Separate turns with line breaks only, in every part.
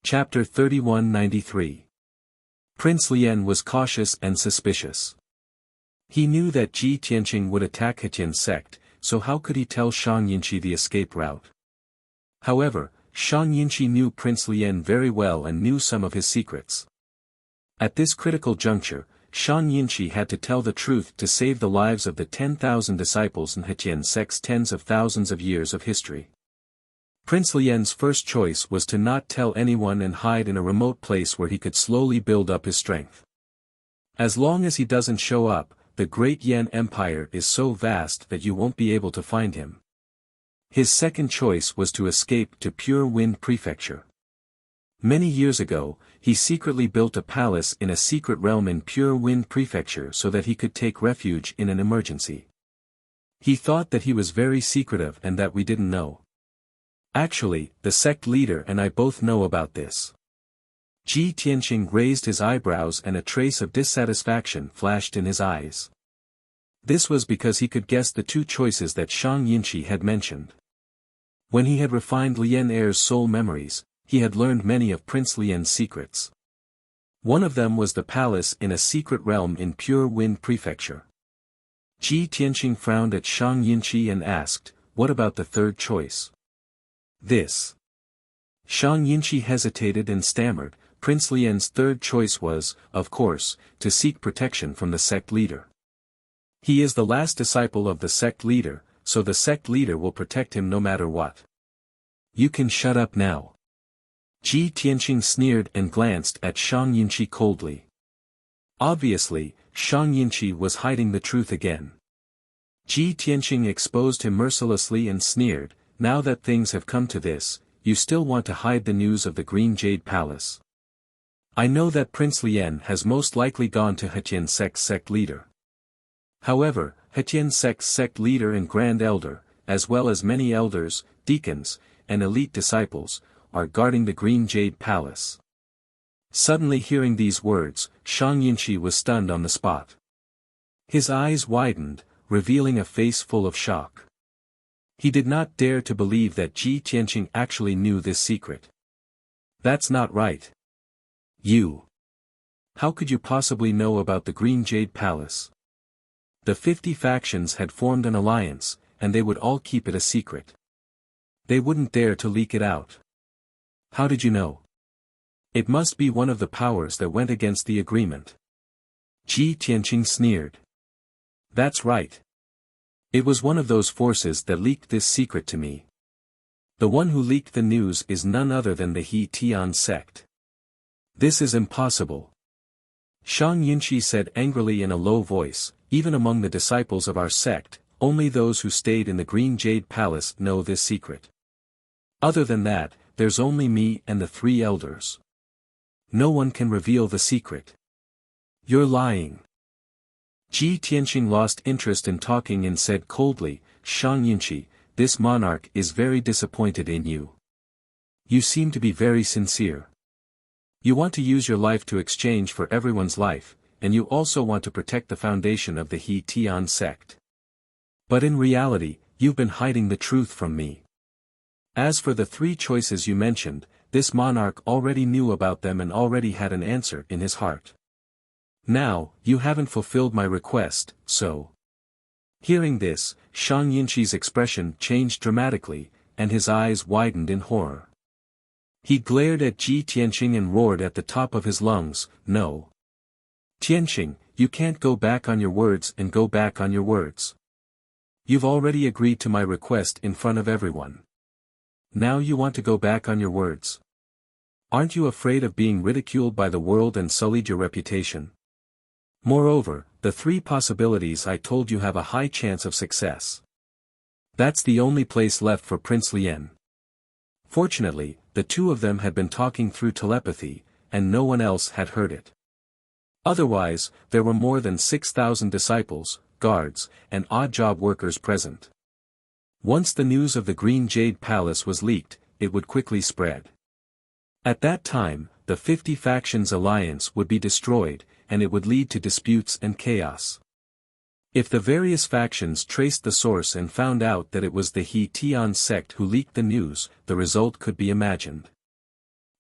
Chapter 3193. Prince Lian was cautious and suspicious. He knew that Ji Tianqing would attack Hetian's sect, so how could he tell Shang Yinshi the escape route? However, Shang Yinshi knew Prince Lian very well and knew some of his secrets. At this critical juncture, Shang Yinshi had to tell the truth to save the lives of the 10,000 disciples in Hetian sect's tens of thousands of years of history. Prince Lian's first choice was to not tell anyone and hide in a remote place where he could slowly build up his strength. As long as he doesn't show up, the great Yan Empire is so vast that you won't be able to find him. His second choice was to escape to Pure Wind Prefecture. Many years ago, he secretly built a palace in a secret realm in Pure Wind Prefecture so that he could take refuge in an emergency. He thought that he was very secretive and that we didn't know. Actually, the sect leader and I both know about this. Ji Tianqing raised his eyebrows and a trace of dissatisfaction flashed in his eyes. This was because he could guess the two choices that Shang Yinshi had mentioned. When he had refined Lian Er's soul memories, he had learned many of Prince Lian's secrets. One of them was the palace in a secret realm in Pure Wind Prefecture. Ji Tianqing frowned at Shang Yinshi and asked, "What about the third choice?" This. Shang Yinshi hesitated and stammered. Prince Lian's third choice was, of course, to seek protection from the sect leader. He is the last disciple of the sect leader, so the sect leader will protect him no matter what. You can shut up now. Ji Tianqing sneered and glanced at Shang Yinshi coldly. Obviously, Shang Yinshi was hiding the truth again. Ji Tianqing exposed him mercilessly and sneered, "Now that things have come to this, you still want to hide the news of the Green Jade Palace. I know that Prince Lian has most likely gone to Hetian sect's sect leader. However, Hetian sect's sect leader and Grand Elder, as well as many elders, deacons, and elite disciples, are guarding the Green Jade Palace." Suddenly hearing these words, Shang Yinshi was stunned on the spot. His eyes widened, revealing a face full of shock. He did not dare to believe that Ji Tianqing actually knew this secret. "That's not right. You. How could you possibly know about the Green Jade Palace?" The 50 factions had formed an alliance, and they would all keep it a secret. They wouldn't dare to leak it out. How did you know? It must be one of the powers that went against the agreement. Ji Tianqing sneered. "That's right. It was one of those forces that leaked this secret to me. The one who leaked the news is none other than the He Tian sect. This is impossible." Shang Yinshi said angrily in a low voice, "Even among the disciples of our sect, only those who stayed in the Green Jade Palace know this secret. Other than that, there's only me and the 3 elders. No one can reveal the secret." "You're lying." Ji Tianqing lost interest in talking and said coldly, "Shang Yinshi, this monarch is very disappointed in you. You seem to be very sincere. You want to use your life to exchange for everyone's life, and you also want to protect the foundation of the He Tian sect. But in reality, you've been hiding the truth from me. As for the 3 choices you mentioned, this monarch already knew about them and already had an answer in his heart. Now, you haven't fulfilled my request, so." Hearing this, Shang Yinshi's expression changed dramatically, and his eyes widened in horror. He glared at Ji Tianqing and roared at the top of his lungs, "No. Tianqing, you can't go back on your words and go back on your words. You've already agreed to my request in front of everyone. Now you want to go back on your words? Aren't you afraid of being ridiculed by the world and sullied your reputation? Moreover, the 3 possibilities I told you have a high chance of success. That's the only place left for Prince Lian." Fortunately, the 2 of them had been talking through telepathy, and no one else had heard it. Otherwise, there were more than 6,000 disciples, guards, and odd-job workers present. Once the news of the Green Jade Palace was leaked, it would quickly spread. At that time, the 50 factions alliance would be destroyed, and it would lead to disputes and chaos. If the various factions traced the source and found out that it was the He Tian sect who leaked the news, the result could be imagined.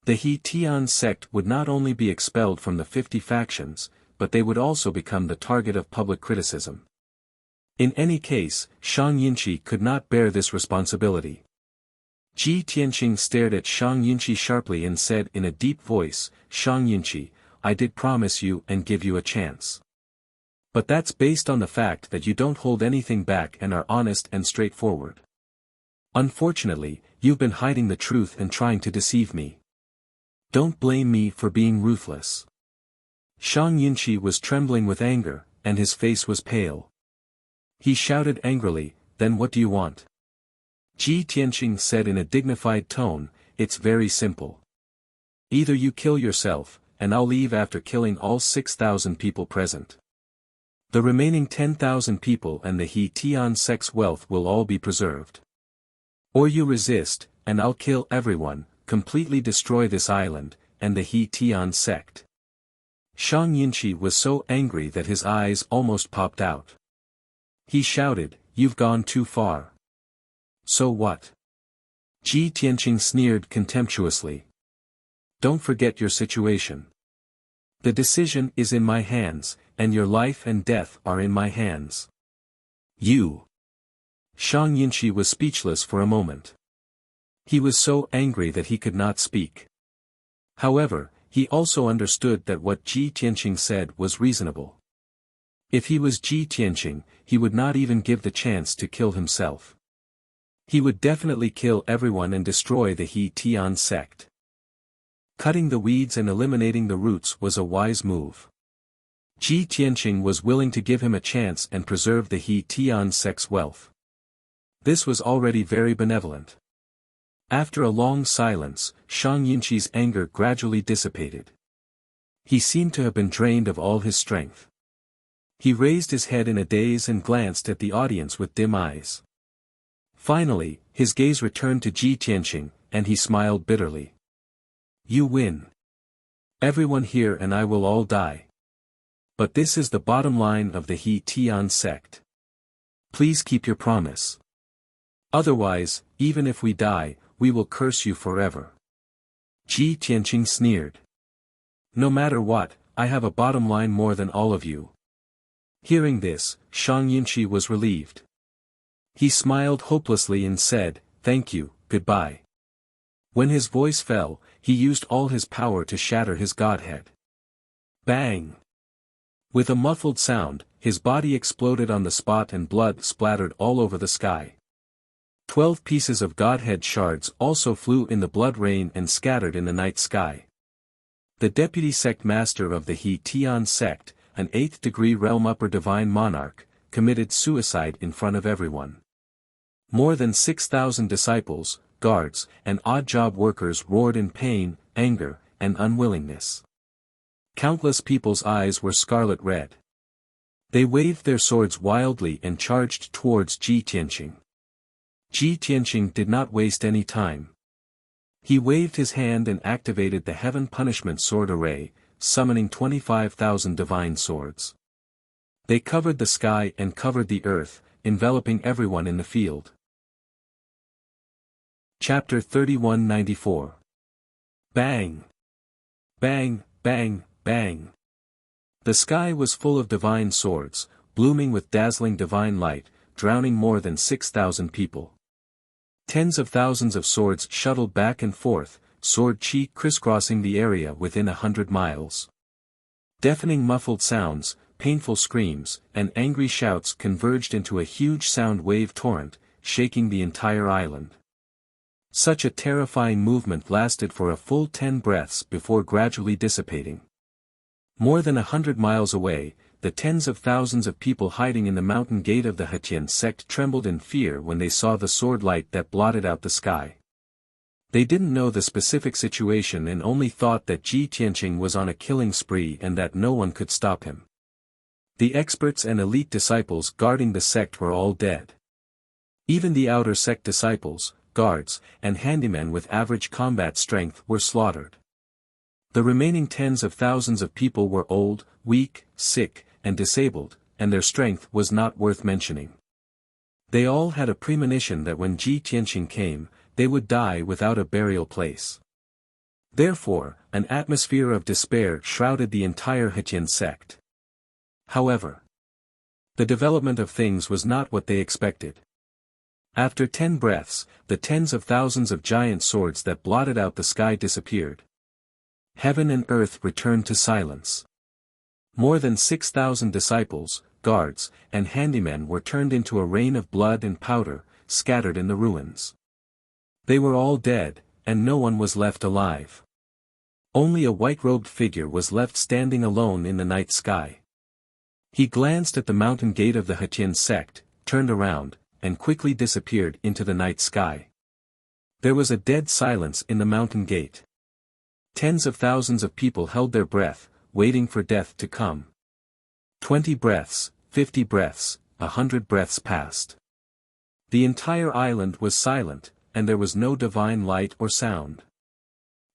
The He Tian sect would not only be expelled from the 50 factions, but they would also become the target of public criticism. In any case, Shang Yinchi could not bear this responsibility. Ji Tianqing stared at Shang Yinchi sharply and said in a deep voice, "Shang Yinchi, I did promise you and give you a chance. But that's based on the fact that you don't hold anything back and are honest and straightforward. Unfortunately, you've been hiding the truth and trying to deceive me. Don't blame me for being ruthless." Shang Yinchi was trembling with anger, and his face was pale. He shouted angrily, "Then what do you want?" Ji Tianqing said in a dignified tone, "It's very simple. Either you kill yourself, and I'll leave after killing all 6,000 people present. The remaining 10,000 people and the He Tian sect's wealth will all be preserved. Or you resist, and I'll kill everyone, completely destroy this island, and the He Tian sect." Shang Yinchi was so angry that his eyes almost popped out. He shouted, "You've gone too far." "So what?" Ji Tianqing sneered contemptuously. "Don't forget your situation. The decision is in my hands, and your life and death are in my hands. You." Shang Yinchi was speechless for a moment. He was so angry that he could not speak. However, he also understood that what Ji Tianqing said was reasonable. If he was Ji Tianqing, he would not even give the chance to kill himself. He would definitely kill everyone and destroy the He Tian sect. Cutting the weeds and eliminating the roots was a wise move. Ji Tianqing was willing to give him a chance and preserve the He Tian sect's wealth. This was already very benevolent. After a long silence, Shang Yinchi's anger gradually dissipated. He seemed to have been drained of all his strength. He raised his head in a daze and glanced at the audience with dim eyes. Finally, his gaze returned to Ji Tianqing, and he smiled bitterly. "You win. Everyone here and I will all die. But this is the bottom line of the He Tian sect. Please keep your promise. Otherwise, even if we die, we will curse you forever." Ji Tianqing sneered. "No matter what, I have a bottom line more than all of you." Hearing this, Shang Yinchi was relieved. He smiled hopelessly and said, "Thank you, goodbye." When his voice fell, he used all his power to shatter his godhead. Bang! With a muffled sound, his body exploded on the spot and blood splattered all over the sky. 12 pieces of godhead shards also flew in the blood rain and scattered in the night sky. The deputy sect master of the He Tian sect, an 8th-degree realm upper divine monarch, committed suicide in front of everyone. More than 6,000 disciples, guards, and odd-job workers roared in pain, anger, and unwillingness. Countless people's eyes were scarlet red. They waved their swords wildly and charged towards Ji Tianqing. Ji Tianqing did not waste any time. He waved his hand and activated the Heaven Punishment Sword Array, summoning 25,000 divine swords. They covered the sky and covered the earth, enveloping everyone in the field. Chapter 3194. Bang! Bang, bang, bang! The sky was full of divine swords, blooming with dazzling divine light, drowning more than 6,000 people. Tens of thousands of swords shuttled back and forth, sword chi crisscrossing the area within 100 miles. Deafening muffled sounds, painful screams, and angry shouts converged into a huge sound wave torrent, shaking the entire island. Such a terrifying movement lasted for a full 10 breaths before gradually dissipating. More than 100 miles away, the tens of thousands of people hiding in the mountain gate of the Hetian sect trembled in fear when they saw the sword light that blotted out the sky. They didn't know the specific situation and only thought that Ji Tianqing was on a killing spree and that no one could stop him. The experts and elite disciples guarding the sect were all dead. Even the outer sect disciples, guards, and handymen with average combat strength were slaughtered. The remaining tens of thousands of people were old, weak, sick, and disabled, and their strength was not worth mentioning. They all had a premonition that when Ji Tianqing came, they would die without a burial place. Therefore, an atmosphere of despair shrouded the entire Hetien sect. However, the development of things was not what they expected. After 10 breaths, the tens of thousands of giant swords that blotted out the sky disappeared. Heaven and earth returned to silence. More than 6,000 disciples, guards, and handymen were turned into a rain of blood and powder, scattered in the ruins. They were all dead, and no one was left alive. Only a white-robed figure was left standing alone in the night sky. He glanced at the mountain gate of the Hetien sect, turned around, and quickly disappeared into the night sky. There was a dead silence in the mountain gate. Tens of thousands of people held their breath, waiting for death to come. 20 breaths, 50 breaths, 100 breaths passed. The entire island was silent, and there was no divine light or sound.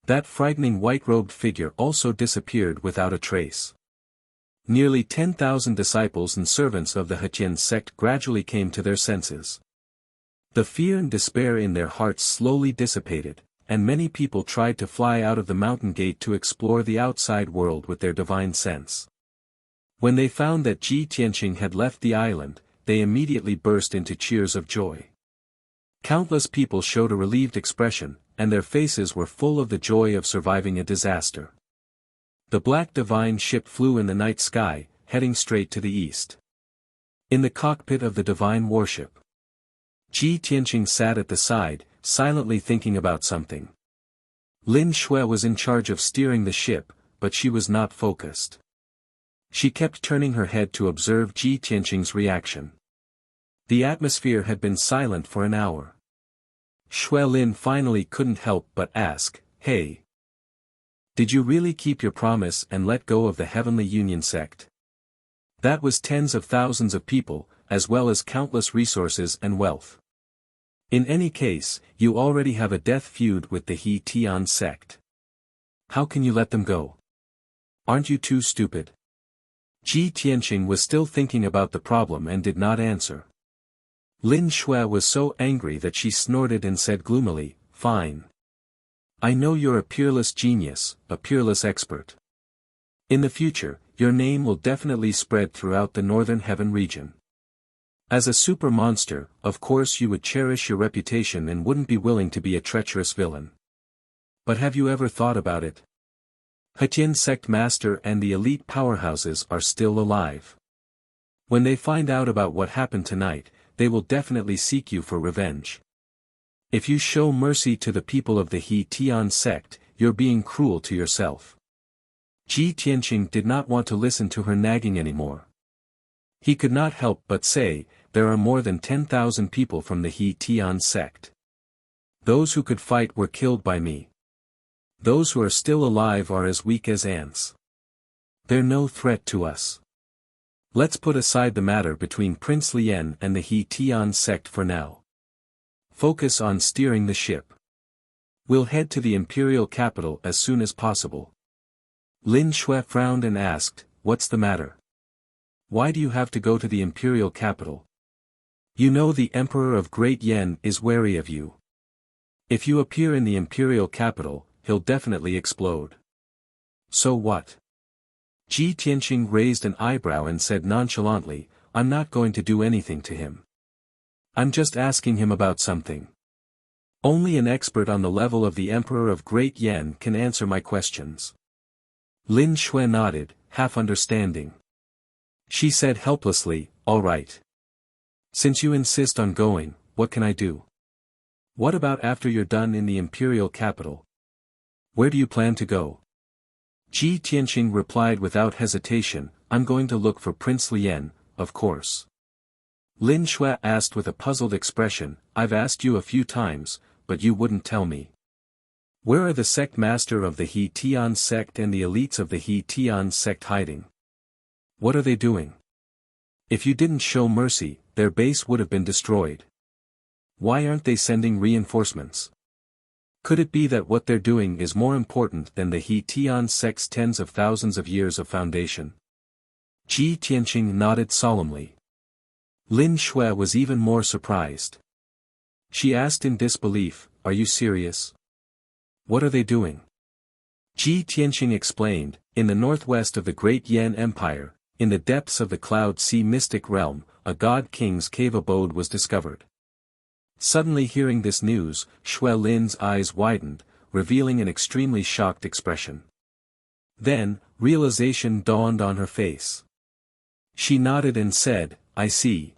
That frightening white-robed figure also disappeared without a trace. Nearly 10,000 disciples and servants of the Hetien sect gradually came to their senses. The fear and despair in their hearts slowly dissipated, and many people tried to fly out of the mountain gate to explore the outside world with their divine sense. When they found that Ji Tianqing had left the island, they immediately burst into cheers of joy. Countless people showed a relieved expression, and their faces were full of the joy of surviving a disaster. The black divine ship flew in the night sky, heading straight to the east. In the cockpit of the divine warship, Ji Tianqing sat at the side, silently thinking about something. Lin Shui was in charge of steering the ship, but she was not focused. She kept turning her head to observe Ji Tianqing's reaction. The atmosphere had been silent for an hour. Shui Lin finally couldn't help but ask, "Hey, did you really keep your promise and let go of the Heavenly Union sect?" That was tens of thousands of people, as well as countless resources and wealth. In any case, you already have a death feud with the He Tian sect. How can you let them go? Aren't you too stupid? Ji Tianqing was still thinking about the problem and did not answer. Lin Shui was so angry that she snorted and said gloomily, "Fine. I know you're a peerless genius, a peerless expert. In the future, your name will definitely spread throughout the Northern Heaven region. As a super monster, of course you would cherish your reputation and wouldn't be willing to be a treacherous villain. But have you ever thought about it? Hetien sect master and the elite powerhouses are still alive. When they find out about what happened tonight, they will definitely seek you for revenge. If you show mercy to the people of the He Tian sect, you're being cruel to yourself." Ji Tianqing did not want to listen to her nagging anymore. He could not help but say, "There are more than 10,000 people from the He Tian sect. Those who could fight were killed by me. Those who are still alive are as weak as ants. They're no threat to us. Let's put aside the matter between Prince Lien and the He Tian sect for now. Focus on steering the ship. We'll head to the imperial capital as soon as possible." Lin Shui frowned and asked, "What's the matter? Why do you have to go to the imperial capital? You know the Emperor of Great Yen is wary of you. If you appear in the imperial capital, he'll definitely explode." "So what?" Ji Tianqing raised an eyebrow and said nonchalantly, "I'm not going to do anything to him. I'm just asking him about something. Only an expert on the level of the Emperor of Great Yen can answer my questions." Lin Shui nodded, half understanding. She said helplessly, "All right. Since you insist on going, what can I do? What about after you're done in the imperial capital? Where do you plan to go?" Ji Tianqing replied without hesitation, "I'm going to look for Prince Lien, of course." Lin Shui asked with a puzzled expression, "I've asked you a few times, but you wouldn't tell me. Where are the sect master of the He Tian sect and the elites of the He Tian sect hiding? What are they doing? If you didn't show mercy, their base would have been destroyed. Why aren't they sending reinforcements? Could it be that what they're doing is more important than the He Tian sect's tens of thousands of years of foundation?" Ji Tianqing nodded solemnly. Lin Shui was even more surprised. She asked in disbelief, "Are you serious? What are they doing? Ji Tianqing explained, in the northwest of the Great Yan Empire, in the depths of the Cloud Sea mystic realm, a God King's cave abode was discovered. Suddenly hearing this news, Xue Lin's eyes widened, revealing an extremely shocked expression. Then, realization dawned on her face. She nodded and said, I see.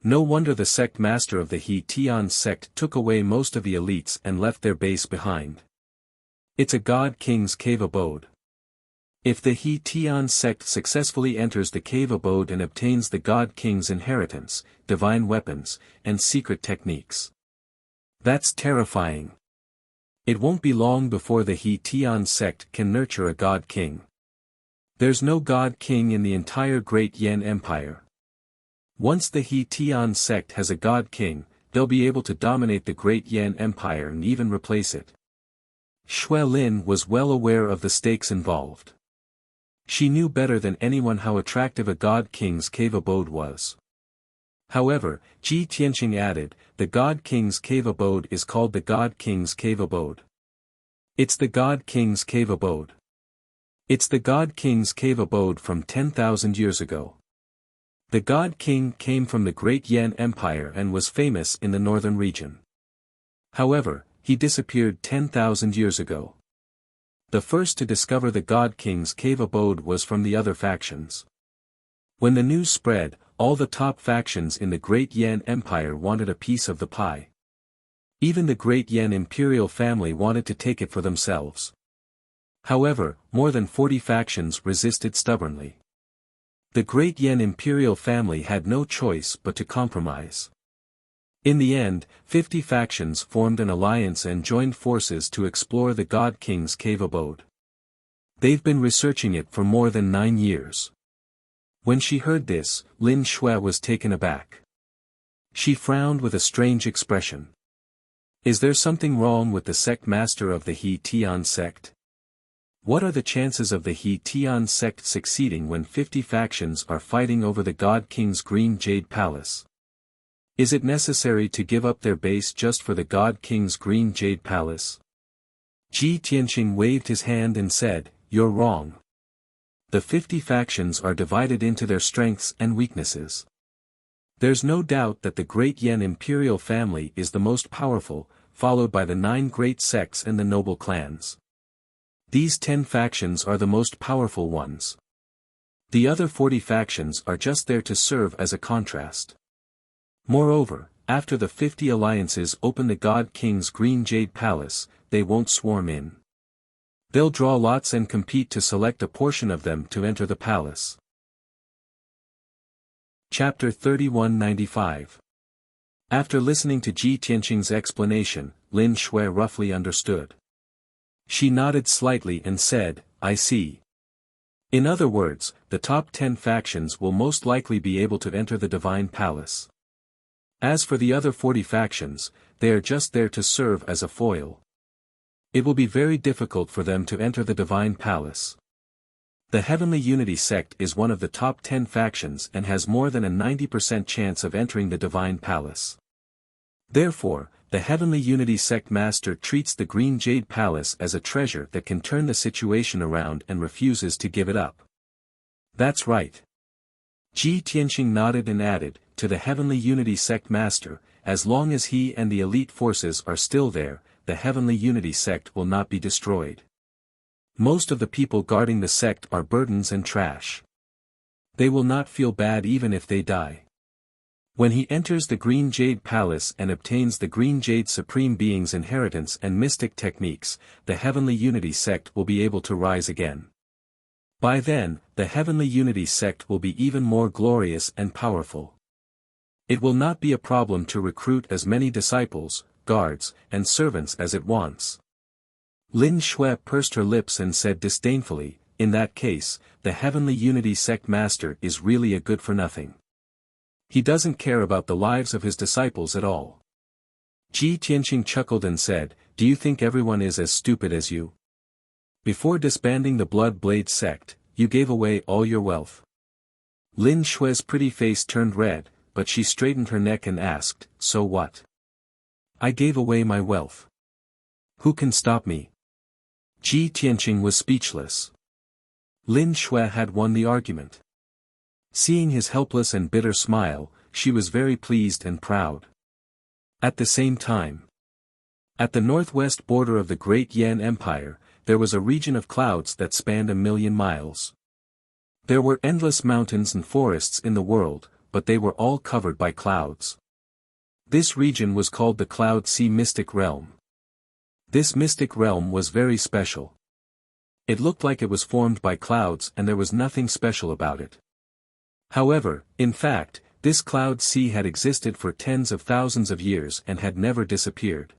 No wonder the sect master of the He Tian sect took away most of the elites and left their base behind. It's a God King's cave abode. If the He Tian sect successfully enters the cave abode and obtains the God King's inheritance, divine weapons, and secret techniques. That's terrifying. It won't be long before the He Tian sect can nurture a God King. There's no God King in the entire Great Yan Empire. Once the He Tian sect has a God King, they'll be able to dominate the Great Yan Empire and even replace it. Xue Lin was well aware of the stakes involved. She knew better than anyone how attractive a God King's cave abode was. However, Ji Tianqing added, the God King's cave abode is called the God King's cave abode. It's the God King's cave abode. It's the God King's cave abode from 10,000 years ago. The God King came from the Great Yan Empire and was famous in the northern region. However, he disappeared 10,000 years ago. The first to discover the God King's cave abode was from the other factions. When the news spread, all the top factions in the Great Yan Empire wanted a piece of the pie. Even the Great Yan imperial family wanted to take it for themselves. However, more than 40 factions resisted stubbornly. The Great Yan imperial family had no choice but to compromise. In the end, 50 factions formed an alliance and joined forces to explore the God King's cave abode. They've been researching it for more than 9 years. When she heard this, Lin Xue was taken aback. She frowned with a strange expression. Is there something wrong with the sect master of the He Tian sect? What are the chances of the He Tian sect succeeding when 50 factions are fighting over the God King's green jade palace? Is it necessary to give up their base just for the God King's green jade palace? Ji Tianqing waved his hand and said, you're wrong. The 50 factions are divided into their strengths and weaknesses. There's no doubt that the Great Yan imperial family is the most powerful, followed by the 9 great sects and the noble clans. These 10 factions are the most powerful ones. The other 40 factions are just there to serve as a contrast. Moreover, after the 50 alliances open the God King's green jade palace, they won't swarm in. They'll draw lots and compete to select a portion of them to enter the palace. Chapter 3195. After listening to Ji Tianqing's explanation, Lin Xue roughly understood. She nodded slightly and said, I see. In other words, the top 10 factions will most likely be able to enter the divine palace. As for the other 40 factions, they are just there to serve as a foil. It will be very difficult for them to enter the divine palace. The Heavenly Unity sect is one of the top 10 factions and has more than a 90% chance of entering the divine palace. Therefore, the Heavenly Unity sect master treats the Green Jade Palace as a treasure that can turn the situation around and refuses to give it up. That's right. Ji Tianqing nodded and added, to the Heavenly Unity sect master, as long as he and the elite forces are still there, the Heavenly Unity sect will not be destroyed. Most of the people guarding the sect are burdens and trash. They will not feel bad even if they die. When he enters the Green Jade Palace and obtains the Green Jade Supreme Being's inheritance and mystic techniques, the Heavenly Unity sect will be able to rise again. By then, the Heavenly Unity sect will be even more glorious and powerful. It will not be a problem to recruit as many disciples, guards, and servants as it wants. Lin Xue pursed her lips and said disdainfully, in that case, the Heavenly Unity sect master is really a good-for-nothing. He doesn't care about the lives of his disciples at all. Ji Tianqing chuckled and said, do you think everyone is as stupid as you? Before disbanding the Blood Blade sect, you gave away all your wealth. Lin Xue's pretty face turned red, but she straightened her neck and asked, so what? I gave away my wealth. Who can stop me? Ji Tianqing was speechless. Lin Shui had won the argument. Seeing his helpless and bitter smile, she was very pleased and proud. At the same time, at the northwest border of the great Yan Empire, there was a region of clouds that spanned 1,000,000 miles. There were endless mountains and forests in the world, but they were all covered by clouds. This region was called the Cloud Sea Mystic Realm. This mystic realm was very special. It looked like it was formed by clouds and there was nothing special about it. However, in fact, this cloud sea had existed for tens of thousands of years and had never disappeared.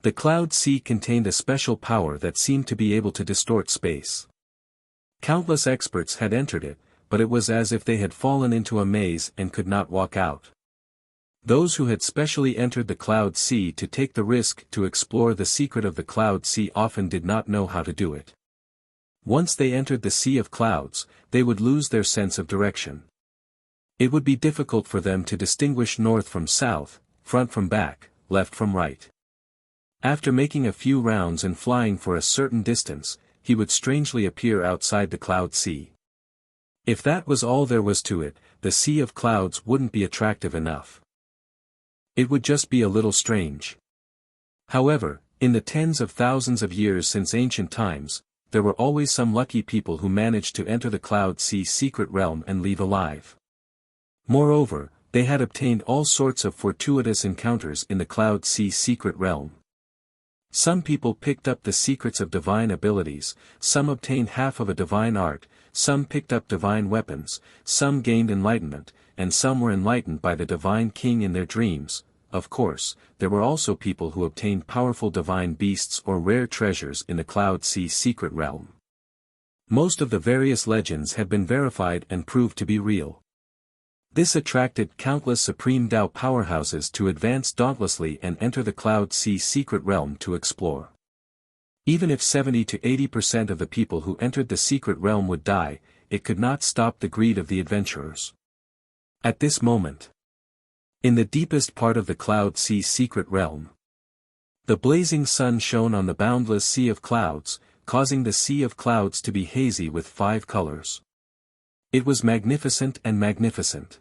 The cloud sea contained a special power that seemed to be able to distort space. Countless experts had entered it, but it was as if they had fallen into a maze and could not walk out. Those who had specially entered the cloud sea to take the risk to explore the secret of the cloud sea often did not know how to do it. Once they entered the sea of clouds, they would lose their sense of direction. It would be difficult for them to distinguish north from south, front from back, left from right. After making a few rounds and flying for a certain distance, he would strangely appear outside the cloud sea. If that was all there was to it, the sea of clouds wouldn't be attractive enough. It would just be a little strange. However, in the tens of thousands of years since ancient times, there were always some lucky people who managed to enter the cloud sea secret realm and leave alive. Moreover, they had obtained all sorts of fortuitous encounters in the cloud sea secret realm. Some people picked up the secrets of divine abilities, some obtained half of a divine art, some picked up divine weapons, some gained enlightenment, and some were enlightened by the divine king in their dreams. Of course, there were also people who obtained powerful divine beasts or rare treasures in the cloud sea secret realm. Most of the various legends had been verified and proved to be real. This attracted countless supreme Tao powerhouses to advance dauntlessly and enter the cloud sea secret realm to explore. Even if 70 to 80% of the people who entered the secret realm would die, it could not stop the greed of the adventurers. At this moment, in the deepest part of the cloud sea secret realm, the blazing sun shone on the boundless sea of clouds, causing the sea of clouds to be hazy with 5 colors. It was magnificent and magnificent.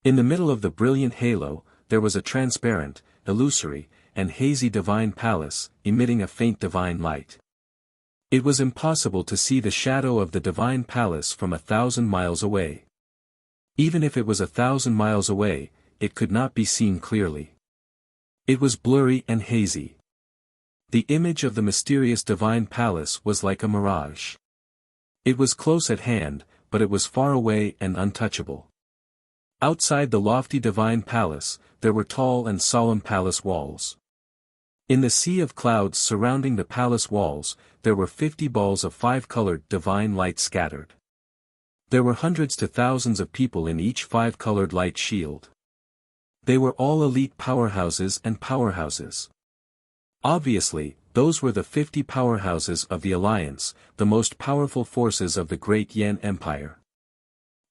In the middle of the brilliant halo, there was a transparent, illusory, and hazy divine palace, emitting a faint divine light. It was impossible to see the shadow of the divine palace from 1,000 miles away. Even if it was 1,000 miles away, it could not be seen clearly. It was blurry and hazy. The image of the mysterious divine palace was like a mirage. It was close at hand, but it was far away and untouchable. Outside the lofty divine palace, there were tall and solemn palace walls. In the sea of clouds surrounding the palace walls, there were 50 balls of 5-colored divine light scattered. There were hundreds to thousands of people in each 5-colored light shield. They were all elite powerhouses and powerhouses. Obviously, those were the 50 powerhouses of the Alliance, the most powerful forces of the great Yan Empire.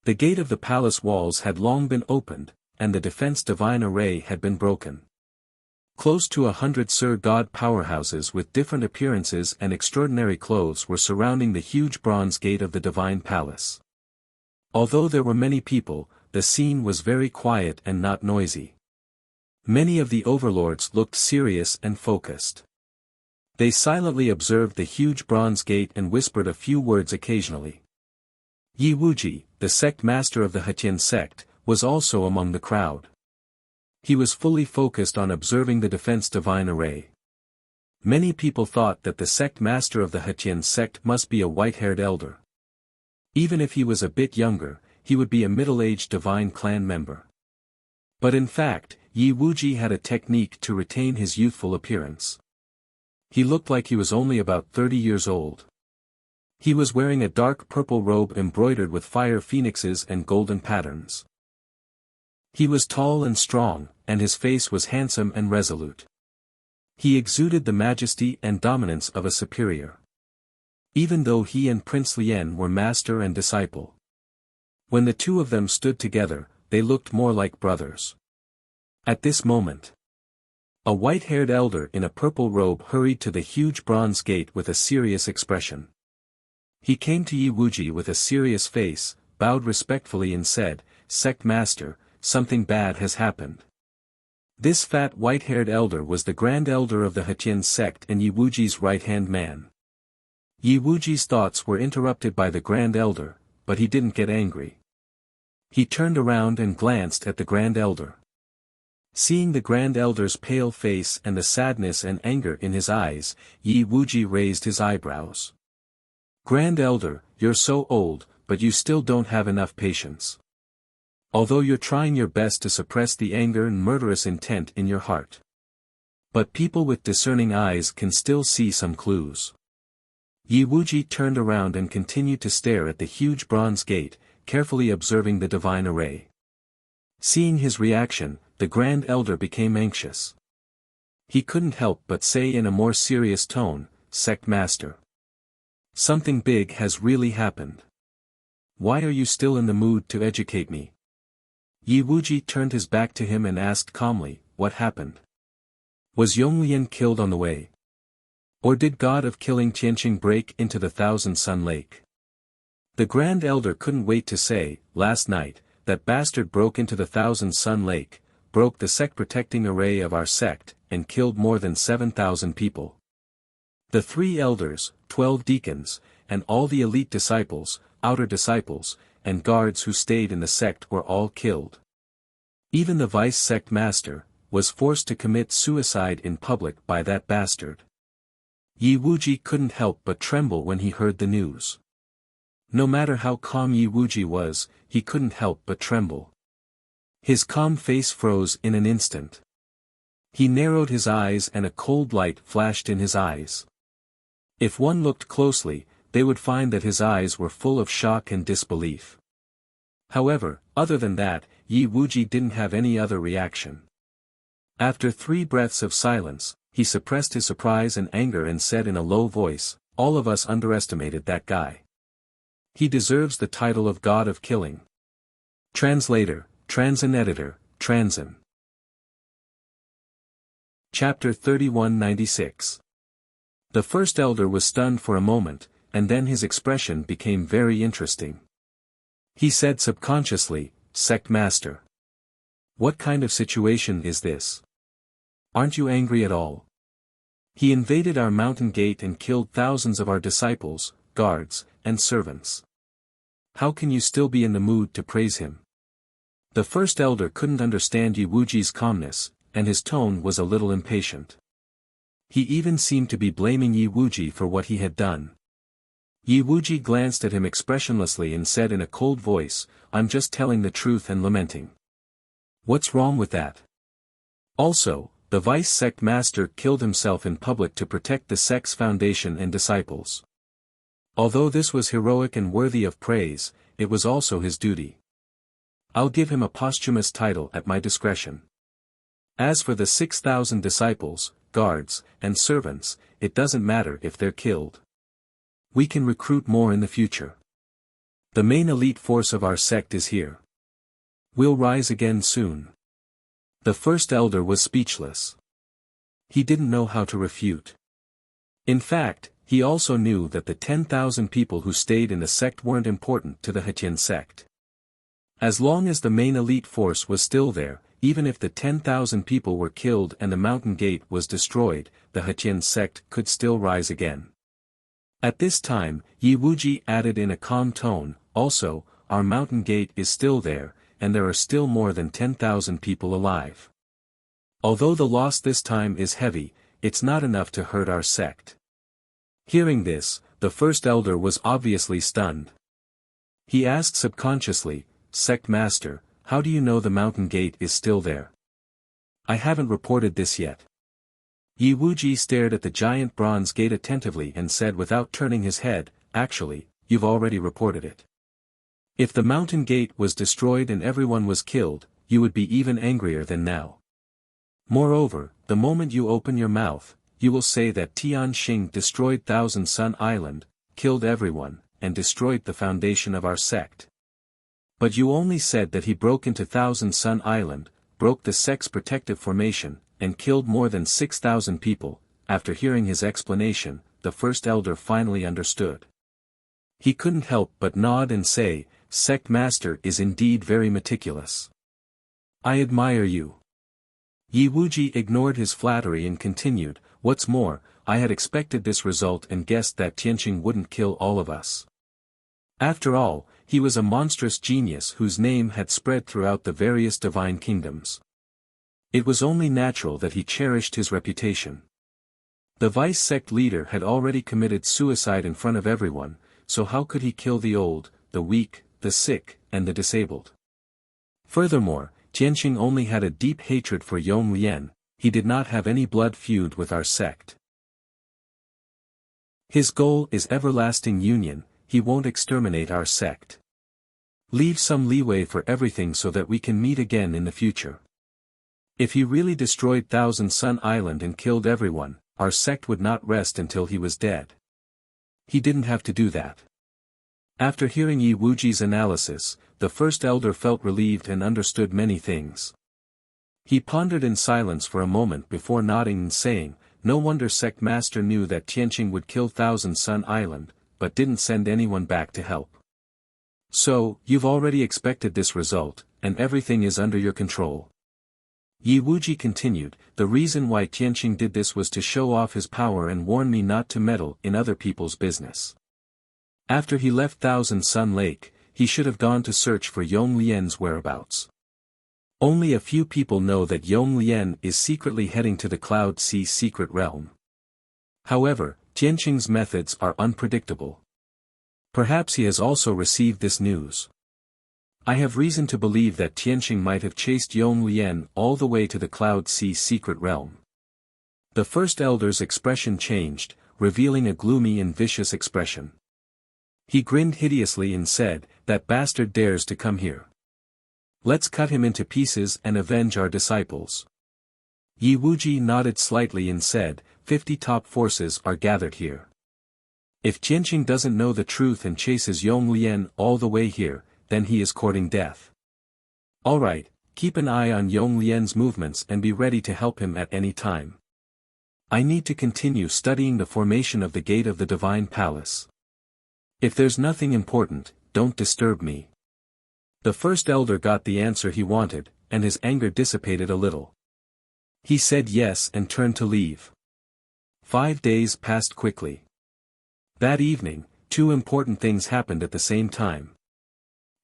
The gate of the palace walls had long been opened, and the defense divine array had been broken. Close to 100 Sir God powerhouses with different appearances and extraordinary clothes were surrounding the huge bronze gate of the divine palace. Although there were many people, the scene was very quiet and not noisy. Many of the overlords looked serious and focused. They silently observed the huge bronze gate and whispered a few words occasionally. Yi Wuji, the sect master of the Hetian sect, was also among the crowd. He was fully focused on observing the defense divine array. Many people thought that the sect master of the Hetian sect must be a white-haired elder. Even if he was a bit younger, he would be a middle-aged divine clan member. But in fact, Yi Wuji had a technique to retain his youthful appearance. He looked like he was only about 30 years old. He was wearing a dark purple robe embroidered with fire phoenixes and golden patterns. He was tall and strong, and his face was handsome and resolute. He exuded the majesty and dominance of a superior. Even though he and Prince Lien were master and disciple. When the two of them stood together, they looked more like brothers. At this moment, A white-haired elder in a purple robe hurried to the huge bronze gate with a serious expression. He came to Yi Wuji with a serious face, bowed respectfully and said, "Sect Master, something bad has happened." This fat white-haired elder was the Grand Elder of the Hetien sect and Yi Wuji's right-hand man. Yi Wuji's thoughts were interrupted by the Grand Elder, but he didn't get angry. He turned around and glanced at the Grand Elder. Seeing the Grand Elder's pale face and the sadness and anger in his eyes, Yi Wuji raised his eyebrows. "Grand Elder, you're so old, but you still don't have enough patience. Although you're trying your best to suppress the anger and murderous intent in your heart. But people with discerning eyes can still see some clues." Yi Wuji turned around and continued to stare at the huge bronze gate, carefully observing the divine array. Seeing his reaction, the Grand Elder became anxious. He couldn't help but say in a more serious tone, "Sect Master. Something big has really happened. Why are you still in the mood to educate me?" Yi Wuji turned his back to him and asked calmly, "What happened? Was Yonglian killed on the way? Or did God of Killing Tianqing break into the Thousand Sun Lake?" The Grand Elder couldn't wait to say, "Last night, that bastard broke into the Thousand Sun Lake, broke the sect-protecting array of our sect, and killed more than 7,000 people. The 3 elders, 12 deacons, and all the elite disciples, outer disciples, and guards who stayed in the sect were all killed. Even the vice-sect master, was forced to commit suicide in public by that bastard." Yi Wuji couldn't help but tremble when he heard the news. No matter how calm Yi Wuji was, he couldn't help but tremble. His calm face froze in an instant. He narrowed his eyes and a cold light flashed in his eyes. If one looked closely, they would find that his eyes were full of shock and disbelief. However, other than that, Yi Wuji didn't have any other reaction. After 3 breaths of silence, he suppressed his surprise and anger and said in a low voice, "All of us underestimated that guy. He deserves the title of God of Killing." Translator, Transin Editor, Transin. Chapter 3196. The first elder was stunned for a moment, and then his expression became very interesting. He said subconsciously, "Sect Master. What kind of situation is this? Aren't you angry at all? He invaded our mountain gate and killed thousands of our disciples, guards, and servants. How can you still be in the mood to praise him?" The first elder couldn't understand Yi Wuji's calmness, and his tone was a little impatient. He even seemed to be blaming Yi Wuji for what he had done. Yi Wuji glanced at him expressionlessly and said in a cold voice, "I'm just telling the truth and lamenting. What's wrong with that? Also, the vice-sect master killed himself in public to protect the sect's foundation and disciples. Although this was heroic and worthy of praise, it was also his duty. I'll give him a posthumous title at my discretion. As for the 6,000 disciples, guards, and servants, it doesn't matter if they're killed. We can recruit more in the future. The main elite force of our sect is here. We'll rise again soon." The first elder was speechless. He didn't know how to refute. In fact, he also knew that the 10,000 people who stayed in the sect weren't important to the Hetien sect. As long as the main elite force was still there, even if the 10,000 people were killed and the mountain gate was destroyed, the Hetien sect could still rise again. At this time, Yi Wuji added in a calm tone, "Also, our mountain gate is still there, and there are still more than 10,000 people alive. Although the loss this time is heavy, it's not enough to hurt our sect." Hearing this, the first elder was obviously stunned. He asked subconsciously, "Sect Master, how do you know the mountain gate is still there? I haven't reported this yet." Yi Wuji stared at the giant bronze gate attentively and said without turning his head, "Actually, you've already reported it. If the mountain gate was destroyed and everyone was killed, you would be even angrier than now. Moreover, the moment you open your mouth, you will say that Tianqing destroyed Thousand Sun Island, killed everyone, and destroyed the foundation of our sect. But you only said that he broke into Thousand Sun Island, broke the sect's protective formation, and killed more than 6,000 people. After hearing his explanation, the first elder finally understood. He couldn't help but nod and say, "Sect master is indeed very meticulous. I admire you." Yi Wuji ignored his flattery and continued, "What's more, I had expected this result and guessed that Tianqing wouldn't kill all of us. After all, he was a monstrous genius whose name had spread throughout the various divine kingdoms. It was only natural that he cherished his reputation. The vice sect leader had already committed suicide in front of everyone, so how could he kill the old, the weak, the sick, and the disabled? Furthermore, Tianqing only had a deep hatred for Yong Lian. He did not have any blood feud with our sect. His goal is everlasting union. He won't exterminate our sect. Leave some leeway for everything so that we can meet again in the future. If he really destroyed Thousand Sun Island and killed everyone, our sect would not rest until he was dead. He didn't have to do that." After hearing Yi Wuji's analysis, the first elder felt relieved and understood many things. He pondered in silence for a moment before nodding and saying, "No wonder sect master knew that Tianqing would kill Thousand Sun Island, but didn't send anyone back to help. So, you've already expected this result, and everything is under your control." Yi Wuji continued, "The reason why Tianqing did this was to show off his power and warn me not to meddle in other people's business. After he left Thousand Sun Lake, he should have gone to search for Yong Lian's whereabouts. Only a few people know that Yong Lian is secretly heading to the Cloud Sea secret realm. However, Tianqing's methods are unpredictable. Perhaps he has also received this news. I have reason to believe that Tianqing might have chased Yong Lian all the way to the Cloud Sea secret realm." The first elder's expression changed, revealing a gloomy and vicious expression. He grinned hideously and said, "That bastard dares to come here. Let's cut him into pieces and avenge our disciples." Yi Wuji nodded slightly and said, 50 top forces are gathered here. If Tianqing doesn't know the truth and chases Yong Lian all the way here, then he is courting death. Alright, keep an eye on Yong Lian's movements and be ready to help him at any time. I need to continue studying the formation of the gate of the Divine Palace. If there's nothing important, don't disturb me." The first elder got the answer he wanted, and his anger dissipated a little. He said yes and turned to leave. 5 days passed quickly. That evening, 2 important things happened at the same time.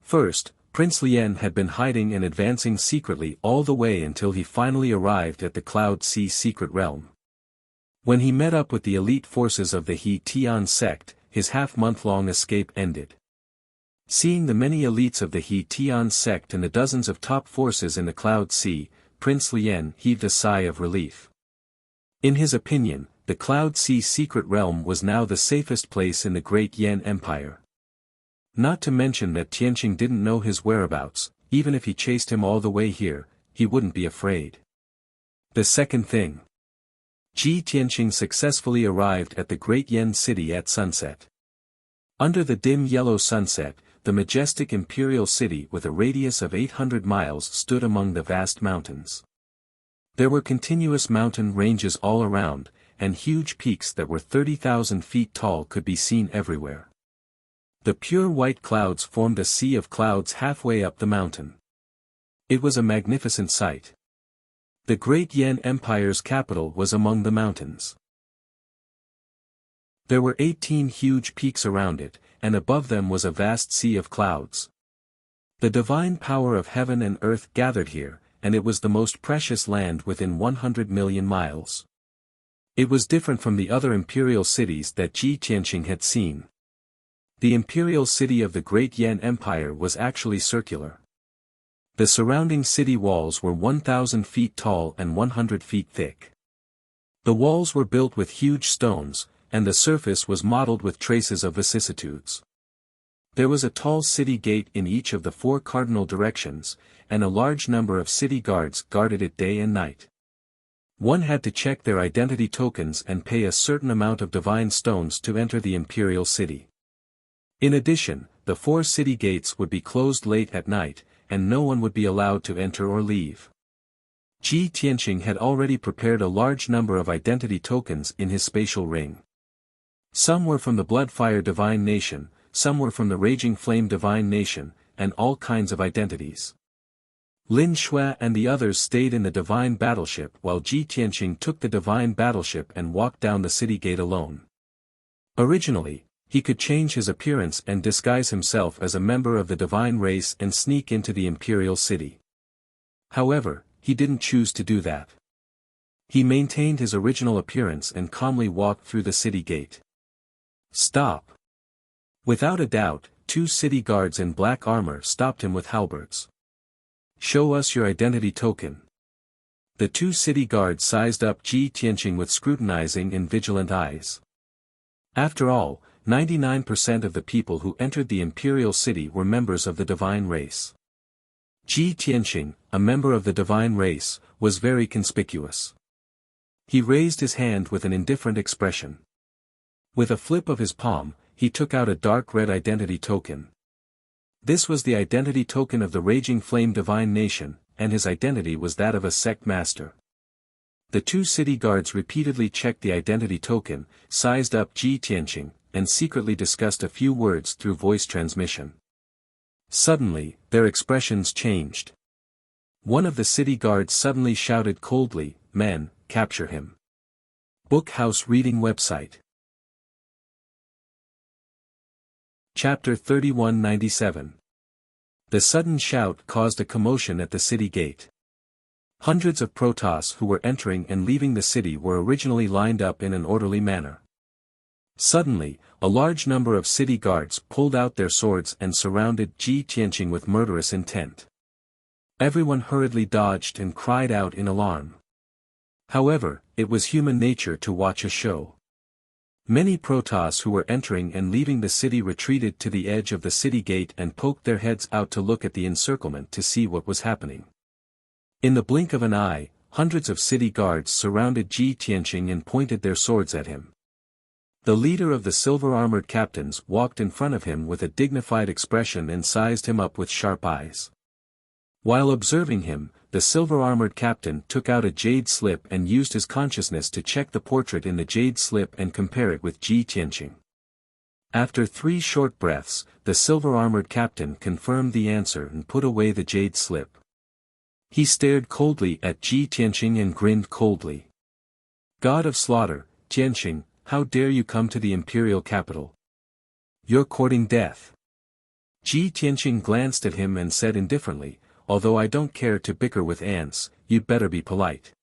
First, Prince Lian had been hiding and advancing secretly all the way until he finally arrived at the Cloud Sea secret realm. When he met up with the elite forces of the He Tian sect, his half-month-long escape ended. Seeing the many elites of the He Tian sect and the dozens of top forces in the Cloud Sea, Prince Lian heaved a sigh of relief. In his opinion, the Cloud Sea secret realm was now the safest place in the Great Yan Empire. Not to mention that Tianqing didn't know his whereabouts. Even if he chased him all the way here, he wouldn't be afraid. The second thing. Tianqing successfully arrived at the Great Yan city at sunset. Under the dim yellow sunset, the majestic imperial city with a radius of 800 miles stood among the vast mountains. There were continuous mountain ranges all around, and huge peaks that were 30,000 feet tall could be seen everywhere. The pure white clouds formed a sea of clouds halfway up the mountain. It was a magnificent sight. The Great Yan Empire's capital was among the mountains. There were 18 huge peaks around it, and above them was a vast sea of clouds. The divine power of heaven and earth gathered here, and it was the most precious land within 100 million miles. It was different from the other imperial cities that Tianqing had seen. The imperial city of the Great Yan Empire was actually circular. The surrounding city walls were 1,000 feet tall and 100 feet thick. The walls were built with huge stones, and the surface was modeled with traces of vicissitudes. There was a tall city gate in each of the 4 cardinal directions, and a large number of city guards guarded it day and night. One had to check their identity tokens and pay a certain amount of divine stones to enter the imperial city. In addition, the 4 city gates would be closed late at night, and no one would be allowed to enter or leave. Ji Tianqing had already prepared a large number of identity tokens in his spatial ring. Some were from the Bloodfire Divine Nation, some were from the Raging Flame Divine Nation, and all kinds of identities. Lin Shui and the others stayed in the Divine Battleship while Ji Tianqing took the Divine Battleship and walked down the city gate alone. Originally, he could change his appearance and disguise himself as a member of the divine race and sneak into the imperial city. However, he didn't choose to do that. He maintained his original appearance and calmly walked through the city gate. Stop! Without a doubt, 2 city guards in black armor stopped him with halberds. Show us your identity token. The 2 city guards sized up Ji Tianqing with scrutinizing and vigilant eyes. After all, 99% of the people who entered the imperial city were members of the divine race. Ji Tianqing, a member of the divine race, was very conspicuous. He raised his hand with an indifferent expression. With a flip of his palm, he took out a dark red identity token. This was the identity token of the Raging Flame Divine Nation, and his identity was that of a sect master. The 2 city guards repeatedly checked the identity token, sized up Ji Tianqing, and secretly discussed a few words through voice transmission. Suddenly, their expressions changed. One of the city guards suddenly shouted coldly, "Men, capture him." Bookhouse Reading Website. Chapter 3197. The sudden shout caused a commotion at the city gate. Hundreds of Protoss who were entering and leaving the city were originally lined up in an orderly manner. Suddenly, a large number of city guards pulled out their swords and surrounded Ji Tianqing with murderous intent. Everyone hurriedly dodged and cried out in alarm. However, it was human nature to watch a show. Many Protoss who were entering and leaving the city retreated to the edge of the city gate and poked their heads out to look at the encirclement to see what was happening. In the blink of an eye, hundreds of city guards surrounded Ji Tianqing and pointed their swords at him. The leader of the silver-armored captains walked in front of him with a dignified expression and sized him up with sharp eyes. While observing him, the silver-armored captain took out a jade slip and used his consciousness to check the portrait in the jade slip and compare it with Ji Tianqing. After 3 short breaths, the silver-armored captain confirmed the answer and put away the jade slip. He stared coldly at Ji Tianqing and grinned coldly. "God of slaughter, Tianqing, how dare you come to the imperial capital? You're courting death." Ji Tianqing glanced at him and said indifferently, "Although I don't care to bicker with ants, you'd better be polite.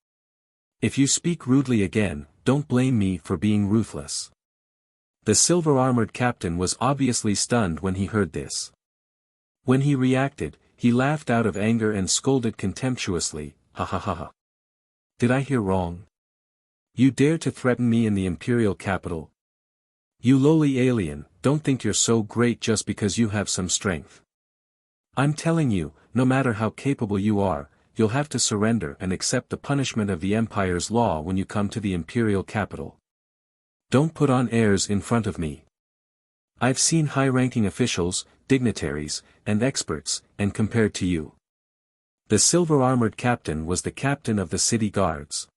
If you speak rudely again, don't blame me for being ruthless." The silver-armored captain was obviously stunned when he heard this. When he reacted, he laughed out of anger and scolded contemptuously, "Ha ha ha ha. Did I hear wrong? You dare to threaten me in the imperial capital? You lowly alien, don't think you're so great just because you have some strength. I'm telling you, no matter how capable you are, you'll have to surrender and accept the punishment of the Empire's law when you come to the imperial capital. Don't put on airs in front of me. I've seen high-ranking officials, dignitaries, and experts, and compared to you." The silver-armored captain was the captain of the city guards.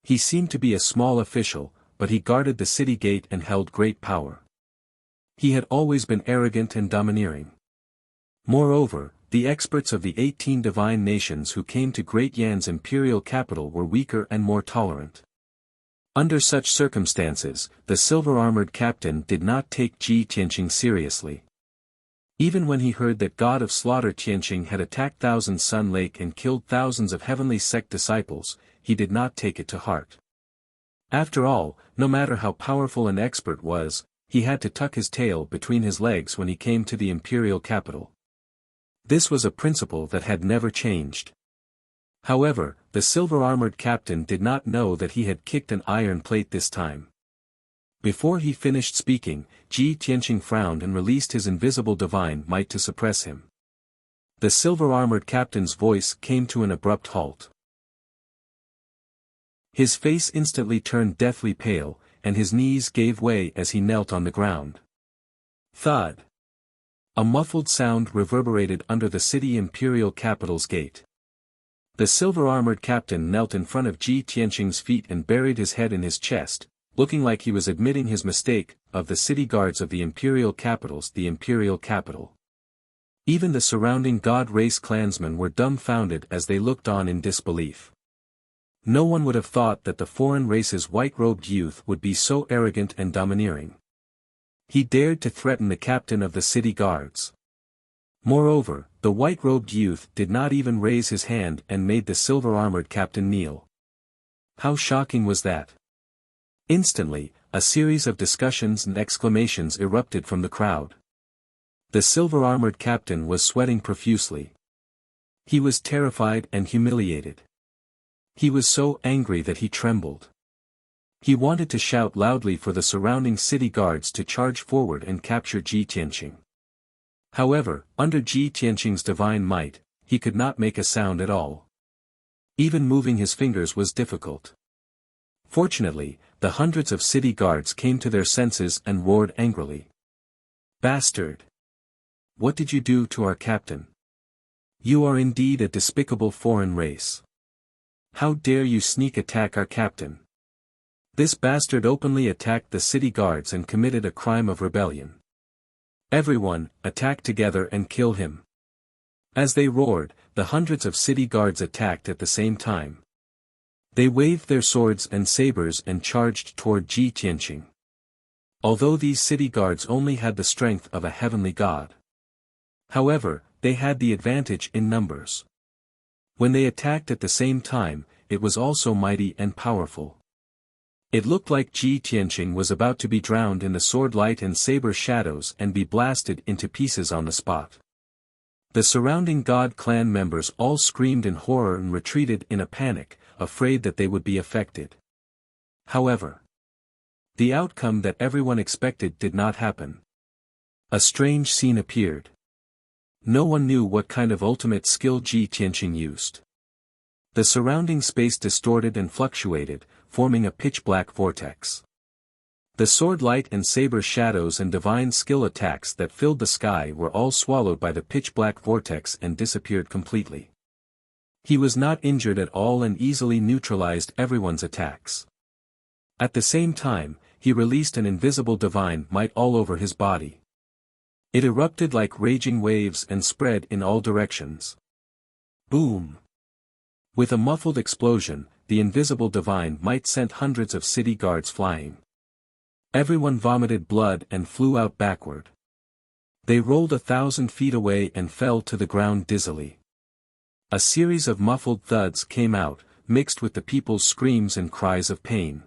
He seemed to be a small official, but he guarded the city gate and held great power. He had always been arrogant and domineering. Moreover, the experts of the 18 divine nations who came to Great Yan's imperial capital were weaker and more tolerant. Under such circumstances, the silver-armored captain did not take Ji Tianqing seriously. Even when he heard that God of Slaughter Tianqing had attacked Thousand Sun Lake and killed thousands of heavenly sect disciples, he did not take it to heart. After all, no matter how powerful an expert was, he had to tuck his tail between his legs when he came to the imperial capital. This was a principle that had never changed. However, the silver-armored captain did not know that he had kicked an iron plate this time. Before he finished speaking, Ji Tianqing frowned and released his invisible divine might to suppress him. The silver-armored captain's voice came to an abrupt halt. His face instantly turned deathly pale, and his knees gave way as he knelt on the ground. Thud! A muffled sound reverberated under the city imperial capital's gate. The silver-armored captain knelt in front of Ji Tianqing's feet and buried his head in his chest, looking like he was admitting his mistake. Of the city guards of the imperial capitals, the imperial capital. Even the surrounding god race clansmen were dumbfounded as they looked on in disbelief. No one would have thought that the foreign race's white-robed youth would be so arrogant and domineering. He dared to threaten the captain of the city guards. Moreover, the white-robed youth did not even raise his hand and made the silver-armored captain kneel. How shocking was that? Instantly, a series of discussions and exclamations erupted from the crowd. The silver-armored captain was sweating profusely. He was terrified and humiliated. He was so angry that he trembled. He wanted to shout loudly for the surrounding city guards to charge forward and capture Ji Tianqing. However, under Ji Tianqing's divine might, he could not make a sound at all. Even moving his fingers was difficult. Fortunately, the hundreds of city guards came to their senses and roared angrily. "Bastard! What did you do to our captain? You are indeed a despicable foreign race. How dare you sneak attack our captain?" This bastard openly attacked the city guards and committed a crime of rebellion. "Everyone, attack together and kill him." As they roared, the hundreds of city guards attacked at the same time. They waved their swords and sabers and charged toward Ji Tianqing. Although these city guards only had the strength of a heavenly god. However, they had the advantage in numbers. When they attacked at the same time, it was also mighty and powerful. It looked like Ji Tianqing was about to be drowned in the sword light and saber shadows and be blasted into pieces on the spot. The surrounding god clan members all screamed in horror and retreated in a panic, afraid that they would be affected. However, the outcome that everyone expected did not happen. A strange scene appeared. No one knew what kind of ultimate skill Ji Tianqing used. The surrounding space distorted and fluctuated, forming a pitch-black vortex. The sword light and saber shadows and divine skill attacks that filled the sky were all swallowed by the pitch-black vortex and disappeared completely. He was not injured at all and easily neutralized everyone's attacks. At the same time, he released an invisible divine might all over his body. It erupted like raging waves and spread in all directions. Boom! With a muffled explosion, the invisible divine might sent hundreds of city guards flying. Everyone vomited blood and flew out backward. They rolled 1,000 feet away and fell to the ground dizzily. A series of muffled thuds came out, mixed with the people's screams and cries of pain.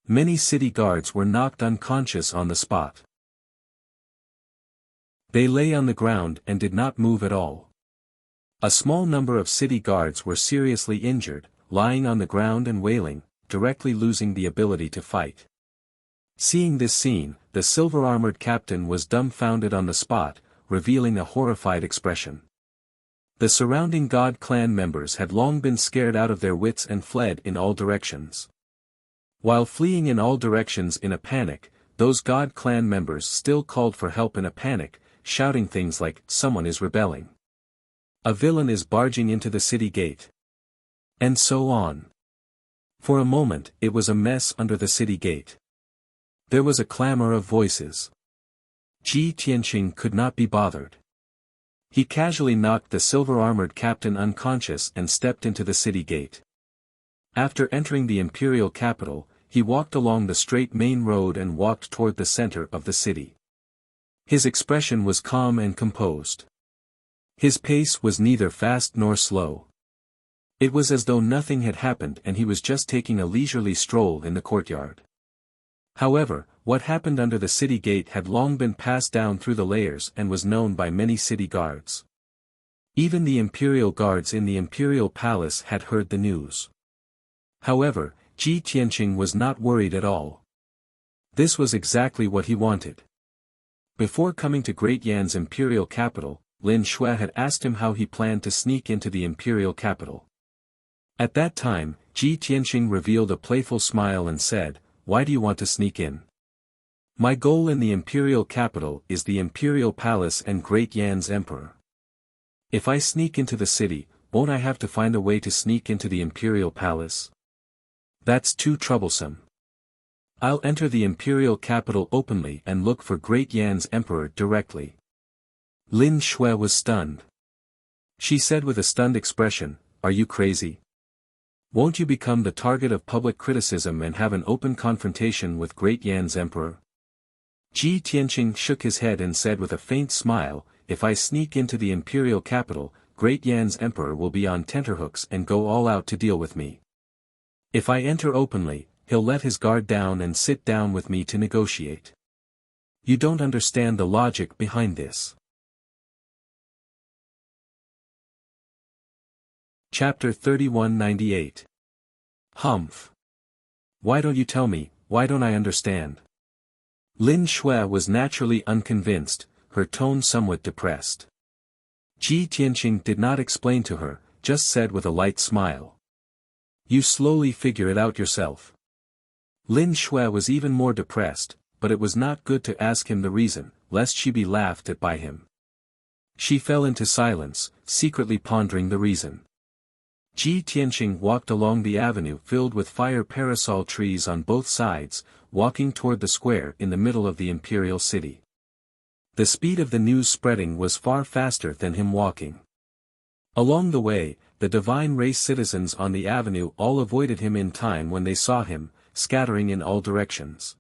Many city guards were knocked unconscious on the spot. They lay on the ground and did not move at all. A small number of city guards were seriously injured, lying on the ground and wailing, directly losing the ability to fight. Seeing this scene, the silver-armored captain was dumbfounded on the spot, revealing a horrified expression. The surrounding god clan members had long been scared out of their wits and fled in all directions. While fleeing in all directions in a panic, those god clan members still called for help in a panic, shouting things like, "Someone is rebelling. A villain is barging into the city gate." And so on. For a moment, it was a mess under the city gate. There was a clamor of voices. Ji Tianqing could not be bothered. He casually knocked the silver-armored captain unconscious and stepped into the city gate. After entering the imperial capital, he walked along the straight main road and walked toward the center of the city. His expression was calm and composed. His pace was neither fast nor slow. It was as though nothing had happened and he was just taking a leisurely stroll in the courtyard. However, what happened under the city gate had long been passed down through the layers and was known by many city guards. Even the imperial guards in the imperial palace had heard the news. However, Ji Tianqing was not worried at all. This was exactly what he wanted. Before coming to Great Yan's imperial capital, Lin Shui had asked him how he planned to sneak into the imperial capital. At that time, Ji Tianqing revealed a playful smile and said, "Why do you want to sneak in? My goal in the imperial capital is the imperial palace and Great Yan's emperor. If I sneak into the city, won't I have to find a way to sneak into the imperial palace? That's too troublesome. I'll enter the imperial capital openly and look for Great Yan's emperor directly. Lin Shui was stunned. She said with a stunned expression, "Are you crazy? Won't you become the target of public criticism and have an open confrontation with Great Yan's emperor?" Ji Tianqing shook his head and said with a faint smile, "If I sneak into the imperial capital, Great Yan's emperor will be on tenterhooks and go all out to deal with me. If I enter openly, he'll let his guard down and sit down with me to negotiate. You don't understand the logic behind this." Chapter 3198. Humph. Why don't you tell me, why don't I understand? Lin Shui was naturally unconvinced, her tone somewhat depressed. Ji Tianqing did not explain to her, just said with a light smile. "You slowly figure it out yourself." Lin Shui was even more depressed, but it was not good to ask him the reason, lest she be laughed at by him. She fell into silence, secretly pondering the reason. Ji Tianqing walked along the avenue filled with fire parasol trees on both sides, walking toward the square in the middle of the imperial city. The speed of the news spreading was far faster than him walking. Along the way, the divine race citizens on the avenue all avoided him in time when they saw him, scattering in all directions.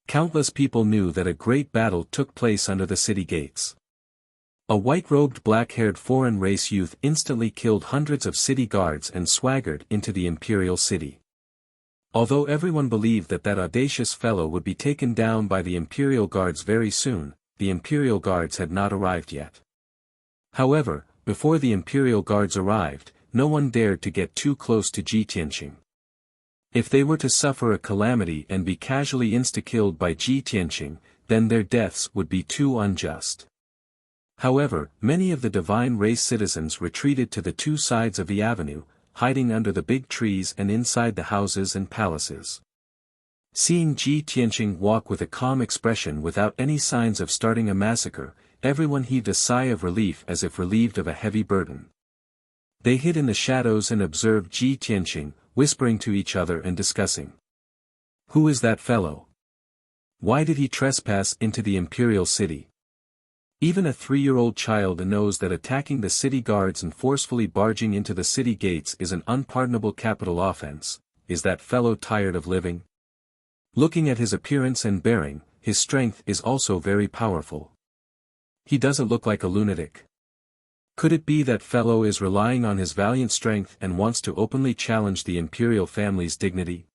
Countless people knew that a great battle took place under the city gates. A white-robed black-haired foreign race youth instantly killed hundreds of city guards and swaggered into the imperial city. Although everyone believed that that audacious fellow would be taken down by the imperial guards very soon, the imperial guards had not arrived yet. However, before the imperial guards arrived, no one dared to get too close to Ji Tianqing. If they were to suffer a calamity and be casually insta-killed by Ji Tianqing, then their deaths would be too unjust. However, many of the divine race citizens retreated to the two sides of the avenue, hiding under the big trees and inside the houses and palaces. Seeing Ji Tianqing walk with a calm expression without any signs of starting a massacre, everyone heaved a sigh of relief as if relieved of a heavy burden. They hid in the shadows and observed Ji Tianqing, whispering to each other and discussing. "Who is that fellow? Why did he trespass into the imperial city? Even a 3-year-old child knows that attacking the city guards and forcefully barging into the city gates is an unpardonable capital offense. Is that fellow tired of living? Looking at his appearance and bearing, his strength is also very powerful. He doesn't look like a lunatic. Could it be that fellow is relying on his valiant strength and wants to openly challenge the imperial family's dignity?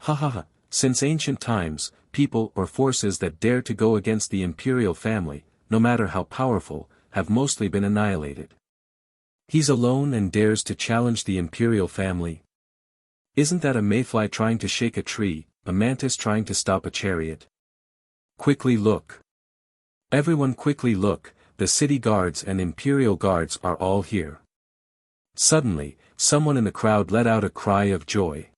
Ha ha ha, since ancient times, people or forces that dare to go against the imperial family, no matter how powerful, have mostly been annihilated. He's alone and dares to challenge the imperial family. Isn't that a mayfly trying to shake a tree, a mantis trying to stop a chariot? Quickly look. Everyone quickly look, the city guards and imperial guards are all here." Suddenly, someone in the crowd let out a cry of joy.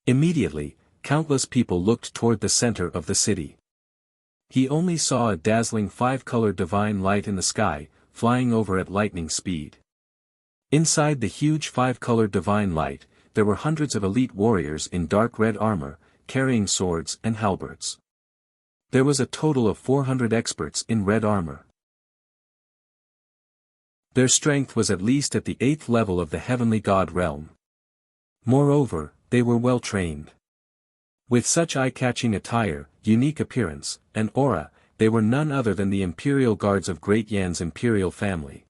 Immediately, countless people looked toward the center of the city. He only saw a dazzling 5-colored divine light in the sky, flying over at lightning speed. Inside the huge 5-colored divine light, there were hundreds of elite warriors in dark red armor, carrying swords and halberds. There was a total of 400 experts in red armor. Their strength was at least at the 8th level of the heavenly god realm. Moreover, they were well trained. With such eye-catching attire, unique appearance, and aura, they were none other than the imperial guards of Great Yan's imperial family.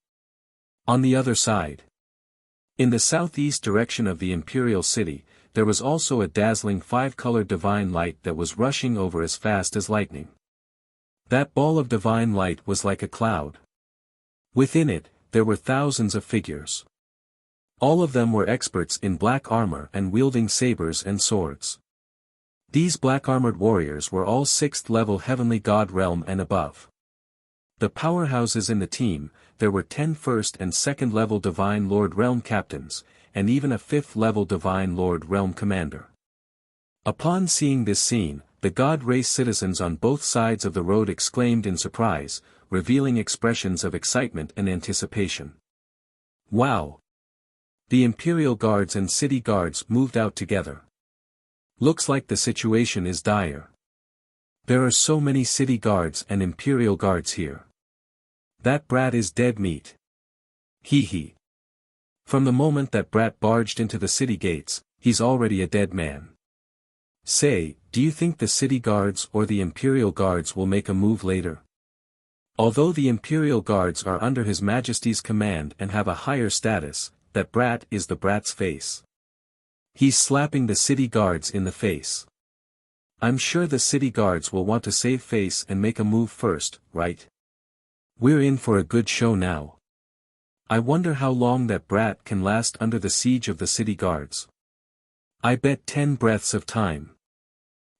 On the other side, in the southeast direction of the imperial city, there was also a dazzling 5-colored divine light that was rushing over as fast as lightning. That ball of divine light was like a cloud. Within it, there were thousands of figures. All of them were experts in black armor and wielding sabers and swords. These black-armored warriors were all 6th-level heavenly god realm and above. The powerhouses in the team, there were 10 1st and 2nd level divine lord realm captains, and even a 5th level divine lord realm commander. Upon seeing this scene, the god race citizens on both sides of the road exclaimed in surprise, revealing expressions of excitement and anticipation. Wow! The Imperial Guards and City Guards moved out together. Looks like the situation is dire. There are so many City Guards and Imperial Guards here. That brat is dead meat. Hee hee. From the moment that brat barged into the city gates, he's already a dead man. Say, do you think the City Guards or the Imperial Guards will make a move later? Although the Imperial Guards are under His Majesty's command and have a higher status, that brat is the brat's face. He's slapping the City Guards in the face. I'm sure the City Guards will want to save face and make a move first, right? We're in for a good show now. I wonder how long that brat can last under the siege of the City Guards. I bet 10 breaths of time.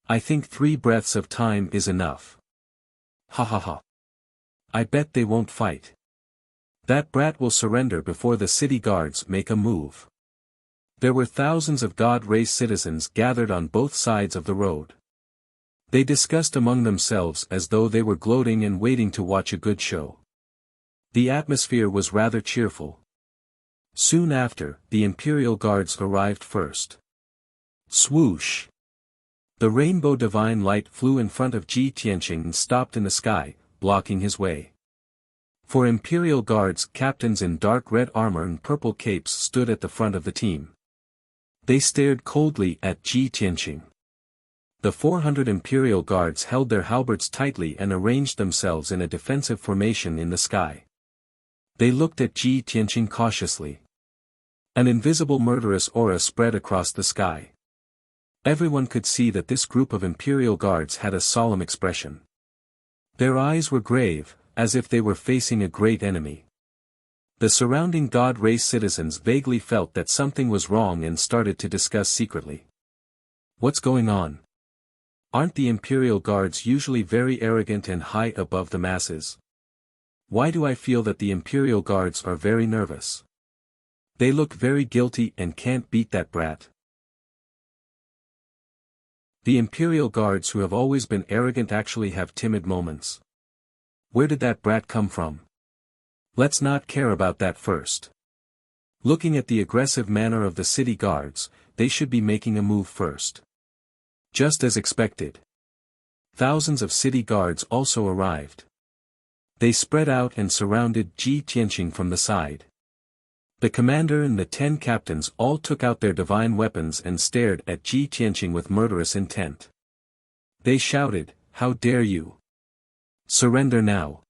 I think 3 breaths of time is enough. Ha ha ha. I bet they won't fight. That brat will surrender before the City Guards make a move. There were thousands of God race citizens gathered on both sides of the road. They discussed among themselves as though they were gloating and waiting to watch a good show. The atmosphere was rather cheerful. Soon after, the Imperial Guards arrived first. Swoosh! The rainbow divine light flew in front of Ji Tianqing and stopped in the sky, blocking his way. 4 Imperial Guards captains in dark red armor and purple capes stood at the front of the team. They stared coldly at Ji Tianqing. The 400 Imperial Guards held their halberds tightly and arranged themselves in a defensive formation in the sky. They looked at Ji Tianqing cautiously. An invisible murderous aura spread across the sky. Everyone could see that this group of Imperial Guards had a solemn expression. Their eyes were grave, as if they were facing a great enemy. The surrounding God race citizens vaguely felt that something was wrong and started to discuss secretly. What's going on? Aren't the Imperial Guards usually very arrogant and high above the masses? Why do I feel that the Imperial Guards are very nervous? They look very guilty and can't beat that brat. The Imperial Guards who have always been arrogant actually have timid moments. Where did that brat come from? Let's not care about that first. Looking at the aggressive manner of the City Guards, they should be making a move first. Just as expected. Thousands of City Guards also arrived. They spread out and surrounded Ji Tianqing from the side. The commander and the 10 captains all took out their divine weapons and stared at Ji Tianqing with murderous intent. They shouted, "How dare you! Surrender now!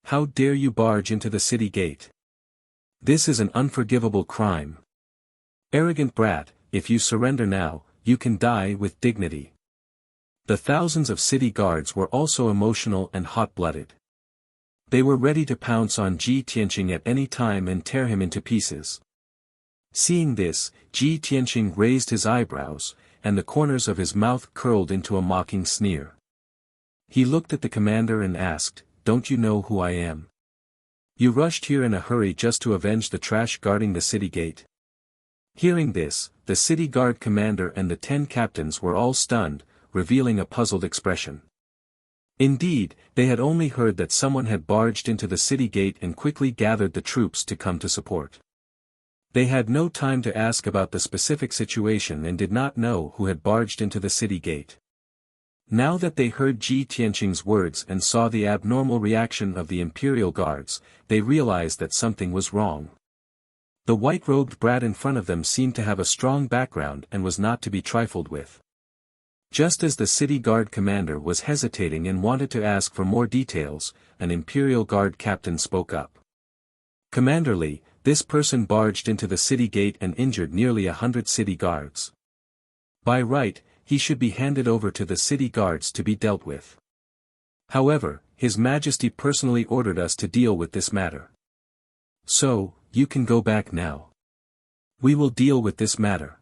How dare you barge into the city gate! This is an unforgivable crime. Arrogant brat, if you surrender now, you can die with dignity." The thousands of City Guards were also emotional and hot-blooded. They were ready to pounce on Ji Tianqing at any time and tear him into pieces. Seeing this, Ji Tianqing raised his eyebrows, and the corners of his mouth curled into a mocking sneer. He looked at the commander and asked, "Don't you know who I am? You rushed here in a hurry just to avenge the trash guarding the city gate." Hearing this, the City Guard commander and the 10 captains were all stunned, revealing a puzzled expression. Indeed, they had only heard that someone had barged into the city gate and quickly gathered the troops to come to support. They had no time to ask about the specific situation and did not know who had barged into the city gate. Now that they heard Ji Tianqing's words and saw the abnormal reaction of the Imperial Guards, they realized that something was wrong. The white-robed brat in front of them seemed to have a strong background and was not to be trifled with. Just as the City Guard commander was hesitating and wanted to ask for more details, an Imperial Guard captain spoke up. "Commander Li, this person barged into the city gate and injured nearly 100 City Guards. By right, he should be handed over to the City Guards to be dealt with. However, His Majesty personally ordered us to deal with this matter. So, you can go back now. We will deal with this matter."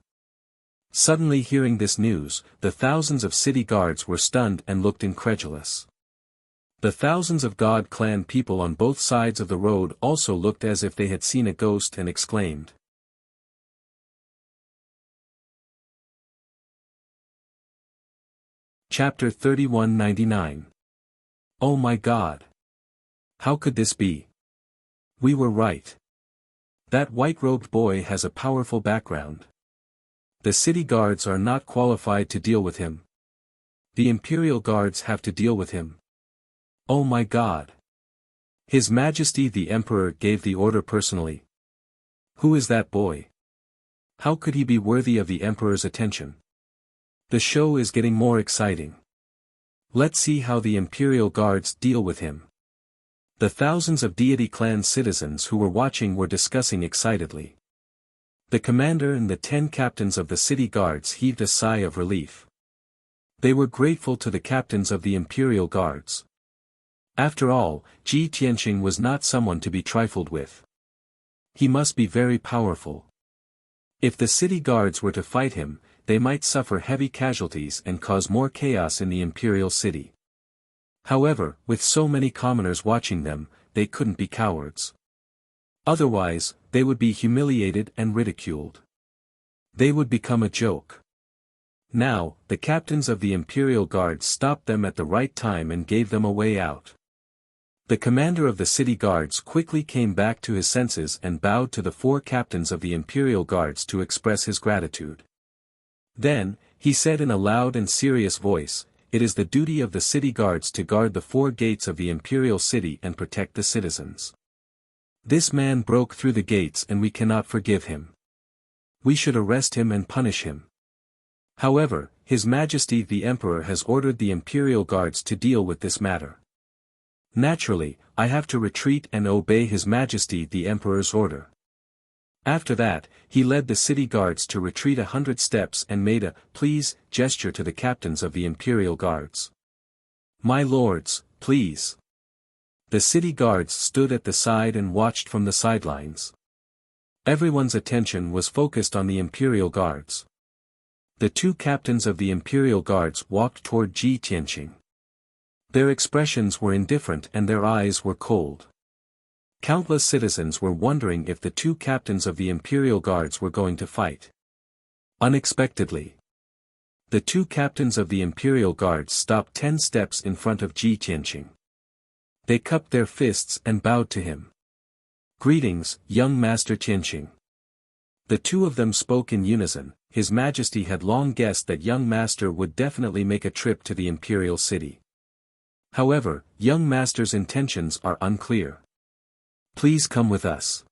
Suddenly hearing this news, the thousands of City Guards were stunned and looked incredulous. The thousands of God Clan people on both sides of the road also looked as if they had seen a ghost and exclaimed. Chapter 3199. Oh my God! How could this be? We were right. That white-robed boy has a powerful background. The city guards are not qualified to deal with him. The imperial guards have to deal with him. Oh my God! His Majesty the Emperor gave the order personally. Who is that boy? How could he be worthy of the Emperor's attention? The show is getting more exciting. Let's see how the imperial guards deal with him. The thousands of Deity Clan citizens who were watching were discussing excitedly. The commander and the 10 captains of the city guards heaved a sigh of relief. They were grateful to the captains of the imperial guards. After all, Ji Tianqing was not someone to be trifled with. He must be very powerful. If the city guards were to fight him, they might suffer heavy casualties and cause more chaos in the imperial city. However, with so many commoners watching them, they couldn't be cowards. Otherwise, they would be humiliated and ridiculed. They would become a joke. Now, the captains of the imperial guards stopped them at the right time and gave them a way out. The commander of the city guards quickly came back to his senses and bowed to the 4 captains of the imperial guards to express his gratitude. Then, he said in a loud and serious voice, "It is the duty of the city guards to guard the 4 gates of the imperial city and protect the citizens. This man broke through the gates and we cannot forgive him. We should arrest him and punish him. However, His Majesty the Emperor has ordered the imperial guards to deal with this matter. Naturally, I have to retreat and obey His Majesty the Emperor's order." After that, he led the city guards to retreat 100 steps and made a "please" gesture to the captains of the imperial guards. "My lords, please." The city guards stood at the side and watched from the sidelines. Everyone's attention was focused on the imperial guards. The 2 captains of the imperial guards walked toward Ji Tianqing. Their expressions were indifferent and their eyes were cold. Countless citizens were wondering if the 2 captains of the imperial guards were going to fight. Unexpectedly, the 2 captains of the imperial guards stopped 10 steps in front of Ji Tianqing. They cupped their fists and bowed to him. "Greetings, young Master Tianqing." The 2 of them spoke in unison. His Majesty had long guessed that young Master would definitely make a trip to the imperial city. However, young Master's intentions are unclear. "Please come with us."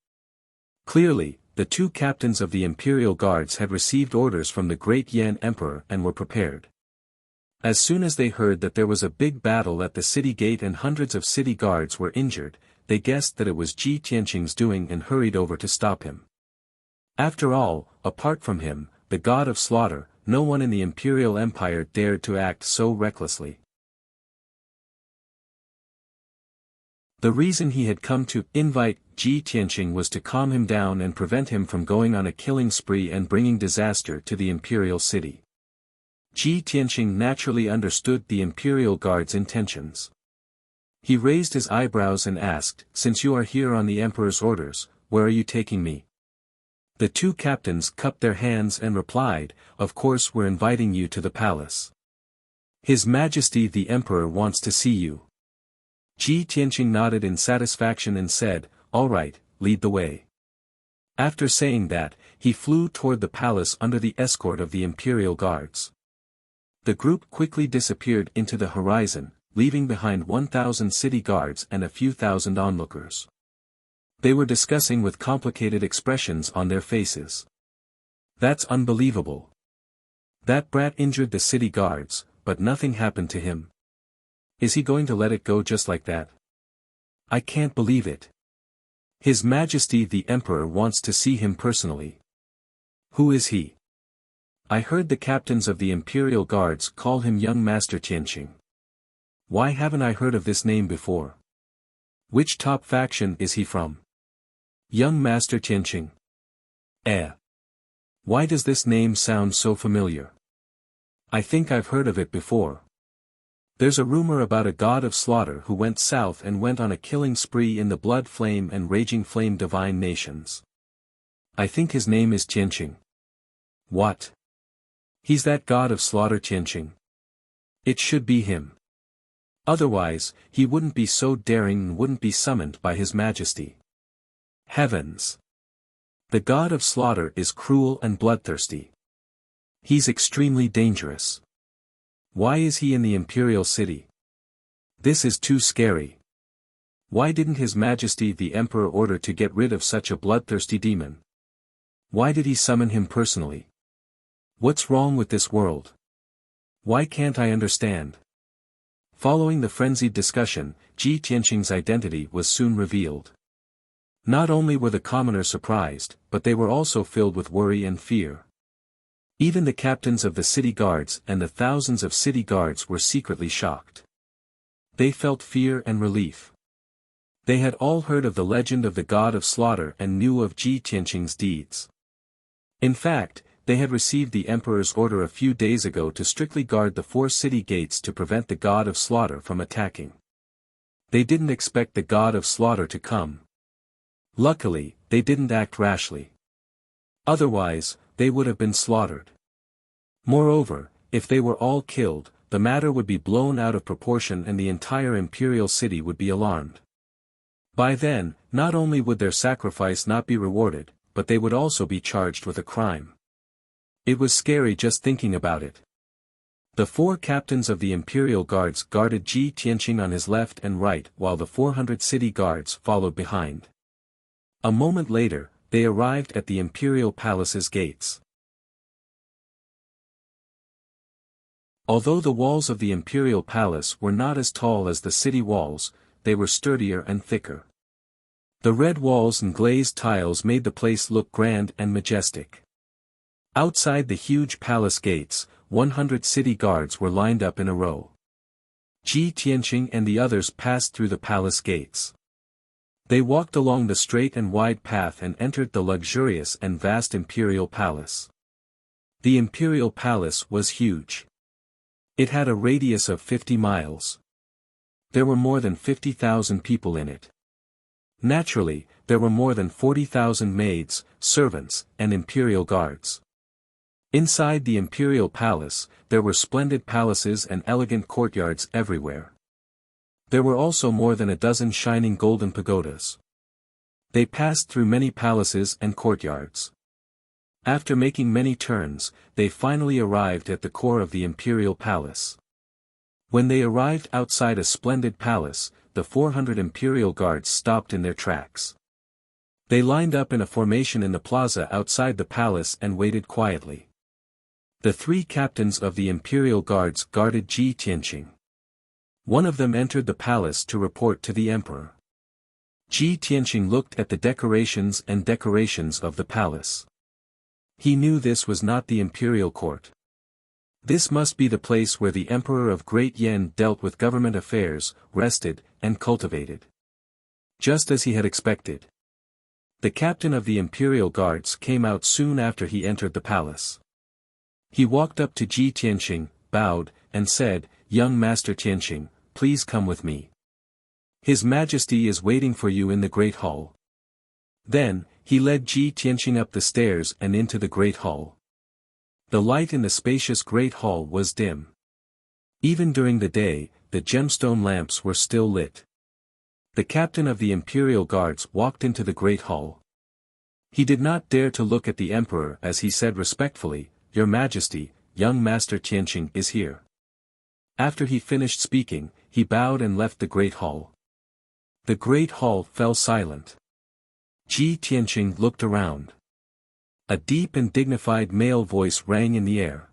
Clearly, the 2 captains of the imperial guards had received orders from the great Yan Emperor and were prepared. As soon as they heard that there was a big battle at the city gate and hundreds of city guards were injured, they guessed that it was Ji Tianqing's doing and hurried over to stop him. After all, apart from him, the god of slaughter, no one in the imperial empire dared to act so recklessly. The reason he had come to invite Ji Tianqing was to calm him down and prevent him from going on a killing spree and bringing disaster to the imperial city. Ji Tianqing naturally understood the imperial guard's intentions. He raised his eyebrows and asked, "Since you are here on the emperor's orders, where are you taking me?" The 2 captains cupped their hands and replied, "Of course we're inviting you to the palace. His Majesty the Emperor wants to see you." Ji Tianqing nodded in satisfaction and said, "All right, lead the way." After saying that, he flew toward the palace under the escort of the imperial guards. The group quickly disappeared into the horizon, leaving behind 1,000 city guards and a few thousand onlookers. They were discussing with complicated expressions on their faces. "That's unbelievable. That brat injured the city guards, but nothing happened to him. Is he going to let it go just like that? I can't believe it. His Majesty the Emperor wants to see him personally. Who is he? I heard the captains of the imperial guards call him young Master Tianqing. Why haven't I heard of this name before? Which top faction is he from? Young Master Tianqing. Why does this name sound so familiar? I think I've heard of it before. There's a rumor about a god of slaughter who went south and went on a killing spree in the blood flame and raging flame divine nations. I think his name is Tianqing. What? He's that god of slaughter Tianqing. It should be him. Otherwise, he wouldn't be so daring and wouldn't be summoned by His Majesty. Heavens! The god of slaughter is cruel and bloodthirsty. He's extremely dangerous. Why is he in the imperial city? This is too scary. Why didn't His Majesty the Emperor order to get rid of such a bloodthirsty demon? Why did he summon him personally? What's wrong with this world? Why can't I understand? Following the frenzied discussion, Ji Tianqing's identity was soon revealed. Not only were the commoners surprised, but they were also filled with worry and fear. Even the captains of the city guards and the thousands of city guards were secretly shocked. They felt fear and relief. They had all heard of the legend of the god of slaughter and knew of Ji Tianqing's deeds. In fact, they had received the emperor's order a few days ago to strictly guard the 4 city gates to prevent the god of slaughter from attacking. They didn't expect the god of slaughter to come. Luckily, they didn't act rashly. Otherwise, they would have been slaughtered. Moreover, if they were all killed, the matter would be blown out of proportion and the entire imperial city would be alarmed. By then, not only would their sacrifice not be rewarded, but they would also be charged with a crime. It was scary just thinking about it. The 4 captains of the imperial guards guarded Ji Tianqing on his left and right while the 400 city guards followed behind. A moment later, they arrived at the imperial palace's gates. Although the walls of the imperial palace were not as tall as the city walls, they were sturdier and thicker. The red walls and glazed tiles made the place look grand and majestic. Outside the huge palace gates, 100 city guards were lined up in a row. Ji Tianqing and the others passed through the palace gates. They walked along the straight and wide path and entered the luxurious and vast imperial palace. The imperial palace was huge. It had a radius of 50 miles. There were more than 50,000 people in it. Naturally, there were more than 40,000 maids, servants, and imperial guards. Inside the imperial palace, there were splendid palaces and elegant courtyards everywhere. There were also more than a dozen shining golden pagodas. They passed through many palaces and courtyards. After making many turns, they finally arrived at the core of the imperial palace. When they arrived outside a splendid palace, the 400 imperial guards stopped in their tracks. They lined up in a formation in the plaza outside the palace and waited quietly. The 3 captains of the imperial guards guarded Ji Tianqing. One of them entered the palace to report to the emperor. Ji Tianqing looked at the decorations of the palace. He knew this was not the imperial court. This must be the place where the emperor of Great Yan dealt with government affairs, rested, and cultivated. Just as he had expected. The captain of the imperial guards came out soon after he entered the palace. He walked up to Ji Tianqing, bowed, and said, "Young Master Tianqing, please come with me. His Majesty is waiting for you in the Great Hall." Then, he led Ji Tianqing up the stairs and into the Great Hall. The light in the spacious Great Hall was dim. Even during the day, the gemstone lamps were still lit. The captain of the imperial guards walked into the Great Hall. He did not dare to look at the emperor as he said respectfully, "Your Majesty, young Master Tianqing is here." After he finished speaking, he bowed and left the Great Hall. The Great Hall fell silent. Ji Tianqing looked around. A deep and dignified male voice rang in the air.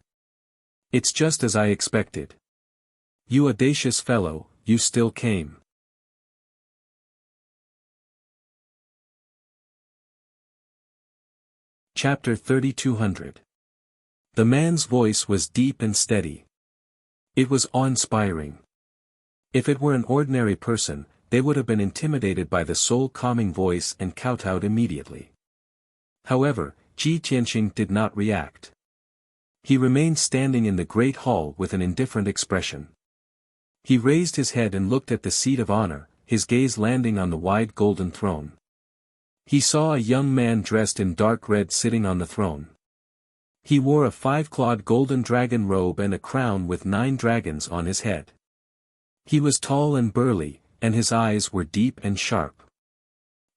"It's just as I expected. You audacious fellow, you still came." Chapter 3200. The man's voice was deep and steady. It was awe-inspiring. If it were an ordinary person, they would have been intimidated by the soul-calming voice and kowtowed immediately. However, Ji Tianqing did not react. He remained standing in the Great Hall with an indifferent expression. He raised his head and looked at the seat of honor, his gaze landing on the wide golden throne. He saw a young man dressed in dark red sitting on the throne. He wore a 5-clawed golden dragon robe and a crown with 9 dragons on his head. He was tall and burly, and his eyes were deep and sharp.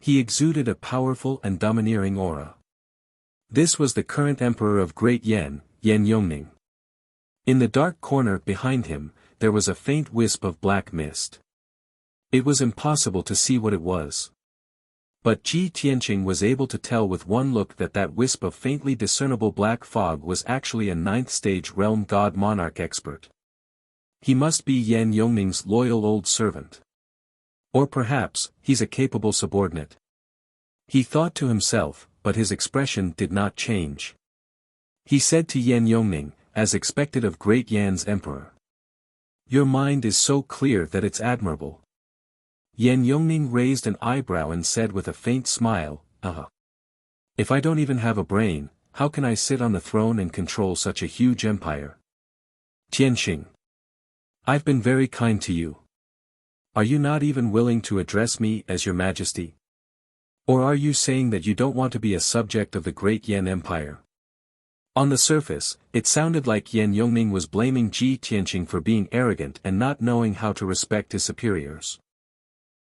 He exuded a powerful and domineering aura. This was the current emperor of Great Yan, Yan Yongning. In the dark corner behind him, there was a faint wisp of black mist. It was impossible to see what it was. But Ji Tianqing was able to tell with one look that that wisp of faintly discernible black fog was actually a ninth-stage realm god monarch expert. He must be Yan Yongning's loyal old servant. Or perhaps, he's a capable subordinate. He thought to himself, but his expression did not change. He said to Yan Yongning, as expected of Great Yan's emperor. Your mind is so clear that it's admirable. Yan Yongning raised an eyebrow and said with a faint smile, If I don't even have a brain, how can I sit on the throne and control such a huge empire? Tianqing. I've been very kind to you. Are you not even willing to address me as your majesty? Or are you saying that you don't want to be a subject of the Great Yan Empire? On the surface, it sounded like Yan Yongning was blaming Ji Tianqing for being arrogant and not knowing how to respect his superiors.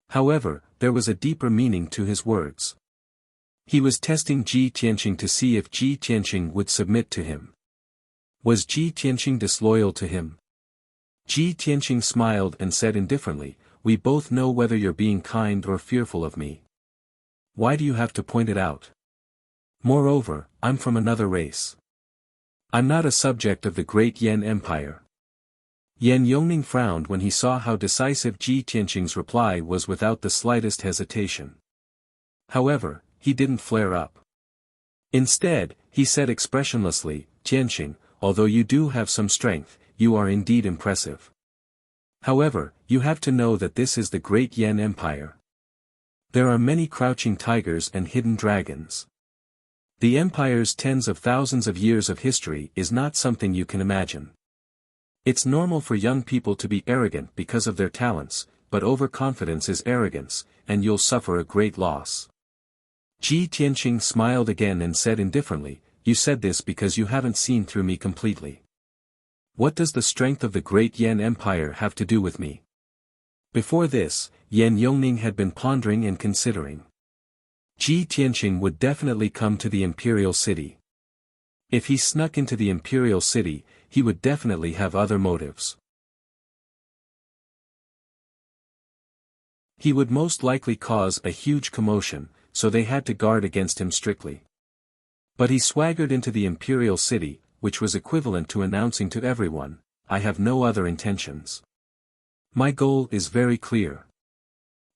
However, there was a deeper meaning to his words. He was testing Ji Tianqing to see if Ji Tianqing would submit to him. Was Ji Tianqing disloyal to him? Ji Tianqing smiled and said indifferently, We both know whether you're being kind or fearful of me. Why do you have to point it out? Moreover, I'm from another race. I'm not a subject of the Great Yan Empire. Yan Yongning frowned when he saw how decisive Ji Tianqing's reply was without the slightest hesitation. However, he didn't flare up. Instead, he said expressionlessly, Tianqing, although you do have some strength, you are indeed impressive. However, you have to know that this is the Great Yan Empire. There are many crouching tigers and hidden dragons. The empire's tens of thousands of years of history is not something you can imagine. It's normal for young people to be arrogant because of their talents, but overconfidence is arrogance, and you'll suffer a great loss. Ji Tianqing smiled again and said indifferently, You said this because you haven't seen through me completely. What does the strength of the Great Yan Empire have to do with me? Before this, Yan Yongning had been pondering and considering. Ji Tianqing would definitely come to the imperial city. If he snuck into the imperial city, he would definitely have other motives. He would most likely cause a huge commotion, so they had to guard against him strictly. But he swaggered into the imperial city, which was equivalent to announcing to everyone, I have no other intentions. My goal is very clear.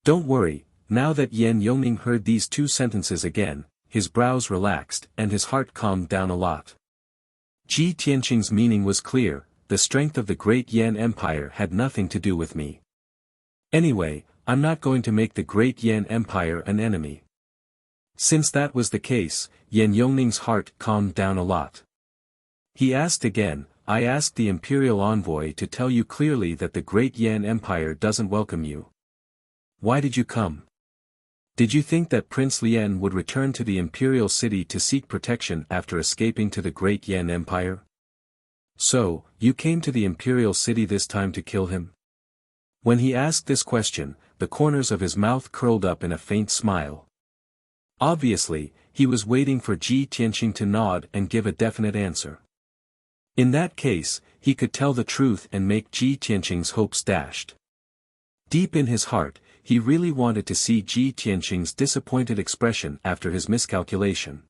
Don't worry, now that Yan Yongning heard these two sentences again, his brows relaxed and his heart calmed down a lot. Ji Tianqing's meaning was clear, the strength of the Great Yan Empire had nothing to do with me. Anyway, I'm not going to make the Great Yan Empire an enemy. Since that was the case, Yan Yongning's heart calmed down a lot. He asked again, I asked the imperial envoy to tell you clearly that the Great Yan Empire doesn't welcome you. Why did you come? Did you think that Prince Lian would return to the imperial city to seek protection after escaping to the Great Yan Empire? So, you came to the imperial city this time to kill him? When he asked this question, the corners of his mouth curled up in a faint smile. Obviously, he was waiting for Ji Tianqing to nod and give a definite answer. In that case, he could tell the truth and make Ji Tianqing's hopes dashed. Deep in his heart, he really wanted to see Ji Tianqing's disappointed expression after his miscalculation.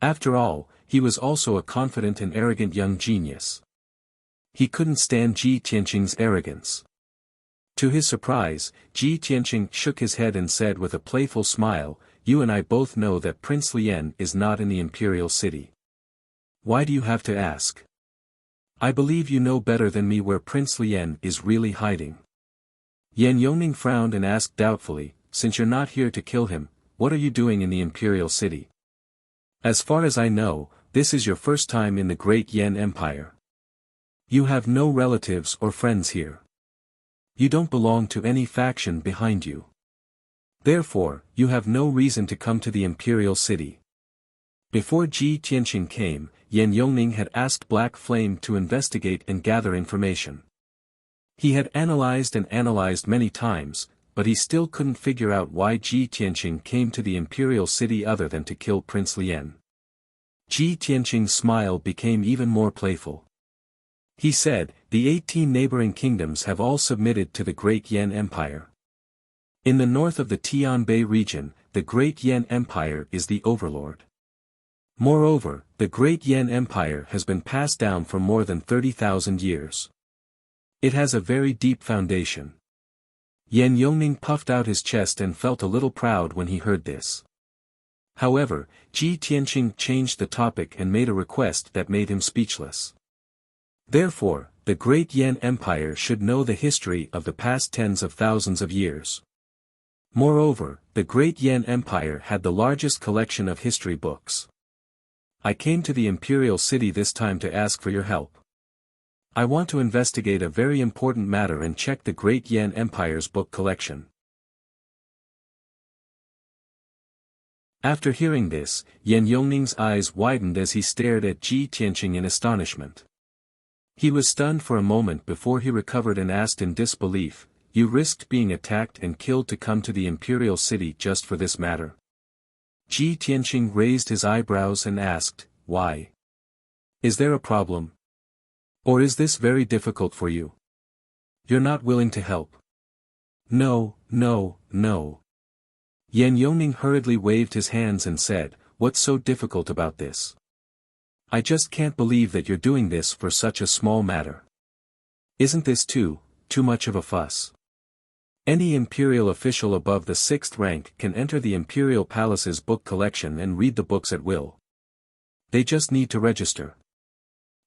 After all, he was also a confident and arrogant young genius. He couldn't stand Ji Tianqing's arrogance. To his surprise, Ji Tianqing shook his head and said with a playful smile, You and I both know that Prince Lian is not in the imperial city. Why do you have to ask? I believe you know better than me where Prince Lian is really hiding. Yan Yongning frowned and asked doubtfully, Since you're not here to kill him, what are you doing in the imperial city? As far as I know, this is your first time in the Great Yan Empire. You have no relatives or friends here. You don't belong to any faction behind you. Therefore, you have no reason to come to the imperial city. Before Ji Tianqing came, Yan Yongning had asked Black Flame to investigate and gather information. He had analyzed many times, but he still couldn't figure out why Ji Tianqing came to the imperial city other than to kill Prince Lian. Ji Tianqing's smile became even more playful. He said, the 18 neighboring kingdoms have all submitted to the Great Yan Empire. In the north of the Tianbei region, the Great Yan Empire is the overlord. Moreover, the Great Yan Empire has been passed down for more than 30,000 years. It has a very deep foundation. Yan Yongning puffed out his chest and felt a little proud when he heard this. However, Ji Tianqing changed the topic and made a request that made him speechless. Therefore, the Great Yan Empire should know the history of the past tens of thousands of years. Moreover, the Great Yan Empire had the largest collection of history books. I came to the imperial city this time to ask for your help. I want to investigate a very important matter and check the Great Yan Empire's book collection. After hearing this, Yan Yongning's eyes widened as he stared at Ji Tianqing in astonishment. He was stunned for a moment before he recovered and asked in disbelief, "You risked being attacked and killed to come to the imperial city just for this matter?" Ji Tianqing raised his eyebrows and asked, "Why? Is there a problem? Or is this very difficult for you? You're not willing to help?" No. Yan Yongning hurriedly waved his hands and said, "What's so difficult about this? I just can't believe that you're doing this for such a small matter. Isn't this too much of a fuss? Any imperial official above the 6th rank can enter the imperial palace's book collection and read the books at will. They just need to register."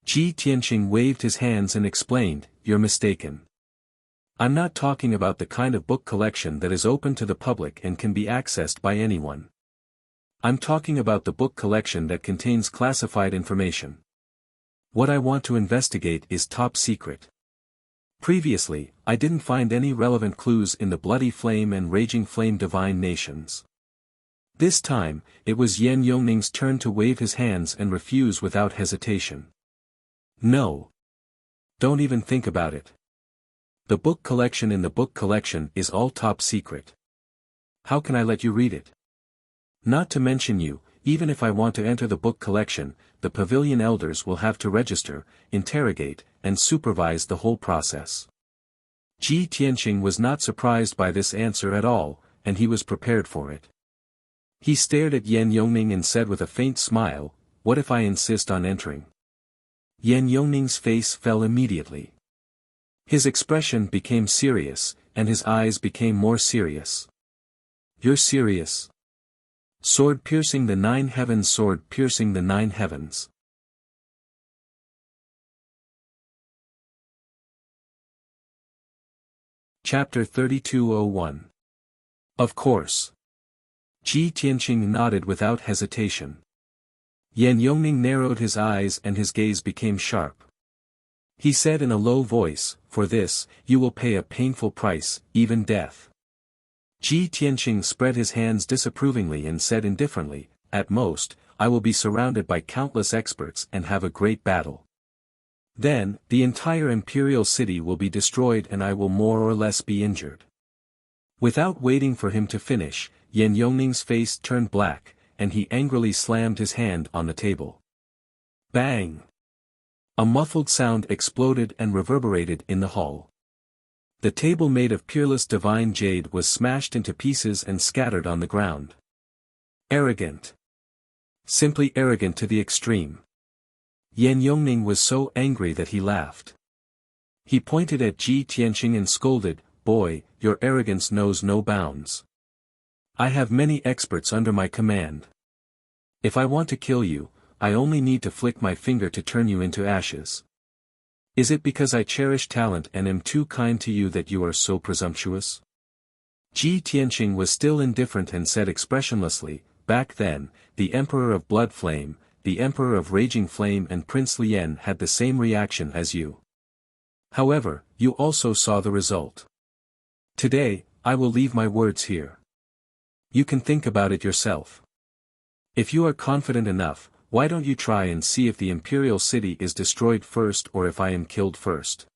Ji Tianqing waved his hands and explained, "You're mistaken. I'm not talking about the kind of book collection that is open to the public and can be accessed by anyone. I'm talking about the book collection that contains classified information. What I want to investigate is top secret. Previously, I didn't find any relevant clues in the Bloody Flame and Raging Flame divine nations. This time, it was Yan Yongning's turn to wave his hands and refuse without hesitation. No. Don't even think about it. The book collection in the book collection is all top secret. How can I let you read it? Not to mention you, even if I want to enter the book collection, the pavilion elders will have to register, interrogate, and supervise the whole process." Ji Tianqing was not surprised by this answer at all, and he was prepared for it. He stared at Yan Yongning and said with a faint smile, "What if I insist on entering?" Yan Yongning's face fell immediately. His expression became serious, and his eyes became more serious. "You're serious? Sword piercing the 9 heavens, sword piercing the 9 heavens." Chapter 3201. Of course. Ji Tianqing nodded without hesitation. Yan Yongning narrowed his eyes and his gaze became sharp. He said in a low voice, "For this, you will pay a painful price, even death." Ji Tianqing spread his hands disapprovingly and said indifferently, "At most, I will be surrounded by countless experts and have a great battle. Then, the entire imperial city will be destroyed and I will more or less be injured." Without waiting for him to finish, Yan Yongning's face turned black, and he angrily slammed his hand on the table. Bang! A muffled sound exploded and reverberated in the hall. The table made of peerless divine jade was smashed into pieces and scattered on the ground. Arrogant. Simply arrogant to the extreme. Yan Yongning was so angry that he laughed. He pointed at Ji Tianqing and scolded, "Boy, your arrogance knows no bounds. I have many experts under my command. If I want to kill you, I only need to flick my finger to turn you into ashes. Is it because I cherish talent and am too kind to you that you are so presumptuous?" Ji Tianqing was still indifferent and said expressionlessly, "Back then, the Emperor of Blood Flame, the Emperor of Raging Flame and Prince Lien had the same reaction as you. However, you also saw the result. Today, I will leave my words here. You can think about it yourself. If you are confident enough, why don't you try and see if the imperial city is destroyed first or if I am killed first?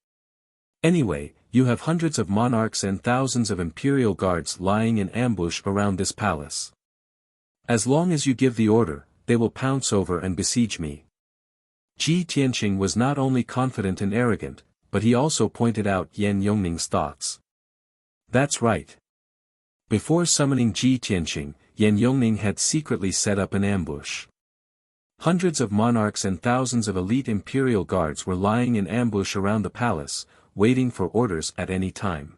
Anyway, you have hundreds of monarchs and thousands of imperial guards lying in ambush around this palace. As long as you give the order, they will pounce over and besiege me. Ji Tianqing was not only confident and arrogant, but he also pointed out Yan Yongning's thoughts. That's right. Before summoning Ji Tianqing, Yan Yongning had secretly set up an ambush. Hundreds of monarchs and thousands of elite imperial guards were lying in ambush around the palace, waiting for orders at any time.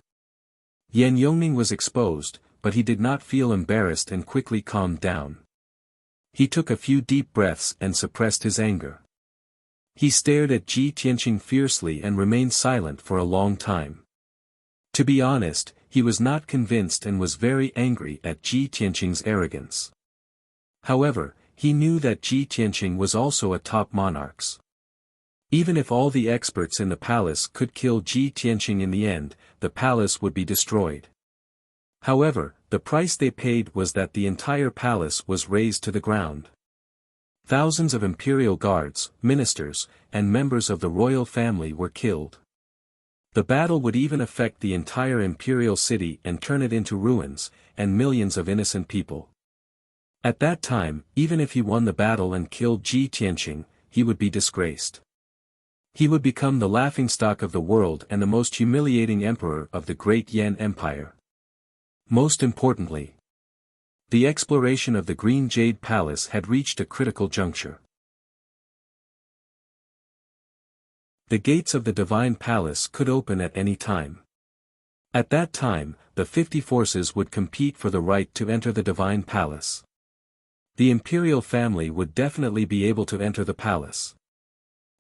Yan Yongning was exposed, but he did not feel embarrassed and quickly calmed down. He took a few deep breaths and suppressed his anger. He stared at Ji Tianqing fiercely and remained silent for a long time. To be honest, he was not convinced and was very angry at Ji Tianqing's arrogance. However, he knew that Ji Tianqing was also a top monarch. Even if all the experts in the palace could kill Ji Tianqing in the end, the palace would be destroyed. However, the price they paid was that the entire palace was razed to the ground. Thousands of imperial guards, ministers, and members of the royal family were killed. The battle would even affect the entire imperial city and turn it into ruins, and millions of innocent people. At that time, even if he won the battle and killed Ji Tianqing, he would be disgraced. He would become the laughingstock of the world and the most humiliating emperor of the great Yan Empire. Most importantly, the exploration of the Green Jade Palace had reached a critical juncture. The gates of the Divine Palace could open at any time. At that time, the 50 forces would compete for the right to enter the Divine Palace. The imperial family would definitely be able to enter the palace.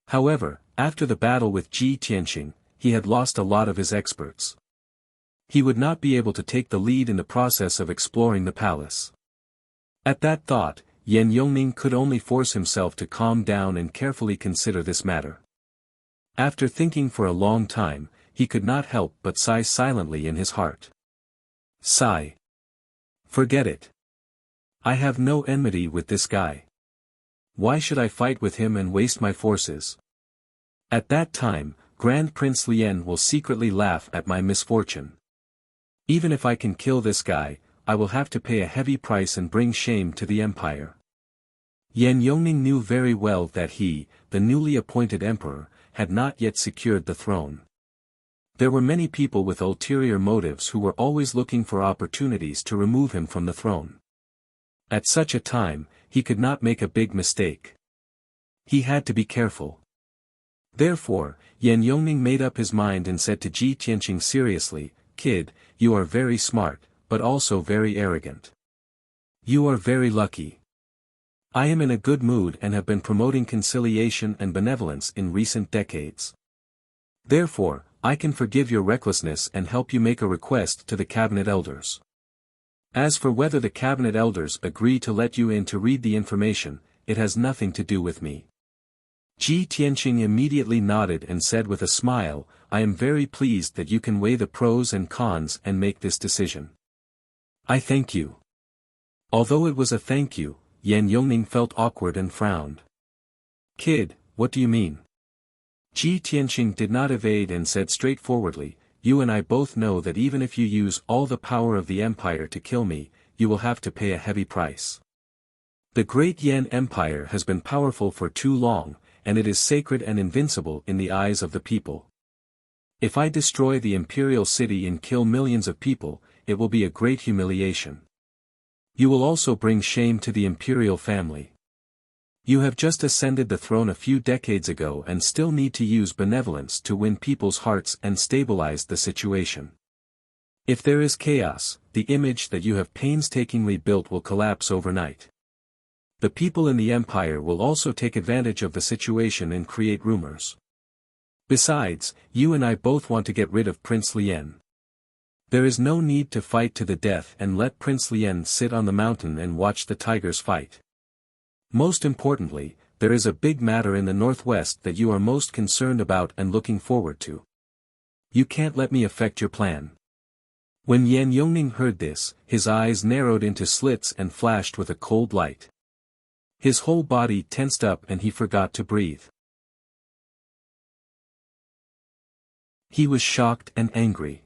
However, after the battle with Ji Tianqing, he had lost a lot of his experts. He would not be able to take the lead in the process of exploring the palace. At that thought, Yan Yongning could only force himself to calm down and carefully consider this matter. After thinking for a long time, he could not help but sigh silently in his heart. Sigh. Forget it. I have no enmity with this guy. Why should I fight with him and waste my forces? At that time, Grand Prince Lien will secretly laugh at my misfortune. Even if I can kill this guy, I will have to pay a heavy price and bring shame to the empire. Yan Yongning knew very well that he, the newly appointed emperor, had not yet secured the throne. There were many people with ulterior motives who were always looking for opportunities to remove him from the throne. At such a time, he could not make a big mistake. He had to be careful. Therefore, Yan Yongning made up his mind and said to Ji Tianqing seriously, "Kid, you are very smart, but also very arrogant. You are very lucky. I am in a good mood and have been promoting conciliation and benevolence in recent decades. Therefore, I can forgive your recklessness and help you make a request to the cabinet elders. As for whether the cabinet elders agree to let you in to read the information, it has nothing to do with me." Ji Tianqing immediately nodded and said with a smile, "I am very pleased that you can weigh the pros and cons and make this decision. I thank you." Although it was a thank you, Yan Yongning felt awkward and frowned. "Kid, what do you mean?" Ji Tianqing did not evade and said straightforwardly, "You and I both know that even if you use all the power of the empire to kill me, you will have to pay a heavy price. The great Yan Empire has been powerful for too long, and it is sacred and invincible in the eyes of the people. If I destroy the imperial city and kill millions of people, it will be a great humiliation. You will also bring shame to the imperial family. You have just ascended the throne a few decades ago and still need to use benevolence to win people's hearts and stabilize the situation. If there is chaos, the image that you have painstakingly built will collapse overnight. The people in the empire will also take advantage of the situation and create rumors. Besides, you and I both want to get rid of Prince Lien. There is no need to fight to the death and let Prince Lien sit on the mountain and watch the tigers fight. Most importantly, there is a big matter in the northwest that you are most concerned about and looking forward to. You can't let me affect your plan." When Yan Yongning heard this, his eyes narrowed into slits and flashed with a cold light. His whole body tensed up and he forgot to breathe. He was shocked and angry.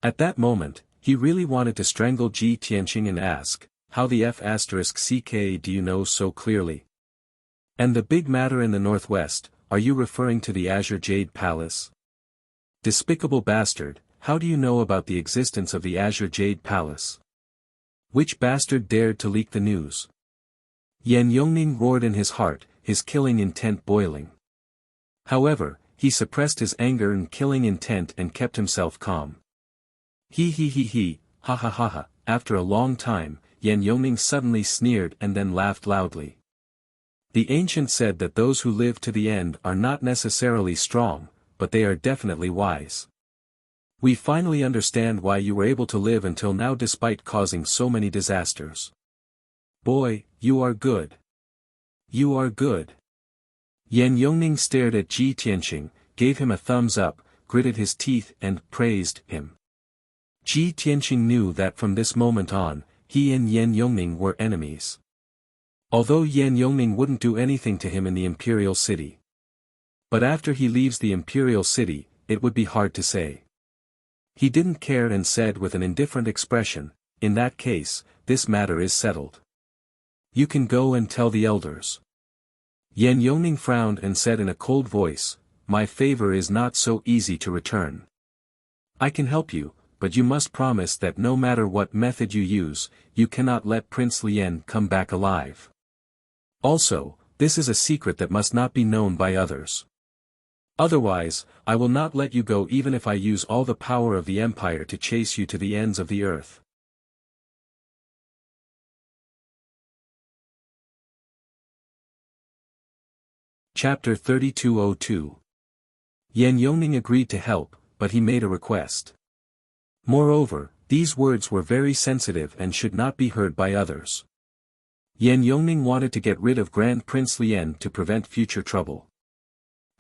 At that moment, he really wanted to strangle Ji Tianqing and ask, how the *ck do you know so clearly? And the big matter in the northwest, are you referring to the Azure Jade Palace? Despicable bastard, how do you know about the existence of the Azure Jade Palace? Which bastard dared to leak the news? Yan Yongning roared in his heart, his killing intent boiling. However, he suppressed his anger and killing intent and kept himself calm. He, ha ha ha ha. After a long time, Yan Yongning suddenly sneered and then laughed loudly. The ancient said that those who live to the end are not necessarily strong, but they are definitely wise. We finally understand why you were able to live until now despite causing so many disasters. Boy, you are good. You are good. Yan Yongning stared at Ji Tianqing, gave him a thumbs up, gritted his teeth and praised him. Ji Tianqing knew that from this moment on, he and Yan Yongning were enemies. Although Yan Yongning wouldn't do anything to him in the imperial city. But after he leaves the imperial city, it would be hard to say. He didn't care and said with an indifferent expression, in that case, this matter is settled. You can go and tell the elders. Yan Yongning frowned and said in a cold voice, my favor is not so easy to return. I can help you, but you must promise that no matter what method you use, you cannot let Prince Lien come back alive. Also, this is a secret that must not be known by others. Otherwise, I will not let you go even if I use all the power of the empire to chase you to the ends of the earth. Chapter 3202. Yan Yongning agreed to help, but he made a request. Moreover, these words were very sensitive and should not be heard by others. Yan Yongning wanted to get rid of Grand Prince Lien to prevent future trouble.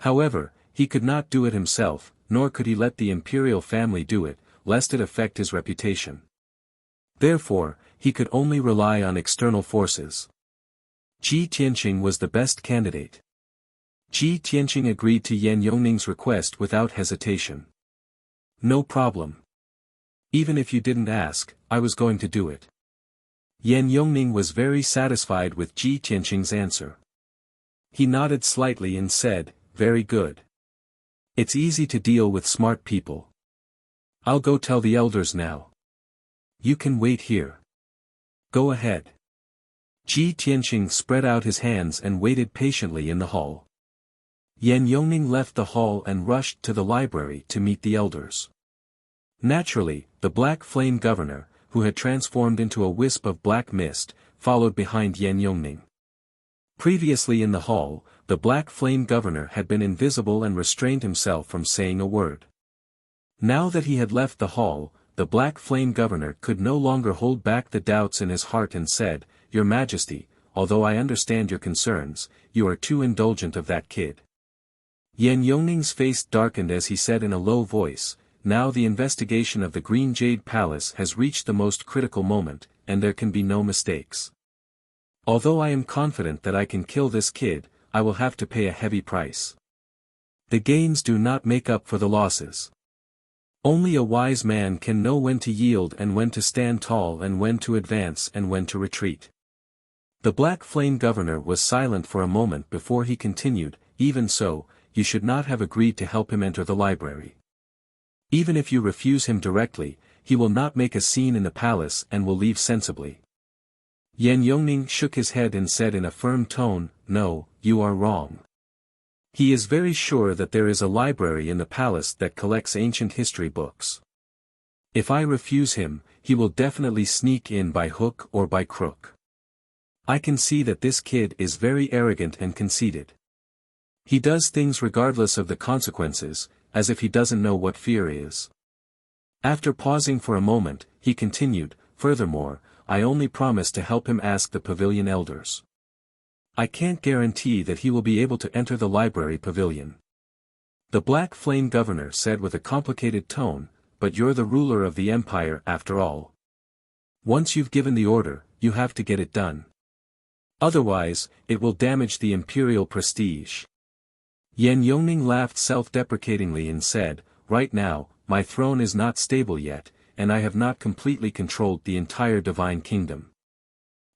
However, he could not do it himself, nor could he let the imperial family do it, lest it affect his reputation. Therefore, he could only rely on external forces. Ji Tianqing was the best candidate. Ji Tianqing agreed to Yan Yongning's request without hesitation. No problem. Even if you didn't ask, I was going to do it. Yan Yongning was very satisfied with Ji Tianqing's answer. He nodded slightly and said, very good. It's easy to deal with smart people. I'll go tell the elders now. You can wait here. Go ahead. Ji Tianqing spread out his hands and waited patiently in the hall. Yan Yongning left the hall and rushed to the library to meet the elders. Naturally, the Black Flame Governor, who had transformed into a wisp of black mist, followed behind Yan Yongning. Previously in the hall, the Black Flame Governor had been invisible and restrained himself from saying a word. Now that he had left the hall, the Black Flame Governor could no longer hold back the doubts in his heart and said, Your Majesty, although I understand your concerns, you are too indulgent of that kid. Yan Yongning's face darkened as he said in a low voice, Now the investigation of the Green Jade Palace has reached the most critical moment, and there can be no mistakes. Although I am confident that I can kill this kid, I will have to pay a heavy price. The gains do not make up for the losses. Only a wise man can know when to yield and when to stand tall and when to advance and when to retreat. The Black Flame Governor was silent for a moment before he continued, Even so, you should not have agreed to help him enter the library. Even if you refuse him directly, he will not make a scene in the palace and will leave sensibly. Yan Yongning shook his head and said in a firm tone, No, you are wrong. He is very sure that there is a library in the palace that collects ancient history books. If I refuse him, he will definitely sneak in by hook or by crook. I can see that this kid is very arrogant and conceited. He does things regardless of the consequences, as if he doesn't know what fear is. After pausing for a moment, he continued, Furthermore, I only promise to help him ask the pavilion elders. I can't guarantee that he will be able to enter the library pavilion. The Black Flame Governor said with a complicated tone, But you're the ruler of the empire after all. Once you've given the order, you have to get it done. Otherwise, it will damage the imperial prestige. Yan Yongning laughed self-deprecatingly and said, Right now, my throne is not stable yet, and I have not completely controlled the entire divine kingdom.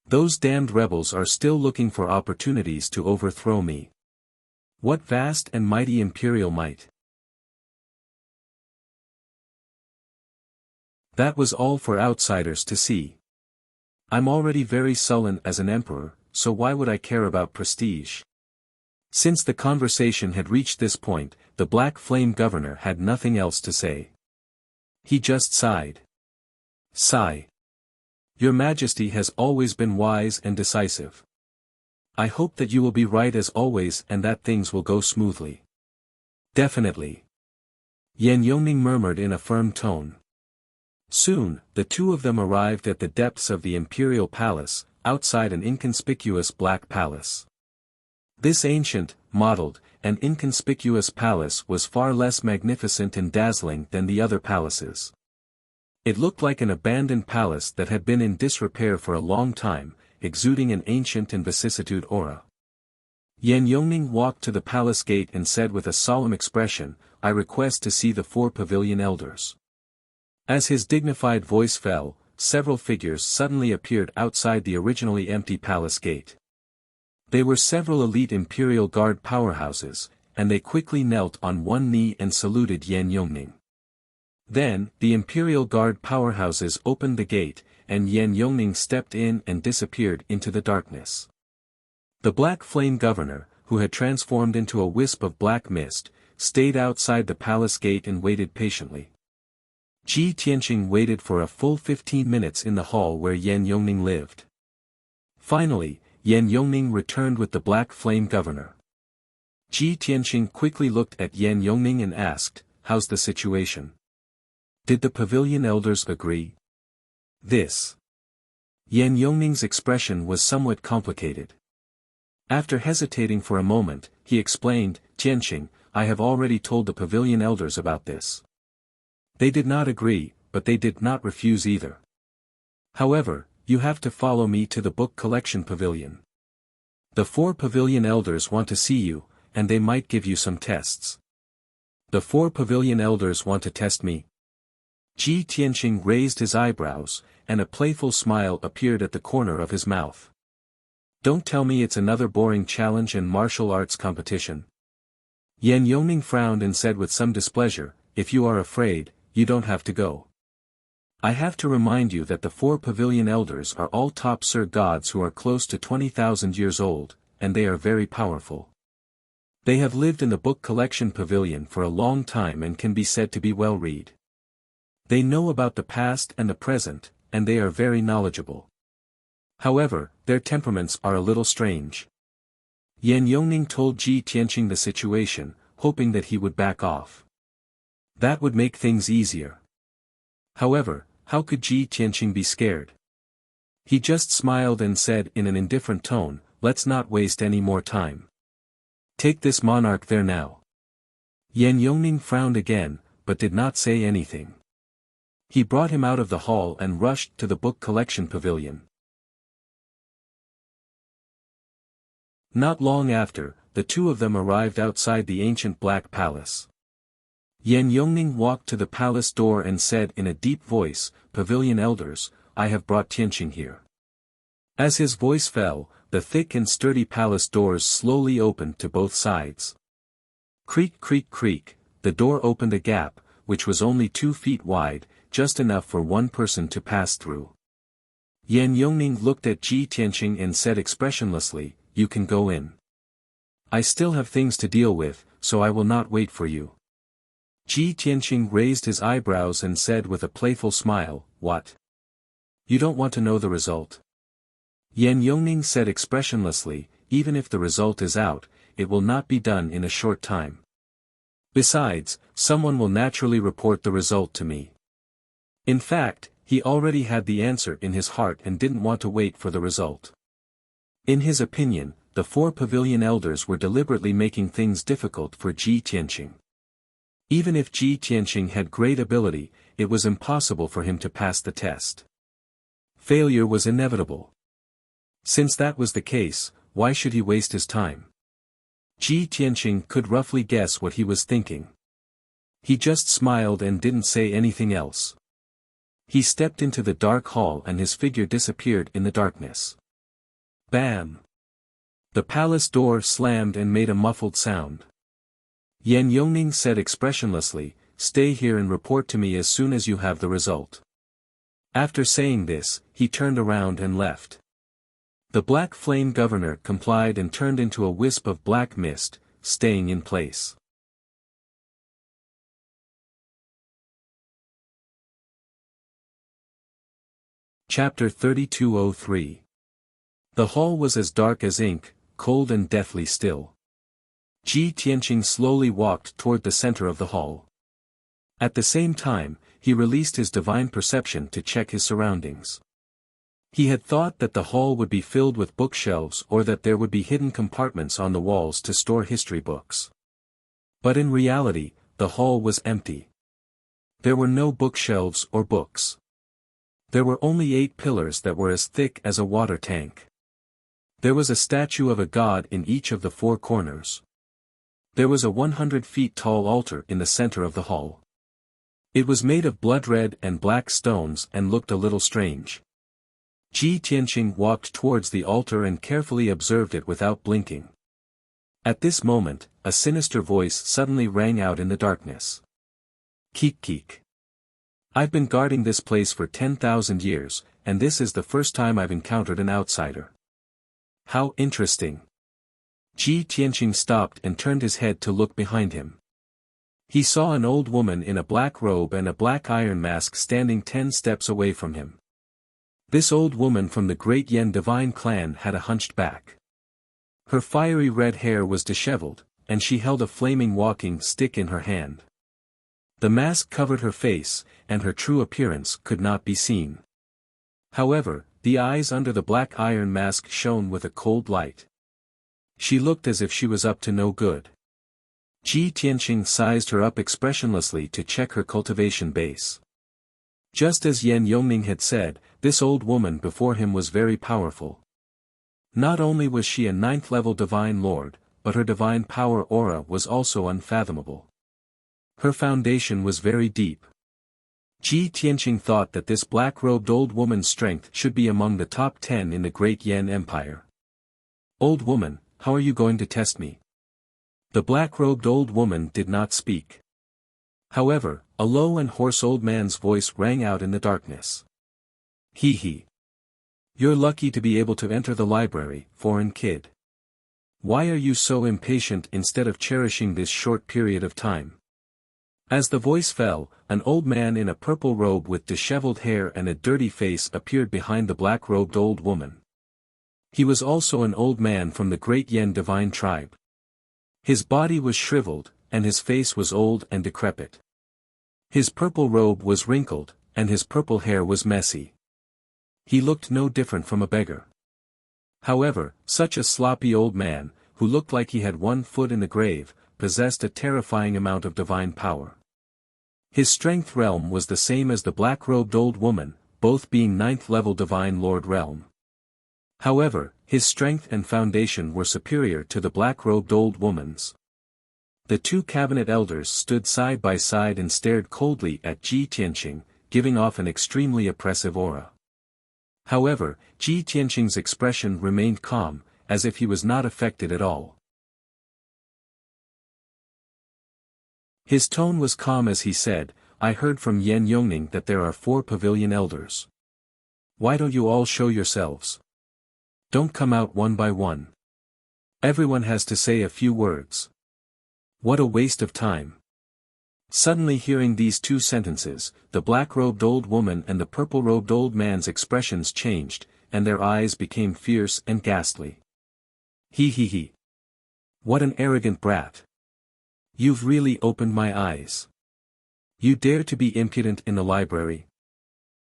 Those damned rebels are still looking for opportunities to overthrow me. What vast and mighty imperial might! That was all for outsiders to see. I'm already very sullen as an emperor, so why would I care about prestige? Since the conversation had reached this point, the Black Flame governor had nothing else to say. He just sighed. Sigh. Your Majesty has always been wise and decisive. I hope that you will be right as always and that things will go smoothly. Definitely. Yan Yongning murmured in a firm tone. Soon, the two of them arrived at the depths of the imperial palace, outside an inconspicuous black palace. This ancient, mottled, and inconspicuous palace was far less magnificent and dazzling than the other palaces. It looked like an abandoned palace that had been in disrepair for a long time, exuding an ancient and vicissitude aura. Yan Yongning walked to the palace gate and said with a solemn expression, "I request to see the 4 pavilion elders." As his dignified voice fell, several figures suddenly appeared outside the originally empty palace gate. They were several elite imperial guard powerhouses, and they quickly knelt on one knee and saluted Yan Yongning. Then, the imperial guard powerhouses opened the gate, and Yan Yongning stepped in and disappeared into the darkness. The Black Flame governor, who had transformed into a wisp of black mist, stayed outside the palace gate and waited patiently. Ji Tianqing waited for a full 15 minutes in the hall where Yan Yongning lived. Finally, Yan Yongning returned with the Black Flame governor. Ji Tianqing quickly looked at Yan Yongning and asked, "How's the situation? Did the pavilion elders agree?" This. Yan Yongning's expression was somewhat complicated. After hesitating for a moment, he explained, "Tianqing, I have already told the pavilion elders about this. They did not agree, but they did not refuse either. However, you have to follow me to the book collection pavilion. The 4 pavilion elders want to see you, and they might give you some tests." "The 4 pavilion elders want to test me?" Ji Tianqing raised his eyebrows, and a playful smile appeared at the corner of his mouth. "Don't tell me it's another boring challenge and martial arts competition." Yan Yongning frowned and said with some displeasure, "If you are afraid, you don't have to go. I have to remind you that the 4 pavilion elders are all top Sir gods who are close to 20,000 years old, and they are very powerful. They have lived in the book collection pavilion for a long time and can be said to be well read. They know about the past and the present, and they are very knowledgeable. However, their temperaments are a little strange." Yan Yongning told Ji Tianqing the situation, hoping that he would back off. That would make things easier. However, how could Ji Tianqing be scared? He just smiled and said in an indifferent tone, "Let's not waste any more time. Take this monarch there now." Yan Yongning frowned again, but did not say anything. He brought him out of the hall and rushed to the book collection pavilion. Not long after, the two of them arrived outside the ancient Black Palace. Yan Yongning walked to the palace door and said in a deep voice, "Pavilion elders, I have brought Tianqing here." As his voice fell, the thick and sturdy palace doors slowly opened to both sides. Creak creak creak, the door opened a gap, which was only 2 feet wide, just enough for one person to pass through. Yan Yongning looked at Ji Tianqing and said expressionlessly, "You can go in. I still have things to deal with, so I will not wait for you." Ji Tianqing raised his eyebrows and said with a playful smile, "What? You don't want to know the result?" Yan Yongning said expressionlessly, "Even if the result is out, it will not be done in a short time. Besides, someone will naturally report the result to me." In fact, he already had the answer in his heart and didn't want to wait for the result. In his opinion, the 4 pavilion elders were deliberately making things difficult for Ji Tianqing. Even if Ji Tianqing had great ability, it was impossible for him to pass the test. Failure was inevitable. Since that was the case, why should he waste his time? Ji Tianqing could roughly guess what he was thinking. He just smiled and didn't say anything else. He stepped into the dark hall and his figure disappeared in the darkness. Bam! The palace door slammed and made a muffled sound. Yan Yongning said expressionlessly, "Stay here and report to me as soon as you have the result." After saying this, he turned around and left. The Black Flame governor complied and turned into a wisp of black mist, staying in place. Chapter 3203. The hall was as dark as ink, cold and deathly still. Ji Tianqing slowly walked toward the center of the hall. At the same time, he released his divine perception to check his surroundings. He had thought that the hall would be filled with bookshelves or that there would be hidden compartments on the walls to store history books. But in reality, the hall was empty. There were no bookshelves or books. There were only 8 pillars that were as thick as a water tank. There was a statue of a god in each of the 4 corners. There was a 100 feet tall altar in the center of the hall. It was made of blood red and black stones and looked a little strange. Ji Tianqing walked towards the altar and carefully observed it without blinking. At this moment, a sinister voice suddenly rang out in the darkness. "Keek keek. I've been guarding this place for 10,000 years, and this is the first time I've encountered an outsider. How interesting." Ji Tianqing stopped and turned his head to look behind him. He saw an old woman in a black robe and a black iron mask standing 10 steps away from him. This old woman from the Great Yen Divine clan had a hunched back. Her fiery red hair was disheveled, and she held a flaming walking stick in her hand. The mask covered her face, and her true appearance could not be seen. However, the eyes under the black iron mask shone with a cold light. She looked as if she was up to no good. Ji Tianqing sized her up expressionlessly to check her cultivation base. Just as Yan Yongning had said, this old woman before him was very powerful. Not only was she a 9th-level divine lord, but her divine power aura was also unfathomable. Her foundation was very deep. Ji Tianqing thought that this black-robed old woman's strength should be among the top 10 in the Great Yen Empire. "Old woman, how are you going to test me?" The black-robed old woman did not speak. However, a low and hoarse old man's voice rang out in the darkness. "Hee. You're lucky to be able to enter the library, foreign kid. Why are you so impatient instead of cherishing this short period of time?" As the voice fell, an old man in a purple robe with disheveled hair and a dirty face appeared behind the black-robed old woman. He was also an old man from the Great Yen Divine tribe. His body was shriveled, and his face was old and decrepit. His purple robe was wrinkled, and his purple hair was messy. He looked no different from a beggar. However, such a sloppy old man, who looked like he had 1 foot in the grave, possessed a terrifying amount of divine power. His strength realm was the same as the black-robed old woman, both being 9th-level divine lord realm. However, his strength and foundation were superior to the black-robed old woman's. The 2 cabinet elders stood side by side and stared coldly at Ji Tianqing, giving off an extremely oppressive aura. However, Ji Tianqing's expression remained calm, as if he was not affected at all. His tone was calm as he said, "I heard from Yan Yongning that there are 4 pavilion elders. Why don't you all show yourselves? Don't come out one by one. Everyone has to say a few words. What a waste of time." Suddenly hearing these 2 sentences, the black-robed old woman and the purple-robed old man's expressions changed, and their eyes became fierce and ghastly. He. What an arrogant brat. You've really opened my eyes. You dare to be impudent in the library?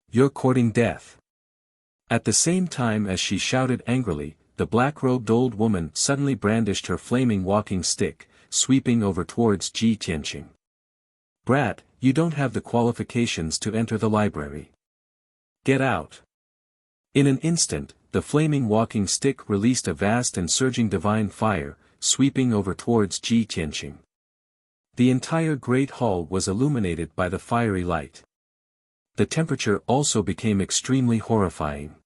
You're courting death. At the same time as she shouted angrily, the black-robed old woman suddenly brandished her flaming walking stick, sweeping over towards Ji Tianqing. "Brat, you don't have the qualifications to enter the library. Get out." In an instant, the flaming walking stick released a vast and surging divine fire, sweeping over towards Ji Tianqing. The entire great hall was illuminated by the fiery light. The temperature also became extremely horrifying.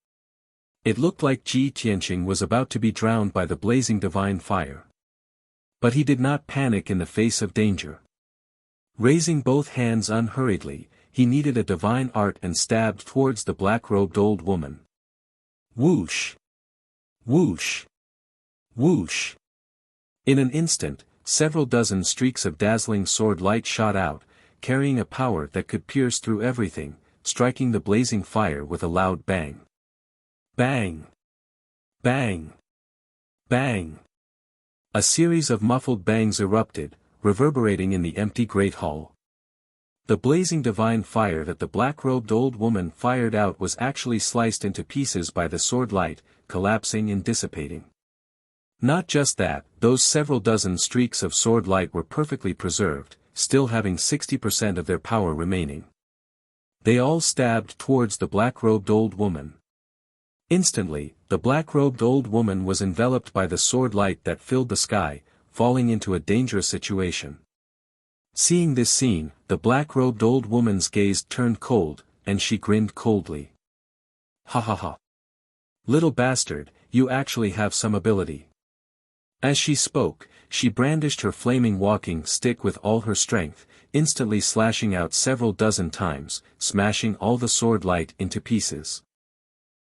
It looked like Ji Tianqing was about to be drowned by the blazing divine fire. But he did not panic in the face of danger. Raising both hands unhurriedly, he needed a divine art and stabbed towards the black-robed old woman. Whoosh! Whoosh! Whoosh! In an instant, several dozen streaks of dazzling sword light shot out, carrying a power that could pierce through everything, striking the blazing fire with a loud bang. Bang! Bang! Bang! A series of muffled bangs erupted, reverberating in the empty great hall. The blazing divine fire that the black-robed old woman fired out was actually sliced into pieces by the sword light, collapsing and dissipating. Not just that, those several dozen streaks of sword light were perfectly preserved, still having 60% of their power remaining. They all stabbed towards the black-robed old woman. Instantly, the black-robed old woman was enveloped by the sword light that filled the sky, falling into a dangerous situation. Seeing this scene, the black-robed old woman's gaze turned cold, and she grinned coldly. Ha ha ha. Little bastard, you actually have some ability. As she spoke, she brandished her flaming walking stick with all her strength, instantly slashing out several dozen times, smashing all the sword light into pieces.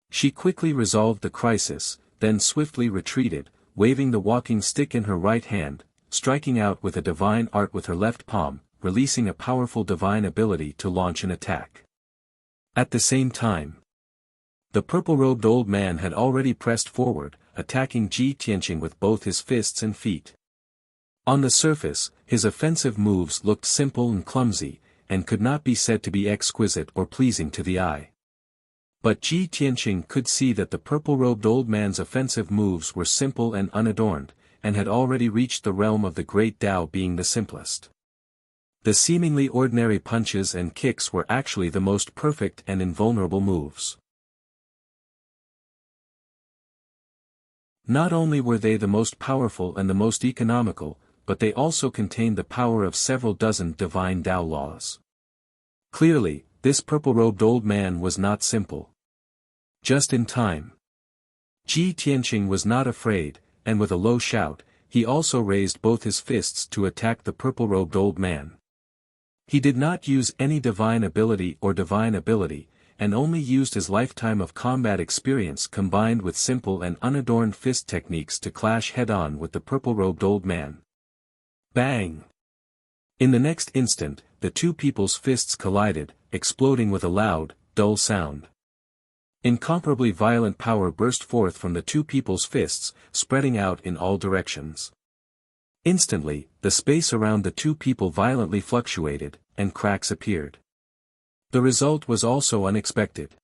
She quickly resolved the crisis, then swiftly retreated, waving the walking stick in her right hand, striking out with a divine art with her left palm, releasing a powerful divine ability to launch an attack. At the same time, the purple-robed old man had already pressed forward, attacking Ji Tianqing with both his fists and feet. On the surface, his offensive moves looked simple and clumsy, and could not be said to be exquisite or pleasing to the eye. But Ji Tianqing could see that the purple-robed old man's offensive moves were simple and unadorned, and had already reached the realm of the great Tao being the simplest. The seemingly ordinary punches and kicks were actually the most perfect and invulnerable moves. Not only were they the most powerful and the most economical, but they also contained the power of several dozen divine Tao laws. Clearly, this purple-robed old man was not simple. Just in time. Ji Tianqing was not afraid, and with a low shout, he also raised both his fists to attack the purple-robed old man. He did not use any divine ability, and only used his lifetime of combat experience combined with simple and unadorned fist techniques to clash head-on with the purple-robed old man. Bang! In the next instant, the two people's fists collided, exploding with a loud, dull sound. Incomparably violent power burst forth from the two people's fists, spreading out in all directions. Instantly, the space around the two people violently fluctuated, and cracks appeared. The result was also unexpected.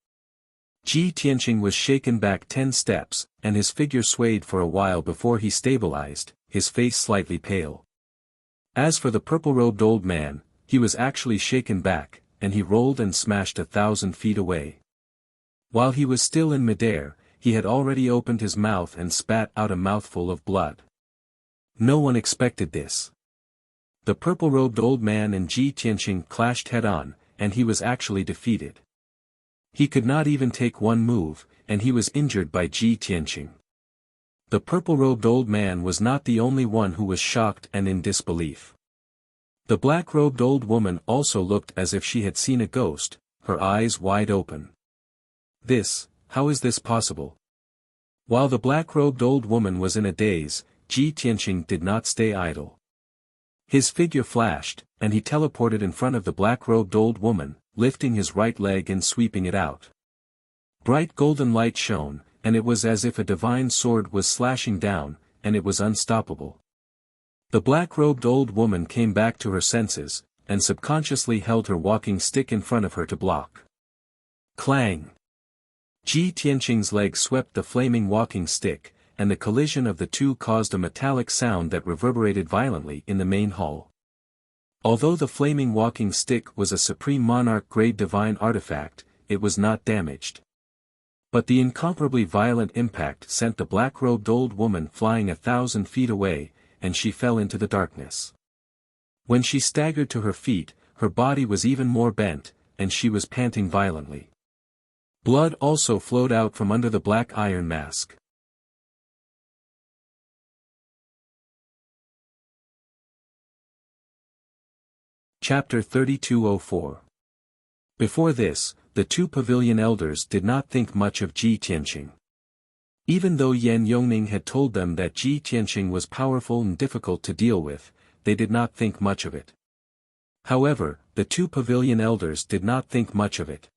Ji Tianqing was shaken back 10 steps, and his figure swayed for a while before he stabilized, his face slightly pale. As for the purple-robed old man, he was actually shaken back, and he rolled and smashed 1,000 feet away. While he was still in midair, he had already opened his mouth and spat out a mouthful of blood. No one expected this. The purple-robed old man and Ji Tianqing clashed head-on, and he was actually defeated. He could not even take one move, and he was injured by Ji Tianqing. The purple-robed old man was not the only one who was shocked and in disbelief. The black-robed old woman also looked as if she had seen a ghost, her eyes wide open. How is this possible? While the black-robed old woman was in a daze, Ji Tianqing did not stay idle. His figure flashed, and he teleported in front of the black-robed old woman, lifting his right leg and sweeping it out. Bright golden light shone, and it was as if a divine sword was slashing down, and it was unstoppable. The black-robed old woman came back to her senses, and subconsciously held her walking stick in front of her to block. Clang! Ji Tianqing's leg swept the flaming walking stick, and the collision of the two caused a metallic sound that reverberated violently in the main hall. Although the flaming walking stick was a Supreme Monarch-grade divine artifact, it was not damaged. But the incomparably violent impact sent the black-robed old woman flying 1,000 feet away, and she fell into the darkness. When she staggered to her feet, her body was even more bent, and she was panting violently. Blood also flowed out from under the black iron mask. Chapter 3204. Before this, the two pavilion elders did not think much of Ji Tianqing. Even though Yan Yongning had told them that Ji Tianqing was powerful and difficult to deal with, they did not think much of it. However, the two pavilion elders did not think much of it.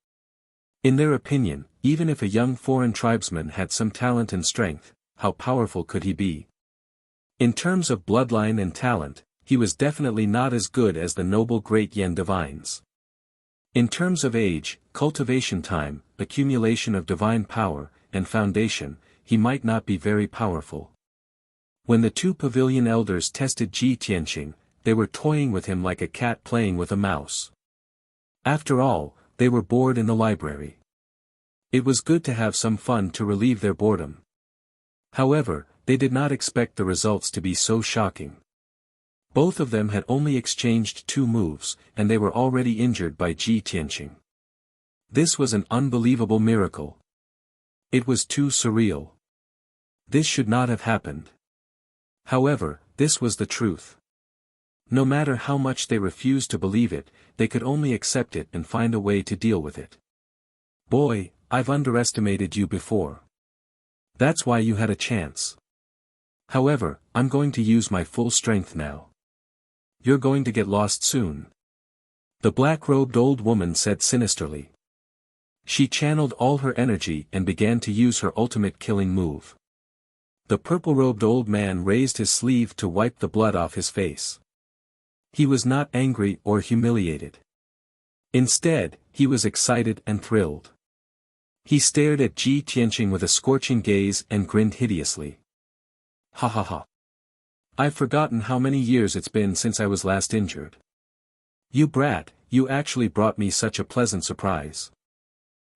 In their opinion, even if a young foreign tribesman had some talent and strength, how powerful could he be? In terms of bloodline and talent, he was definitely not as good as the noble great Yan divines. In terms of age, cultivation time, accumulation of divine power, and foundation, he might not be very powerful. When the two pavilion elders tested Ji Tianqing, they were toying with him like a cat playing with a mouse. After all, they were bored in the library. It was good to have some fun to relieve their boredom. However, they did not expect the results to be so shocking. Both of them had only exchanged 2 moves, and they were already injured by Ji Tianqing. This was an unbelievable miracle. It was too surreal. This should not have happened. However, this was the truth. No matter how much they refused to believe it, they could only accept it and find a way to deal with it. Boy, I've underestimated you before. That's why you had a chance. However, I'm going to use my full strength now. You're going to get lost soon. The black-robed old woman said sinisterly. She channeled all her energy and began to use her ultimate killing move. The purple-robed old man raised his sleeve to wipe the blood off his face. He was not angry or humiliated. Instead, he was excited and thrilled. He stared at Ji Tianqing with a scorching gaze and grinned hideously. Ha ha ha. I've forgotten how many years it's been since I was last injured. You brat, you actually brought me such a pleasant surprise.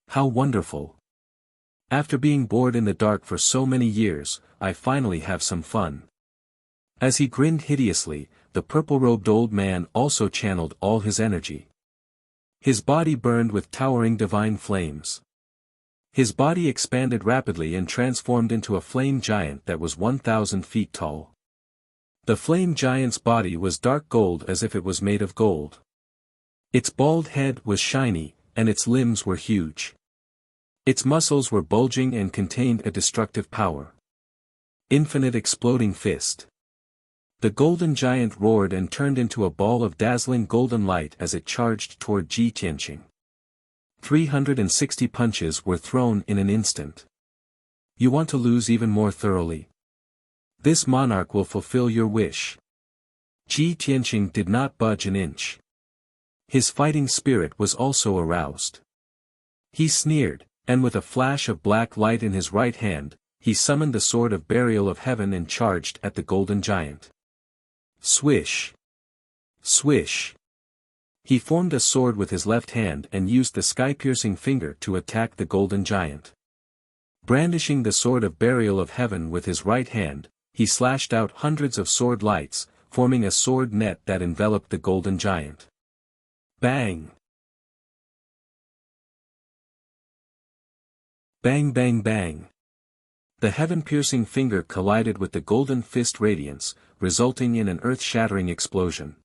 How wonderful. After being bored in the dark for so many years, I finally have some fun. As he grinned hideously, the purple-robed old man also channeled all his energy. His body burned with towering divine flames. His body expanded rapidly and transformed into a flame giant that was 1,000 feet tall. The flame giant's body was dark gold as if it was made of gold. Its bald head was shiny, and its limbs were huge. Its muscles were bulging and contained a destructive power. Infinite exploding fist. The golden giant roared and turned into a ball of dazzling golden light as it charged toward Ji Tianqing. 360 punches were thrown in an instant. You want to lose even more thoroughly? This monarch will fulfill your wish. Ji Tianqing did not budge an inch. His fighting spirit was also aroused. He sneered, and with a flash of black light in his right hand, he summoned the sword of burial of heaven and charged at the golden giant. Swish! Swish! He formed a sword with his left hand and used the sky-piercing finger to attack the golden giant. Brandishing the sword of burial of heaven with his right hand, he slashed out hundreds of sword lights, forming a sword net that enveloped the golden giant. Bang! Bang bang bang! The heaven-piercing finger collided with the golden fist radiance, resulting in an earth-shattering explosion.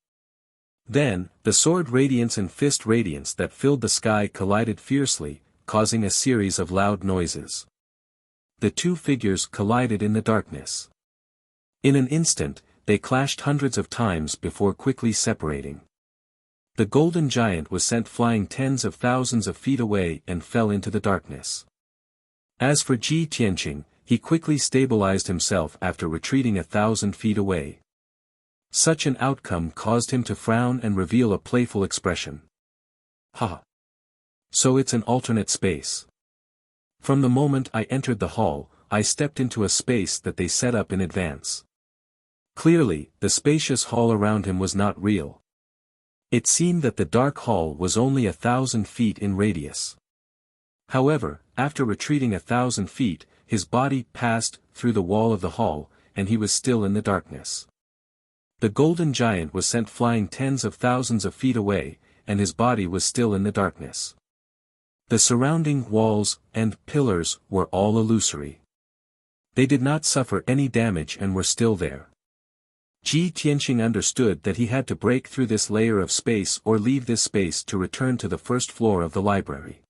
Then, the sword radiance and fist radiance that filled the sky collided fiercely, causing a series of loud noises. The two figures collided in the darkness. In an instant, they clashed hundreds of times before quickly separating. The golden giant was sent flying tens of thousands of feet away and fell into the darkness. As for Ji Tianqing, he quickly stabilized himself after retreating 1,000 feet away. Such an outcome caused him to frown and reveal a playful expression. Ha! So it's an alternate space. From the moment I entered the hall, I stepped into a space that they set up in advance. Clearly, the spacious hall around him was not real. It seemed that the dark hall was only 1,000 feet in radius. However, after retreating 1,000 feet, his body passed through the wall of the hall, and he was still in the darkness. The golden giant was sent flying tens of thousands of feet away, and his body was still in the darkness. The surrounding walls and pillars were all illusory. They did not suffer any damage and were still there. Ji Tianqing understood that he had to break through this layer of space or leave this space to return to the first floor of the library.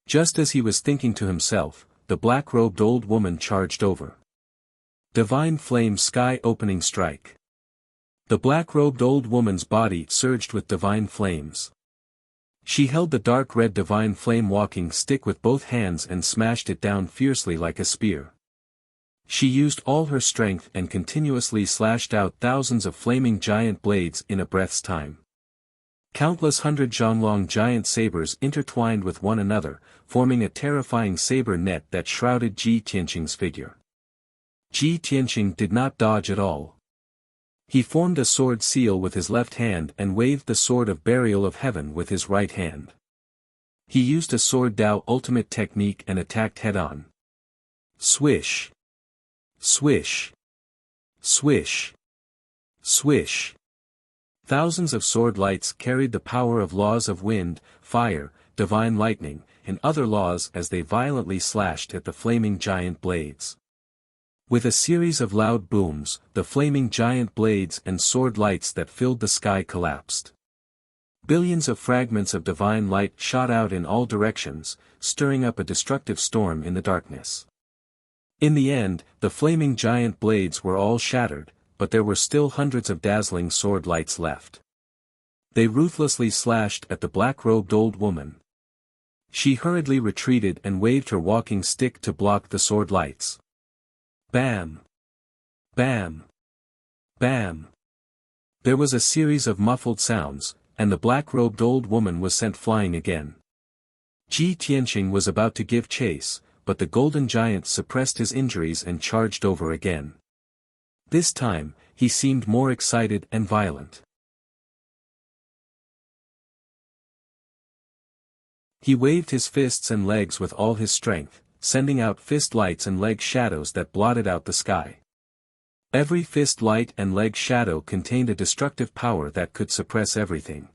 Just as he was thinking to himself, the black-robed old woman charged over. Divine Flame Sky Opening Strike. The black-robed old woman's body surged with divine flames. She held the dark red divine flame walking stick with both hands and smashed it down fiercely like a spear. She used all her strength and continuously slashed out thousands of flaming giant blades in a breath's time. Countless hundred zhonglong giant sabers intertwined with one another, forming a terrifying saber net that shrouded Ji Tianqing's figure. Ji Tianqing did not dodge at all. He formed a sword seal with his left hand and waved the sword of burial of heaven with his right hand. He used a sword Dao ultimate technique and attacked head-on. Swish. Swish. Swish. Swish. Thousands of sword lights carried the power of laws of wind, fire, divine lightning, and other laws as they violently slashed at the flaming giant blades. With a series of loud booms, the flaming giant blades and sword lights that filled the sky collapsed. Billions of fragments of divine light shot out in all directions, stirring up a destructive storm in the darkness. In the end, the flaming giant blades were all shattered, but there were still hundreds of dazzling sword lights left. They ruthlessly slashed at the black-robed old woman. She hurriedly retreated and waved her walking stick to block the sword lights. Bam! Bam! Bam! There was a series of muffled sounds, and the black-robed old woman was sent flying again. Ji Tianqing was about to give chase, but the golden giant suppressed his injuries and charged over again. This time, he seemed more excited and violent. He waved his fists and legs with all his strength, sending out fist lights and leg shadows that blotted out the sky. Every fist light and leg shadow contained a destructive power that could suppress everything.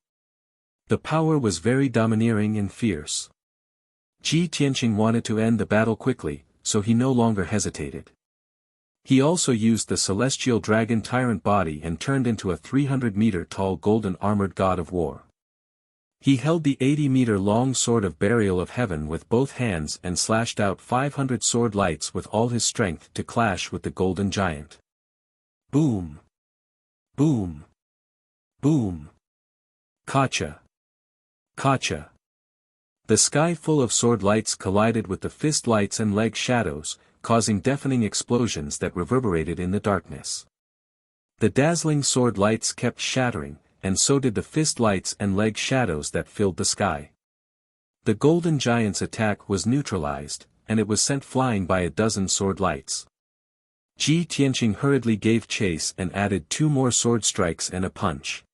The power was very domineering and fierce. Ji Tianqing wanted to end the battle quickly, so he no longer hesitated. He also used the celestial dragon tyrant body and turned into a 300-meter-tall golden armored god of war. He held the 80-meter-long sword of burial of heaven with both hands and slashed out 500 sword lights with all his strength to clash with the golden giant. Boom! Boom! Boom! Kacha! Kacha! The sky full of sword lights collided with the fist lights and leg shadows, causing deafening explosions that reverberated in the darkness. The dazzling sword lights kept shattering, and so did the fist lights and leg shadows that filled the sky. The golden giant's attack was neutralized, and it was sent flying by a dozen sword lights. Ji Tianqing hurriedly gave chase and added 2 more sword strikes and a punch.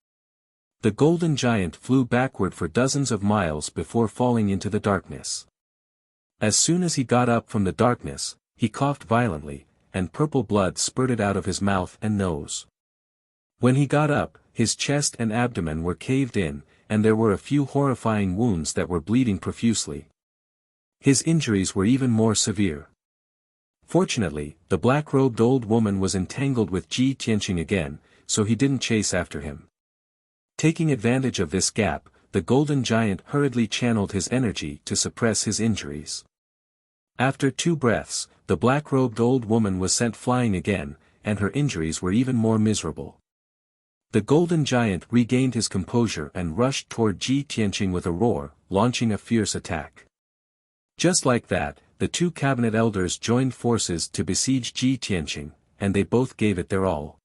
The golden giant flew backward for dozens of miles before falling into the darkness. As soon as he got up from the darkness, he coughed violently, and purple blood spurted out of his mouth and nose. When he got up, his chest and abdomen were caved in, and there were a few horrifying wounds that were bleeding profusely. His injuries were even more severe. Fortunately, the black-robed old woman was entangled with Ji Tianqing again, so he didn't chase after him. Taking advantage of this gap, the golden giant hurriedly channeled his energy to suppress his injuries. After 2 breaths, the black-robed old woman was sent flying again, and her injuries were even more miserable. The golden giant regained his composure and rushed toward Ji Tianqing with a roar, launching a fierce attack. Just like that, the 2 cabinet elders joined forces to besiege Ji Tianqing, and they both gave it their all.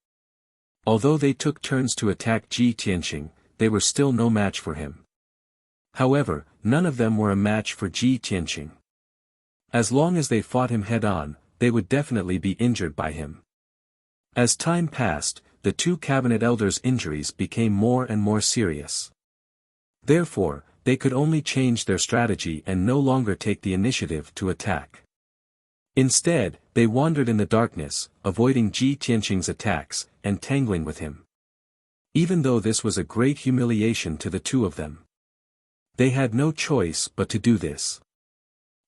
Although they took turns to attack Ji Tianqing, they were still no match for him. However, none of them were a match for Ji Tianqing. As long as they fought him head-on, they would definitely be injured by him. As time passed, the 2 cabinet elders' injuries became more and more serious. Therefore, they could only change their strategy and no longer take the initiative to attack. Instead, they wandered in the darkness, avoiding Ji Tianqing's attacks, and tangling with him. Even though this was a great humiliation to the 2 of them. They had no choice but to do this.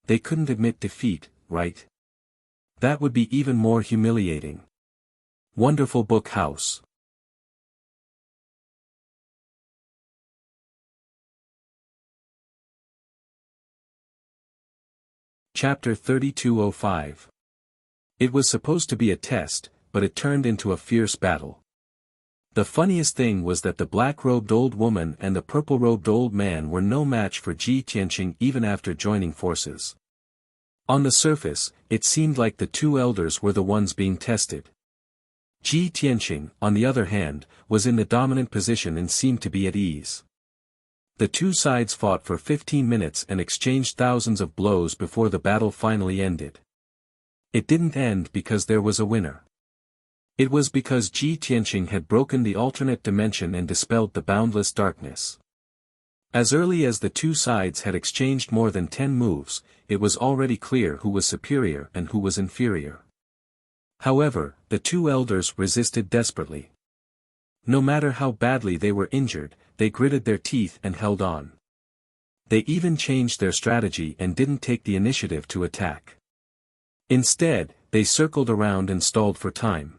They couldn't admit defeat, right? That would be even more humiliating. Wonderful Book House. Chapter 3205. It was supposed to be a test, but it turned into a fierce battle. The funniest thing was that the black-robed old woman and the purple-robed old man were no match for Ji Tianqing even after joining forces. On the surface, it seemed like the two elders were the ones being tested. Ji Tianqing, on the other hand, was in the dominant position and seemed to be at ease. The two sides fought for 15 minutes and exchanged thousands of blows before the battle finally ended. It didn't end because there was a winner. It was because Ji Tianqing had broken the alternate dimension and dispelled the boundless darkness. As early as the two sides had exchanged more than 10 moves, it was already clear who was superior and who was inferior. However, the two elders resisted desperately. No matter how badly they were injured, they gritted their teeth and held on. They even changed their strategy and didn't take the initiative to attack. Instead, they circled around and stalled for time.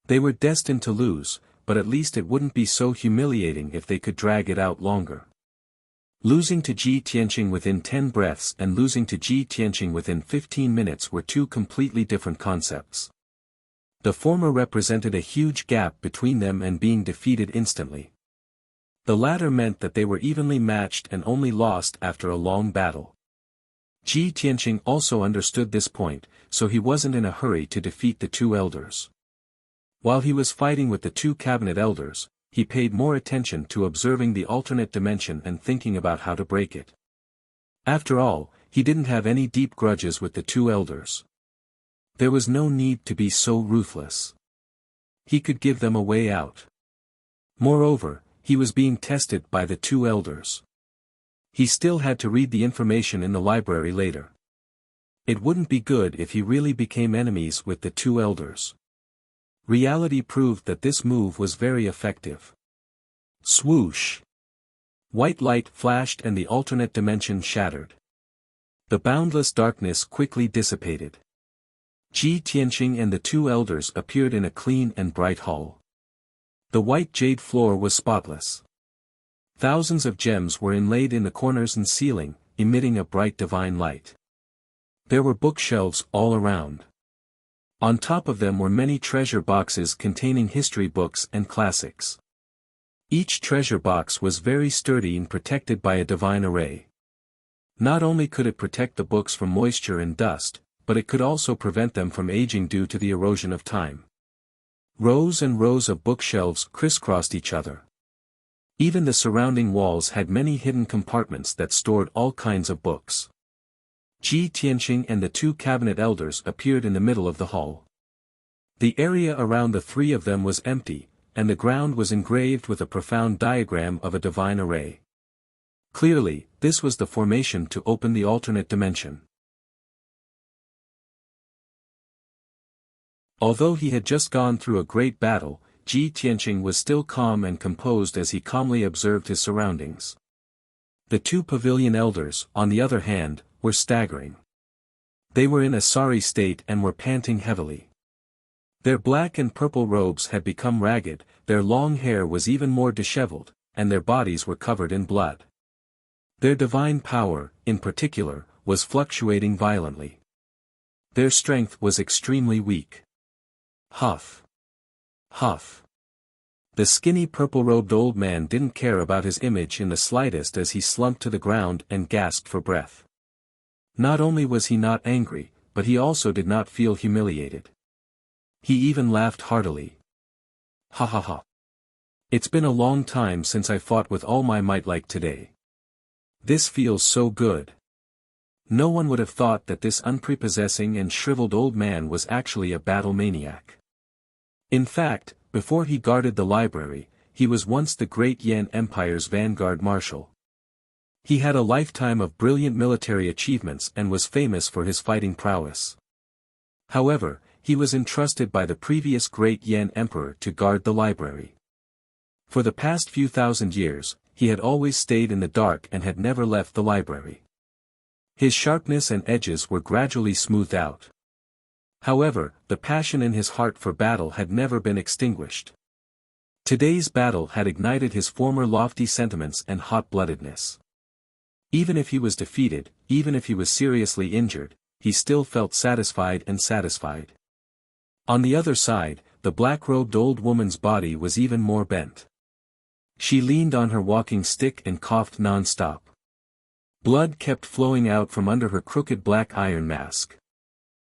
They were destined to lose, but at least it wouldn't be so humiliating if they could drag it out longer. Losing to Ji Tianqing within 10 breaths and losing to Ji Tianqing within 15 minutes were two completely different concepts. The former represented a huge gap between them and being defeated instantly. The latter meant that they were evenly matched and only lost after a long battle. Ji Tianqing also understood this point, so he wasn't in a hurry to defeat the two elders. While he was fighting with the two cabinet elders, he paid more attention to observing the alternate dimension and thinking about how to break it. After all, he didn't have any deep grudges with the two elders. There was no need to be so ruthless. He could give them a way out. Moreover, he was being tested by the two elders. He still had to read the information in the library later. It wouldn't be good if he really became enemies with the two elders. Reality proved that this move was very effective. Swoosh! White light flashed and the alternate dimension shattered. The boundless darkness quickly dissipated. Ji Tianqing and the two elders appeared in a clean and bright hall. The white jade floor was spotless. Thousands of gems were inlaid in the corners and ceiling, emitting a bright divine light. There were bookshelves all around. On top of them were many treasure boxes containing history books and classics. Each treasure box was very sturdy and protected by a divine array. Not only could it protect the books from moisture and dust, but it could also prevent them from aging due to the erosion of time. Rows and rows of bookshelves crisscrossed each other. Even the surrounding walls had many hidden compartments that stored all kinds of books. Ji Tianqing and the two cabinet elders appeared in the middle of the hall. The area around the three of them was empty, and the ground was engraved with a profound diagram of a divine array. Clearly, this was the formation to open the alternate dimension. Although he had just gone through a great battle, Ji Tianqing was still calm and composed as he calmly observed his surroundings. The two pavilion elders, on the other hand, were staggering. They were in a sorry state and were panting heavily. Their black and purple robes had become ragged, their long hair was even more disheveled, and their bodies were covered in blood. Their divine power, in particular, was fluctuating violently. Their strength was extremely weak. Huff. Huff. The skinny purple-robed old man didn't care about his image in the slightest as he slumped to the ground and gasped for breath. Not only was he not angry, but he also did not feel humiliated. He even laughed heartily. Ha ha ha. It's been a long time since I fought with all my might like today. This feels so good. No one would have thought that this unprepossessing and shriveled old man was actually a battle maniac. In fact, before he guarded the library, he was once the great Yan Empire's vanguard marshal. He had a lifetime of brilliant military achievements and was famous for his fighting prowess. However, he was entrusted by the previous great Yan Emperor to guard the library. For the past few thousand years, he had always stayed in the dark and had never left the library. His sharpness and edges were gradually smoothed out. However, the passion in his heart for battle had never been extinguished. Today's battle had ignited his former lofty sentiments and hot-bloodedness. Even if he was defeated, even if he was seriously injured, he still felt satisfied and satisfied. On the other side, the black-robed old woman's body was even more bent. She leaned on her walking stick and coughed non-stop. Blood kept flowing out from under her crooked black iron mask.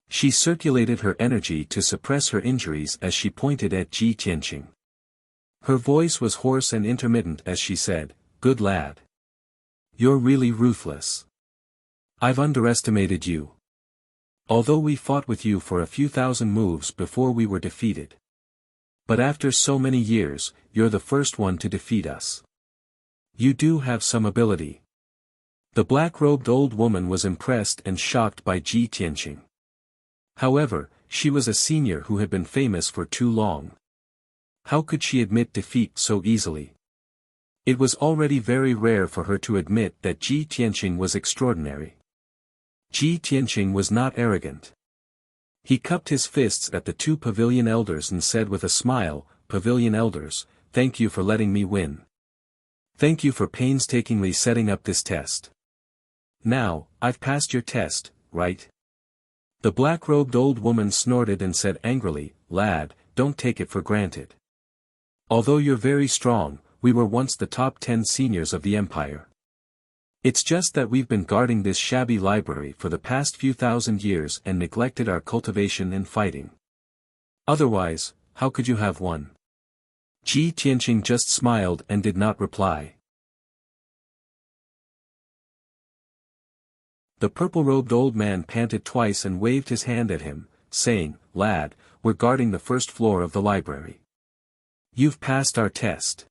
She circulated her energy to suppress her injuries as she pointed at Ji Tianqing. Her voice was hoarse and intermittent as she said, "Good lad. You're really ruthless. I've underestimated you. Although we fought with you for a few thousand moves before we were defeated. But after so many years, you're the first one to defeat us. You do have some ability." The black-robed old woman was impressed and shocked by Ji Tianqing. However, she was a senior who had been famous for too long. How could she admit defeat so easily? It was already very rare for her to admit that Ji Tianqing was extraordinary. Ji Tianqing was not arrogant. He cupped his fists at the two pavilion elders and said with a smile, "Pavilion elders, thank you for letting me win. Thank you for painstakingly setting up this test. Now, I've passed your test, right?" The black-robed old woman snorted and said angrily, "Lad, don't take it for granted. Although you're very strong, we were once the top 10 seniors of the empire. It's just that we've been guarding this shabby library for the past few thousand years and neglected our cultivation and fighting. Otherwise, how could you have won?" Ji Tianqing just smiled and did not reply. The purple-robed old man panted twice and waved his hand at him, saying, "Lad, we're guarding the first floor of the library. You've passed our test.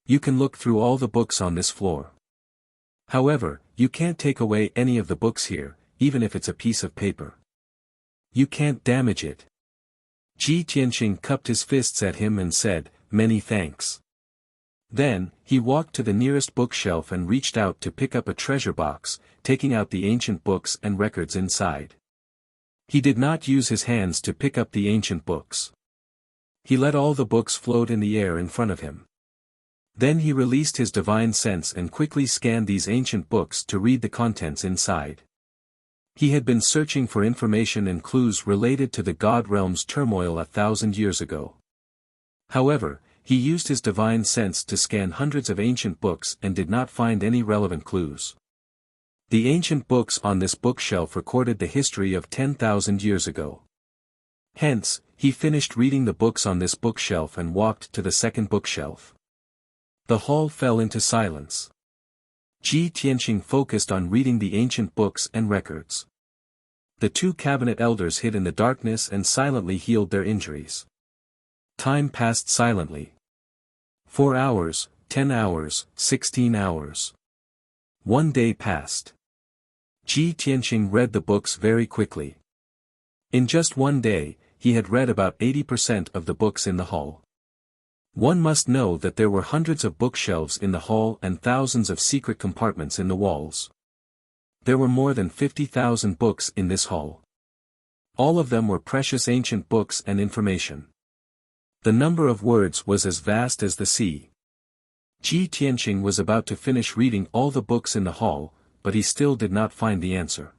You can look through all the books on this floor. However, you can't take away any of the books here, even if it's a piece of paper. You can't damage it." Ji Tianqing cupped his fists at him and said, "Many thanks." Then, he walked to the nearest bookshelf and reached out to pick up a treasure box, taking out the ancient books and records inside. He did not use his hands to pick up the ancient books. He let all the books float in the air in front of him. Then he released his divine sense and quickly scanned these ancient books to read the contents inside. He had been searching for information and clues related to the God realm's turmoil 1,000 years ago. However, he used his divine sense to scan hundreds of ancient books and did not find any relevant clues. The ancient books on this bookshelf recorded the history of 10,000 years ago. Hence, he finished reading the books on this bookshelf and walked to the second bookshelf. The hall fell into silence. Ji Tianqing focused on reading the ancient books and records. The two cabinet elders hid in the darkness and silently healed their injuries. Time passed silently. 4 hours, 10 hours, 16 hours. 1 day passed. Ji Tianqing read the books very quickly. In just 1 day, he had read about 80% of the books in the hall. One must know that there were hundreds of bookshelves in the hall and thousands of secret compartments in the walls. There were more than 50,000 books in this hall. All of them were precious ancient books and information. The number of words was as vast as the sea. Ji Tianqing was about to finish reading all the books in the hall, but he still did not find the answer.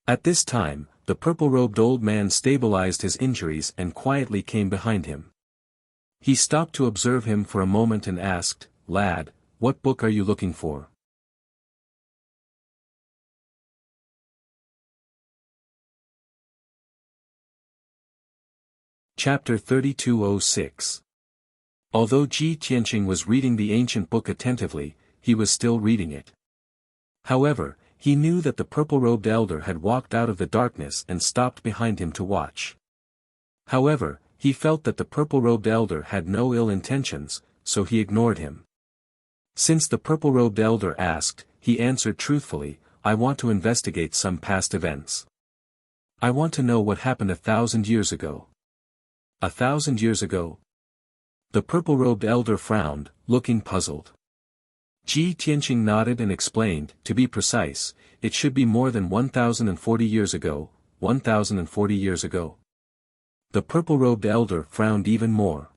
At this time, the purple-robed old man stabilized his injuries and quietly came behind him. He stopped to observe him for a moment and asked, "Lad, what book are you looking for?" Chapter 3206. Although Ji Tianqing was reading the ancient book attentively, he was still reading it. However, he knew that the purple-robed elder had walked out of the darkness and stopped behind him to watch. However, he felt that the purple-robed elder had no ill intentions, so he ignored him. Since the purple-robed elder asked, he answered truthfully, "I want to investigate some past events. I want to know what happened 1,000 years ago." 1,000 years ago? The purple-robed elder frowned, looking puzzled. Ji Tianqing nodded and explained, to be precise, it should be more than 1040 years ago, 1040 years ago. The purple-robed elder frowned even more.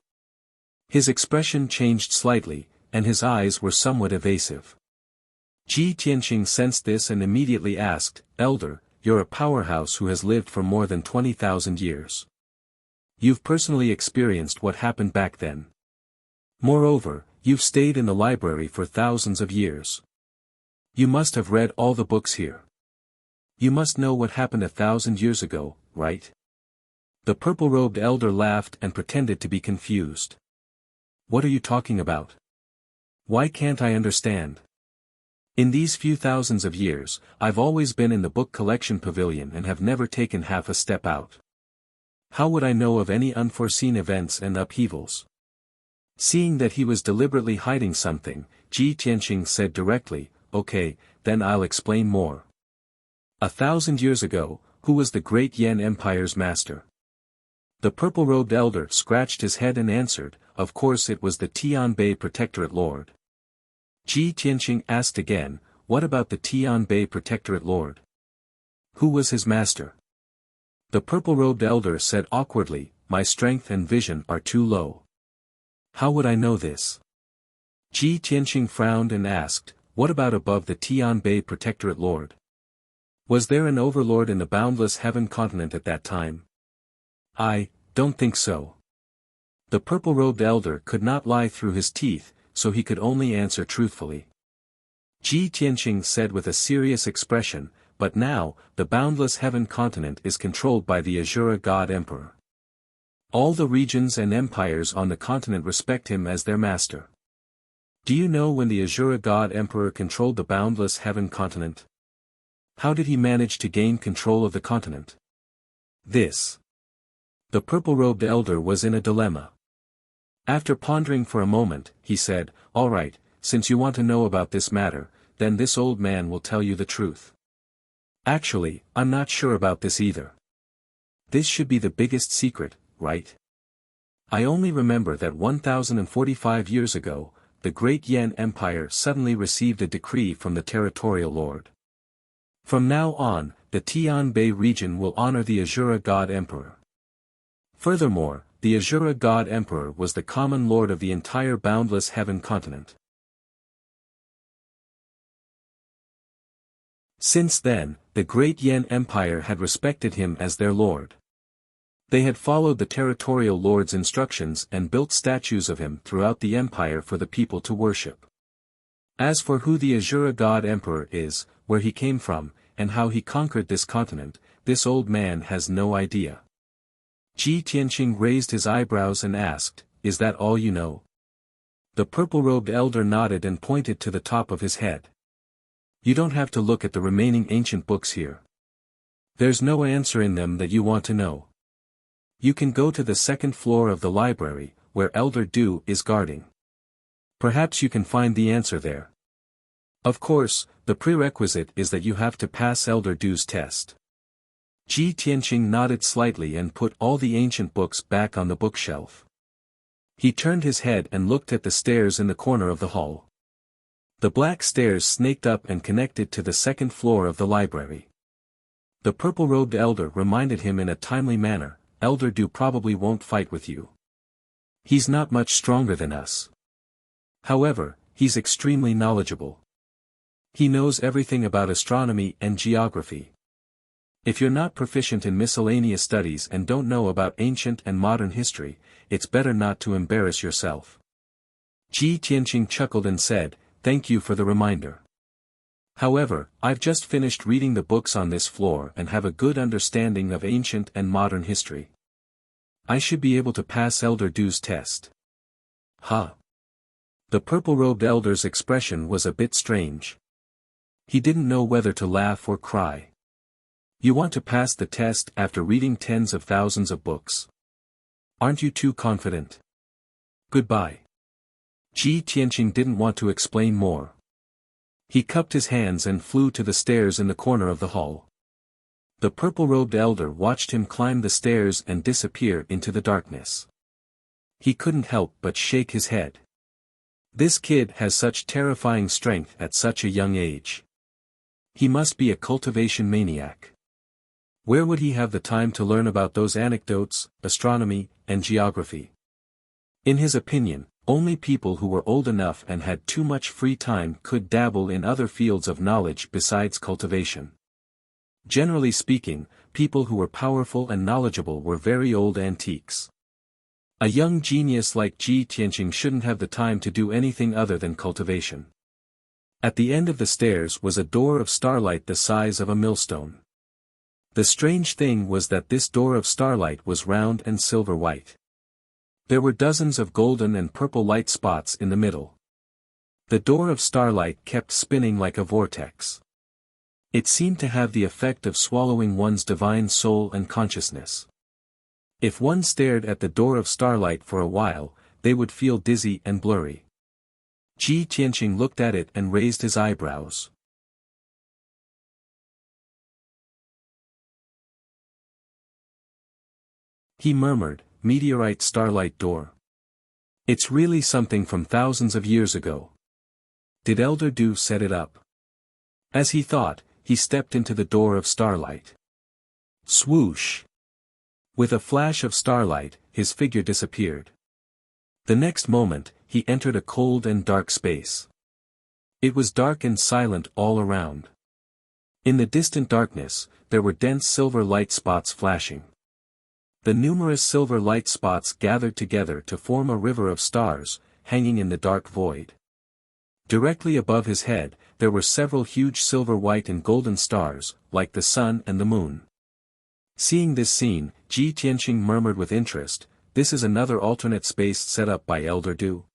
His expression changed slightly, and his eyes were somewhat evasive. Ji Tianqing sensed this and immediately asked, Elder, you're a powerhouse who has lived for more than 20,000 years. You've personally experienced what happened back then. Moreover, you've stayed in the library for thousands of years. You must have read all the books here. You must know what happened 1,000 years ago, right? The purple-robed elder laughed and pretended to be confused. What are you talking about? Why can't I understand? In these few thousands of years, I've always been in the book collection pavilion and have never taken half a step out. How would I know of any unforeseen events and upheavals? Seeing that he was deliberately hiding something, Ji Tianqing said directly, okay, then I'll explain more. 1,000 years ago, who was the great Yan Empire's master? The purple-robed elder scratched his head and answered, of course it was the Tianbei Protectorate Lord. Ji Tianqing asked again, what about the Tianbei Protectorate Lord? Who was his master? The purple-robed elder said awkwardly, my strength and vision are too low. How would I know this? Ji Tianqing frowned and asked, what about above the Tianbei Protectorate Lord? Was there an overlord in the boundless heaven continent at that time? I don't think so. The purple-robed elder could not lie through his teeth, so he could only answer truthfully. Ji Tianqing said with a serious expression, but now, the boundless heaven continent is controlled by the Azura God Emperor. All the regions and empires on the continent respect him as their master. Do you know when the Azura God Emperor controlled the boundless heaven continent? How did he manage to gain control of the continent? The purple-robed elder was in a dilemma. After pondering for a moment, he said, all right, since you want to know about this matter, then this old man will tell you the truth. Actually, I'm not sure about this either. This should be the biggest secret, right? I only remember that 1045 years ago, the great Yan Empire suddenly received a decree from the territorial lord. From now on, the Tianbei region will honor the Azura God Emperor. Furthermore, the Azura God Emperor was the common lord of the entire boundless heaven continent. Since then, the great Yan Empire had respected him as their lord. They had followed the territorial lord's instructions and built statues of him throughout the empire for the people to worship. As for who the Azura God Emperor is, where he came from, and how he conquered this continent, this old man has no idea. Ji Tianqing raised his eyebrows and asked, is that all you know? The purple-robed elder nodded and pointed to the top of his head. You don't have to look at the remaining ancient books here. There's no answer in them that you want to know. You can go to the second floor of the library, where Elder Du is guarding. Perhaps you can find the answer there. Of course, the prerequisite is that you have to pass Elder Du's test. Ji Tianqing nodded slightly and put all the ancient books back on the bookshelf. He turned his head and looked at the stairs in the corner of the hall. The black stairs snaked up and connected to the second floor of the library. The purple-robed elder reminded him in a timely manner, Elder Du probably won't fight with you. He's not much stronger than us. However, he's extremely knowledgeable. He knows everything about astronomy and geography. If you're not proficient in miscellaneous studies and don't know about ancient and modern history, it's better not to embarrass yourself. Ji Tianqing chuckled and said, thank you for the reminder. However, I've just finished reading the books on this floor and have a good understanding of ancient and modern history. I should be able to pass Elder Du's test. Huh. The purple-robed elder's expression was a bit strange. He didn't know whether to laugh or cry. You want to pass the test after reading tens of thousands of books? Aren't you too confident? Goodbye. Ji Tianqing didn't want to explain more. He cupped his hands and flew to the stairs in the corner of the hall. The purple-robed elder watched him climb the stairs and disappear into the darkness. He couldn't help but shake his head. This kid has such terrifying strength at such a young age. He must be a cultivation maniac. Where would he have the time to learn about those anecdotes, astronomy, and geography? In his opinion, only people who were old enough and had too much free time could dabble in other fields of knowledge besides cultivation. Generally speaking, people who were powerful and knowledgeable were very old antiques. A young genius like Ji Tianqing shouldn't have the time to do anything other than cultivation. At the end of the stairs was a door of starlight the size of a millstone. The strange thing was that this door of starlight was round and silver white. There were dozens of golden and purple light spots in the middle. The door of starlight kept spinning like a vortex. It seemed to have the effect of swallowing one's divine soul and consciousness. If one stared at the door of starlight for a while, they would feel dizzy and blurry. Ji Tianqing looked at it and raised his eyebrows. He murmured, "Meteorite starlight door. It's really something from thousands of years ago. Did Elder Du set it up?" As he thought, he stepped into the door of starlight. Swoosh! With a flash of starlight, his figure disappeared. The next moment, he entered a cold and dark space. It was dark and silent all around. In the distant darkness, there were dense silver light spots flashing. The numerous silver light spots gathered together to form a river of stars, hanging in the dark void. Directly above his head, there were several huge silver white and golden stars, like the sun and the moon. Seeing this scene, Ji Tianqing murmured with interest, "This is another alternate space set up by Elder Du.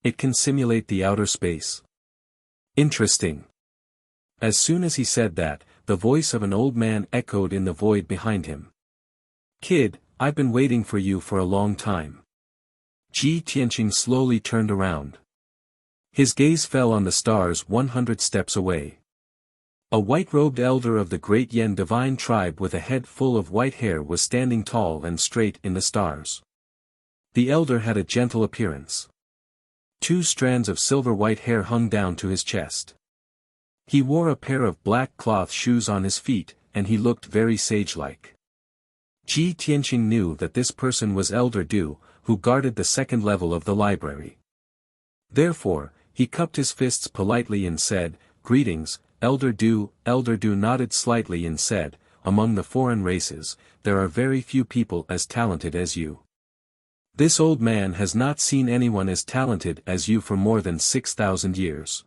It can simulate the outer space. Interesting." As soon as he said that, the voice of an old man echoed in the void behind him. "Kid, I've been waiting for you for a long time." Ji Tianqing slowly turned around. His gaze fell on the stars 100 steps away. A white-robed elder of the great Yan divine tribe with a head full of white hair was standing tall and straight in the stars. The elder had a gentle appearance. 2 strands of silver white hair hung down to his chest. He wore a pair of black cloth shoes on his feet, and he looked very sage-like. Ji Tianqing knew that this person was Elder Du, who guarded the second level of the library. Therefore, he cupped his fists politely and said, "Greetings, Elder Du." Elder Du nodded slightly and said, "Among the foreign races, there are very few people as talented as you. This old man has not seen anyone as talented as you for more than 6,000 years.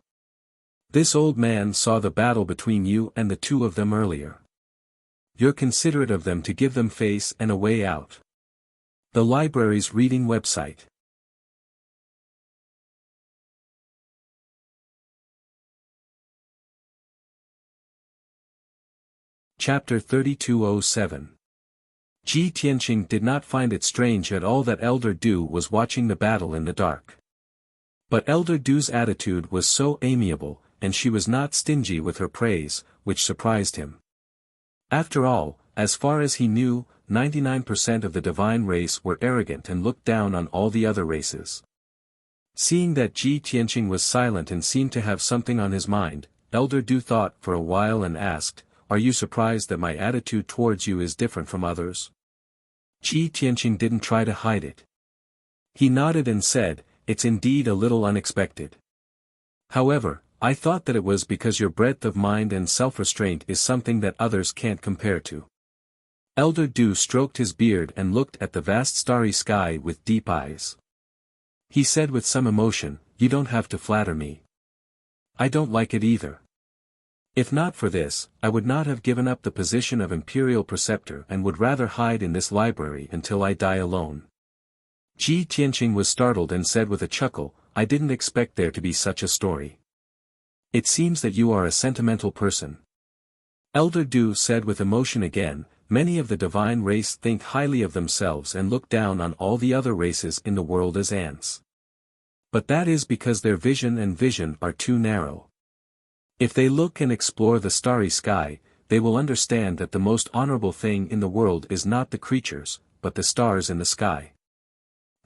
This old man saw the battle between you and the 2 of them earlier. You're considerate of them to give them face and a way out." The library's reading website. Chapter 3207. Ji Tianqing did not find it strange at all that Elder Du was watching the battle in the dark. But Elder Du's attitude was so amiable, and she was not stingy with her praise, which surprised him. After all, as far as he knew, 99% of the divine race were arrogant and looked down on all the other races. Seeing that Ji Tianqing was silent and seemed to have something on his mind, Elder Du thought for a while and asked, "Are you surprised that my attitude towards you is different from others?" Ji Tianqing didn't try to hide it. He nodded and said, "It's indeed a little unexpected. However, I thought that it was because your breadth of mind and self-restraint is something that others can't compare to." Elder Du stroked his beard and looked at the vast starry sky with deep eyes. He said with some emotion, "You don't have to flatter me. I don't like it either. If not for this, I would not have given up the position of imperial preceptor and would rather hide in this library until I die alone." Ji Tianqing was startled and said with a chuckle, "I didn't expect there to be such a story. It seems that you are a sentimental person." Elder Du said with emotion again, "Many of the divine race think highly of themselves and look down on all the other races in the world as ants. But that is because their vision are too narrow. If they look and explore the starry sky, they will understand that the most honorable thing in the world is not the creatures, but the stars in the sky.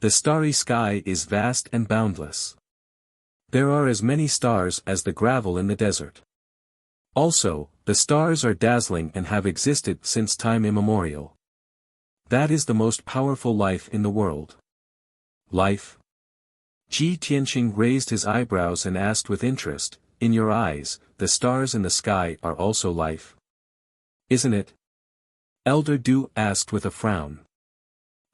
The starry sky is vast and boundless. There are as many stars as the gravel in the desert. Also, the stars are dazzling and have existed since time immemorial. That is the most powerful life in the world. Life? Ji Tianqing raised his eyebrows and asked with interest, in your eyes, the stars in the sky are also life? Isn't it? Elder Du asked with a frown.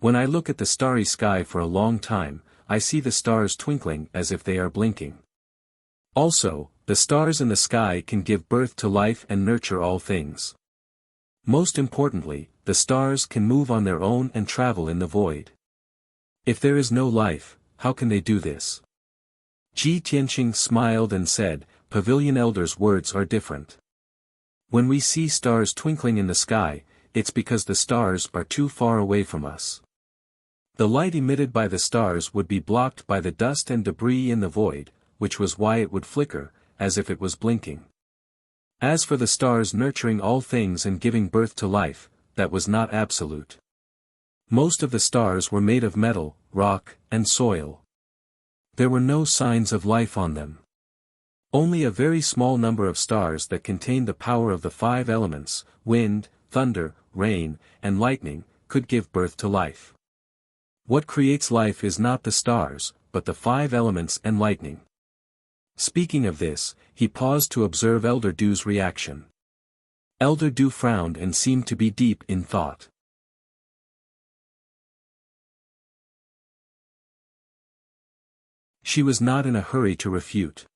When I look at the starry sky for a long time, I see the stars twinkling as if they are blinking. Also, the stars in the sky can give birth to life and nurture all things. Most importantly, the stars can move on their own and travel in the void. If there is no life, how can they do this? Ji Tianqing smiled and said, Pavilion Elder's words are different. When we see stars twinkling in the sky, it's because the stars are too far away from us. The light emitted by the stars would be blocked by the dust and debris in the void, which was why it would flicker, as if it was blinking. As for the stars nurturing all things and giving birth to life, that was not absolute. Most of the stars were made of metal, rock, and soil. There were no signs of life on them. Only a very small number of stars that contained the power of the 5 elements, wind, thunder, rain, and lightning, could give birth to life. What creates life is not the stars, but the 5 elements and lightning. Speaking of this, he paused to observe Elder Du's reaction. Elder Du frowned and seemed to be deep in thought. She was not in a hurry to refute.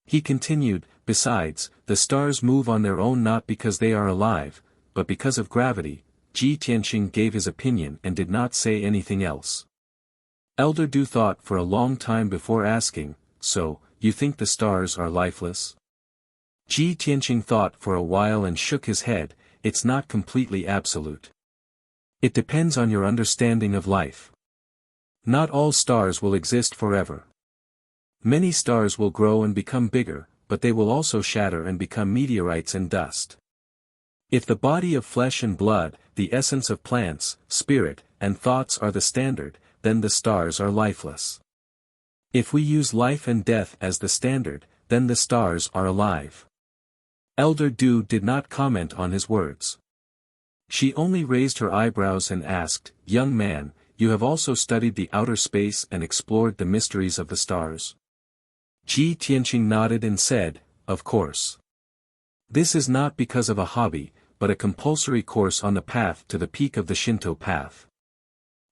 He continued, besides, the stars move on their own not because they are alive, but because of gravity. Ji Tianqing gave his opinion and did not say anything else. Elder Du thought for a long time before asking, so, you think the stars are lifeless? Ji Tianqing thought for a while and shook his head, it's not completely absolute. It depends on your understanding of life. Not all stars will exist forever. Many stars will grow and become bigger, but they will also shatter and become meteorites and dust. If the body of flesh and blood, the essence of plants, spirit, and thoughts are the standard, then the stars are lifeless. If we use life and death as the standard, then the stars are alive. Elder Du did not comment on his words. She only raised her eyebrows and asked, young man, you have also studied the outer space and explored the mysteries of the stars? Ji Tianqing nodded and said, of course. This is not because of a hobby, but a compulsory course on the path to the peak of the Shinto path.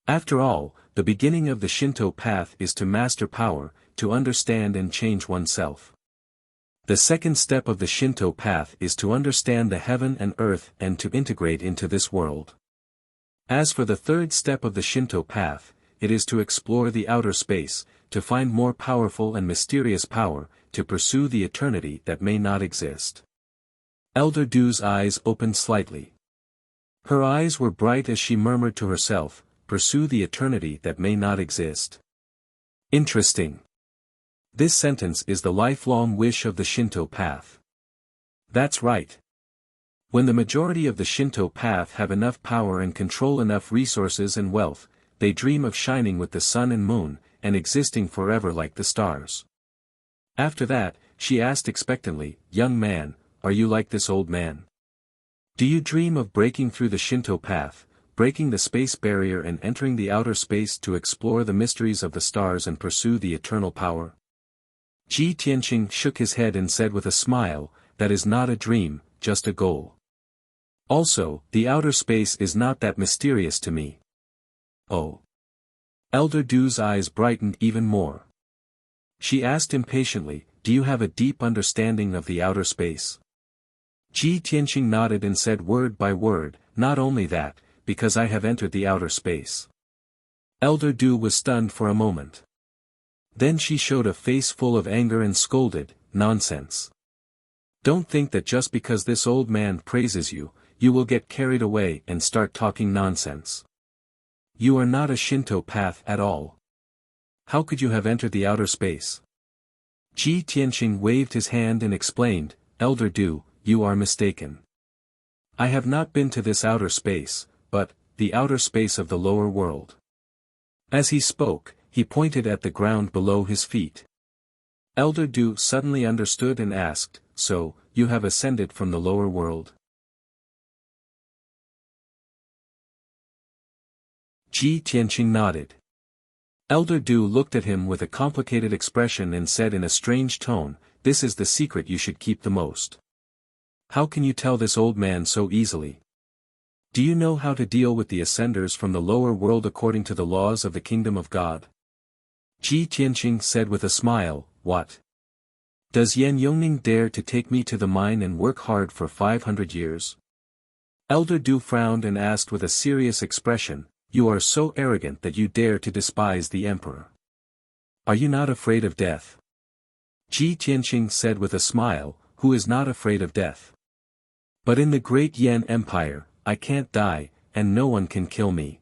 After all, the beginning of the Shinto path is to master power, to understand and change oneself. The second step of the Shinto path is to understand the heaven and earth and to integrate into this world. As for the third step of the Shinto path, it is to explore the outer space, to find more powerful and mysterious power, to pursue the eternity that may not exist. Elder Du's eyes opened slightly. Her eyes were bright as she murmured to herself, pursue the eternity that may not exist. Interesting. This sentence is the lifelong wish of the Shinto path. That's right. When the majority of the Shinto path have enough power and control enough resources and wealth, they dream of shining with the sun and moon, and existing forever like the stars. After that, she asked expectantly, young man, are you like this old man? Do you dream of breaking through the Shinto path, breaking the space barrier and entering the outer space to explore the mysteries of the stars and pursue the eternal power? Ji Tianqing shook his head and said with a smile, that is not a dream, just a goal. Also, the outer space is not that mysterious to me. Oh. Elder Du's eyes brightened even more. She asked impatiently, do you have a deep understanding of the outer space? Ji Tianqing nodded and said word by word, not only that, because I have entered the outer space. Elder Du was stunned for a moment. Then she showed a face full of anger and scolded, nonsense. Don't think that just because this old man praises you, you will get carried away and start talking nonsense. You are not a Shinto path at all. How could you have entered the outer space? Ji Tianqing waved his hand and explained, Elder Du, you are mistaken. I have not been to this outer space, but, the outer space of the lower world. As he spoke, he pointed at the ground below his feet. Elder Du suddenly understood and asked, "So, you have ascended from the lower world?" Ji Tianqing nodded. Elder Du looked at him with a complicated expression and said in a strange tone, "This is the secret you should keep the most. How can you tell this old man so easily? Do you know how to deal with the ascenders from the lower world according to the laws of the kingdom of God?" Ji Tianqing said with a smile, "What? Does Yan Yongning dare to take me to the mine and work hard for 500 years? Elder Du frowned and asked with a serious expression, "You are so arrogant that you dare to despise the emperor. Are you not afraid of death?" Ji Tianqing said with a smile, "Who is not afraid of death? But in the great Yan Empire, I can't die, and no one can kill me.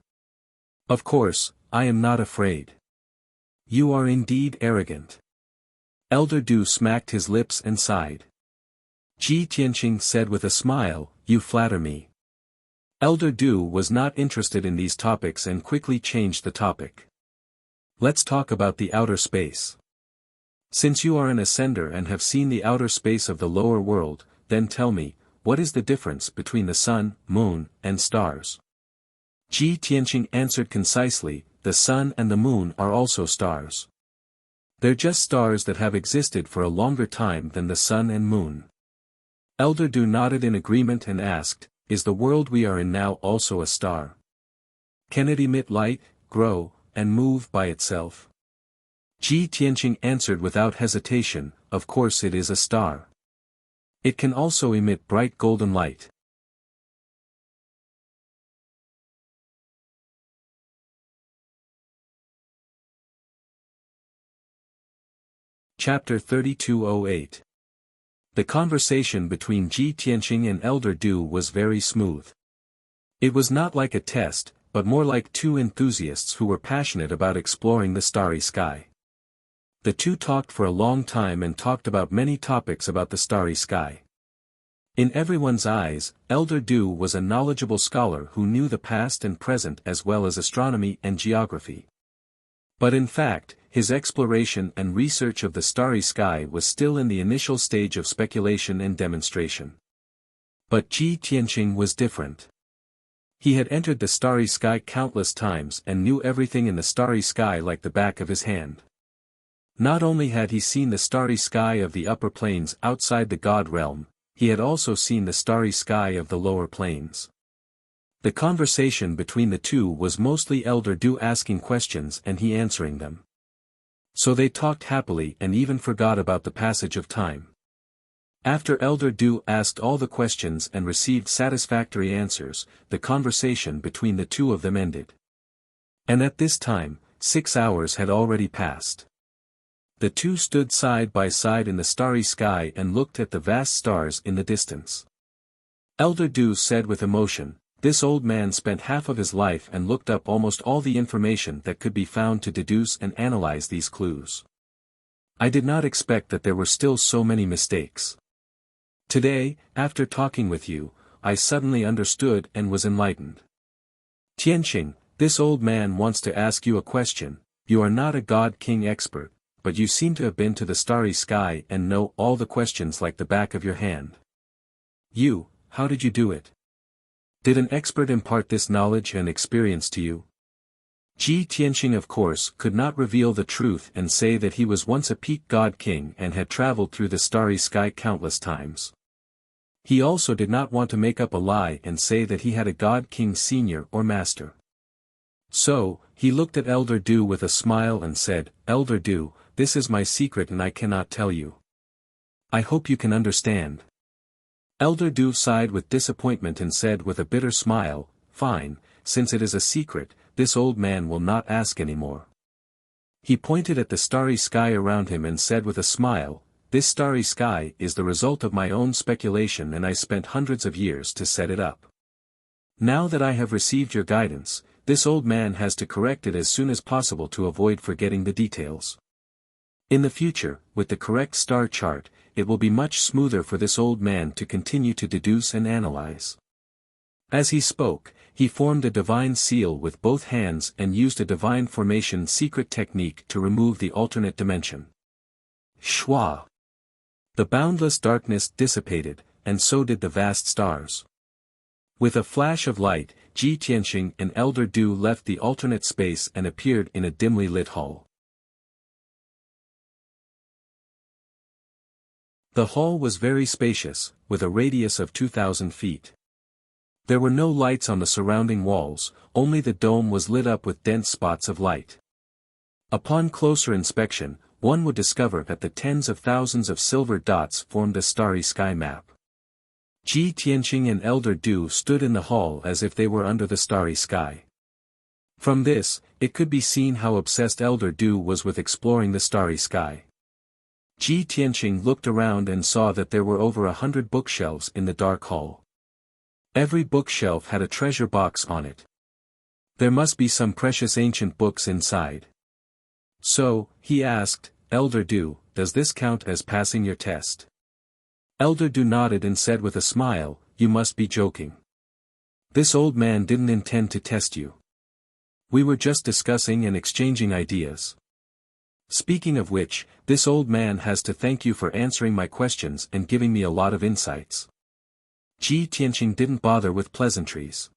Of course, I am not afraid." "You are indeed arrogant." Elder Du smacked his lips and sighed. Ji Tianqing said with a smile, "You flatter me." Elder Du was not interested in these topics and quickly changed the topic. "Let's talk about the outer space. Since you are an ascender and have seen the outer space of the lower world, then tell me, what is the difference between the sun, moon, and stars?" Ji Tianqing answered concisely, "The sun and the moon are also stars. They're just stars that have existed for a longer time than the sun and moon." Elder Du nodded in agreement and asked, "Is the world we are in now also a star? Can it emit light, grow, and move by itself?" Ji Tianqing answered without hesitation, "Of course it is a star. It can also emit bright golden light." Chapter 3208. The conversation between Ji Tianqing and Elder Du was very smooth. It was not like a test, but more like two enthusiasts who were passionate about exploring the starry sky. The two talked for a long time and talked about many topics about the starry sky. In everyone's eyes, Elder Du was a knowledgeable scholar who knew the past and present as well as astronomy and geography. But in fact, his exploration and research of the starry sky was still in the initial stage of speculation and demonstration. But Ji Tianqing was different. He had entered the starry sky countless times and knew everything in the starry sky like the back of his hand. Not only had he seen the starry sky of the upper planes outside the God realm, he had also seen the starry sky of the lower planes. The conversation between the two was mostly Elder Du asking questions and he answering them. So they talked happily and even forgot about the passage of time. After Elder Du asked all the questions and received satisfactory answers, the conversation between the two of them ended. And at this time, 6 hours had already passed. The two stood side by side in the starry sky and looked at the vast stars in the distance. Elder Du said with emotion, "This old man spent half of his life and looked up almost all the information that could be found to deduce and analyze these clues. I did not expect that there were still so many mistakes. Today, after talking with you, I suddenly understood and was enlightened." "Tianqing, this old man wants to ask you a question. You are not a God King expert, but you seem to have been to the starry sky and know all the questions like the back of your hand. How did you do it? Did an expert impart this knowledge and experience to you?" Ji Tianqing of course could not reveal the truth and say that he was once a peak God King and had traveled through the starry sky countless times. He also did not want to make up a lie and say that he had a God King senior or master. So, he looked at Elder Du with a smile and said, "Elder Du, this is my secret and I cannot tell you. I hope you can understand." Elder Du sighed with disappointment and said with a bitter smile, "Fine, since it is a secret, this old man will not ask any more." He pointed at the starry sky around him and said with a smile, "This starry sky is the result of my own speculation and I spent hundreds of years to set it up. Now that I have received your guidance, this old man has to correct it as soon as possible to avoid forgetting the details. In the future, with the correct star chart, it will be much smoother for this old man to continue to deduce and analyze." As he spoke, he formed a divine seal with both hands and used a divine formation secret technique to remove the alternate dimension. Schwa. The boundless darkness dissipated, and so did the vast stars. With a flash of light, Ji Tianqing and Elder Du left the alternate space and appeared in a dimly lit hall. The hall was very spacious, with a radius of 2,000 feet. There were no lights on the surrounding walls, only the dome was lit up with dense spots of light. Upon closer inspection, one would discover that the tens of thousands of silver dots formed a starry sky map. Ji Tianqing and Elder Du stood in the hall as if they were under the starry sky. From this, it could be seen how obsessed Elder Du was with exploring the starry sky. Ji Tianqing looked around and saw that there were over 100 bookshelves in the dark hall. Every bookshelf had a treasure box on it. There must be some precious ancient books inside. So, he asked, Elder Du, does this count as passing your test? Elder Du nodded and said with a smile, you must be joking. This old man didn't intend to test you. We were just discussing and exchanging ideas. Speaking of which, this old man has to thank you for answering my questions and giving me a lot of insights. Ji Tianqing didn't bother with pleasantries.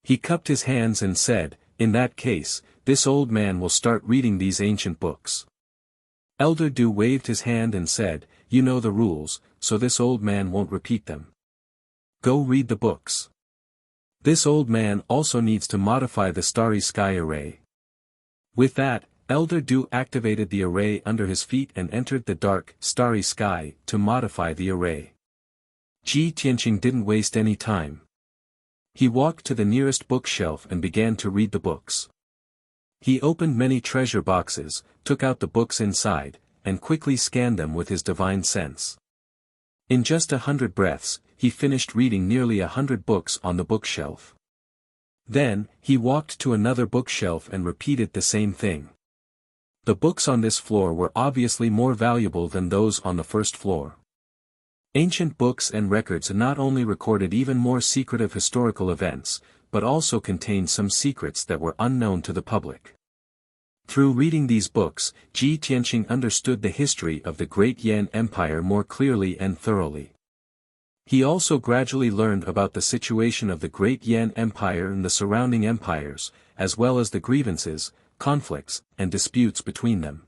He cupped his hands and said, in that case, this old man will start reading these ancient books. Elder Du waved his hand and said, you know the rules, so this old man won't repeat them. Go read the books. This old man also needs to modify the starry sky array. With that, Elder Du activated the array under his feet and entered the dark, starry sky to modify the array. Ji Tianqing didn't waste any time. He walked to the nearest bookshelf and began to read the books. He opened many treasure boxes, took out the books inside, and quickly scanned them with his divine sense. In just 100 breaths, he finished reading nearly 100 books on the bookshelf. Then, he walked to another bookshelf and repeated the same thing. The books on this floor were obviously more valuable than those on the first floor. Ancient books and records not only recorded even more secretive historical events, but also contained some secrets that were unknown to the public. Through reading these books, Ji Tianqing understood the history of the Great Yan Empire more clearly and thoroughly. He also gradually learned about the situation of the Great Yan Empire and the surrounding empires, as well as the grievances, conflicts, and disputes between them.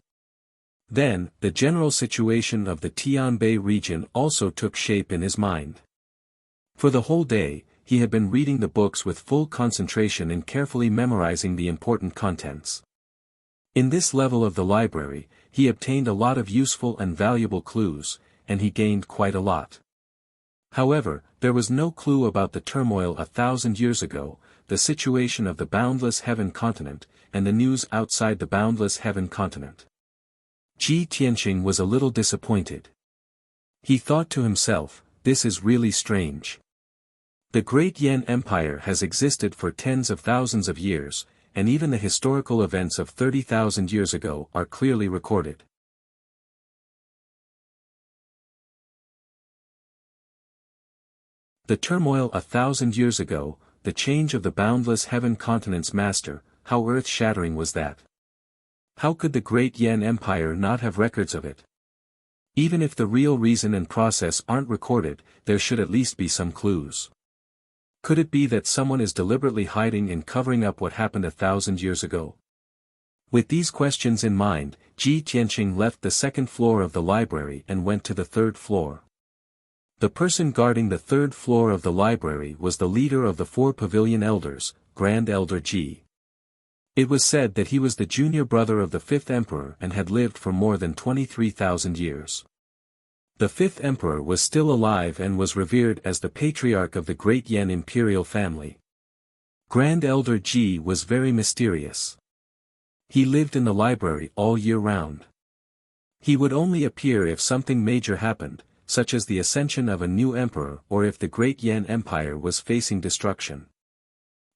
Then, the general situation of the Tianbei region also took shape in his mind. For the whole day, he had been reading the books with full concentration and carefully memorizing the important contents. In this level of the library, he obtained a lot of useful and valuable clues, and he gained quite a lot. However, there was no clue about the turmoil 1,000 years ago, the situation of the boundless heaven continent, and the news outside the boundless heaven continent. Ji Tianqing was a little disappointed. He thought to himself, this is really strange. The Great Yan Empire has existed for tens of thousands of years, and even the historical events of 30,000 years ago are clearly recorded. The turmoil 1,000 years ago, the change of the boundless heaven continent's master, how earth-shattering was that? How could the Great Yan Empire not have records of it? Even if the real reason and process aren't recorded, there should at least be some clues. Could it be that someone is deliberately hiding and covering up what happened 1,000 years ago? With these questions in mind, Ji Tianqing left the second floor of the library and went to the third floor. The person guarding the third floor of the library was the leader of the 4 pavilion elders, Grand Elder Ji. It was said that he was the junior brother of the 5th emperor and had lived for more than 23,000 years. The 5th emperor was still alive and was revered as the patriarch of the Great Yan imperial family. Grand Elder Ji was very mysterious. He lived in the library all year round. He would only appear if something major happened, such as the ascension of a new emperor or if the Great Yan Empire was facing destruction.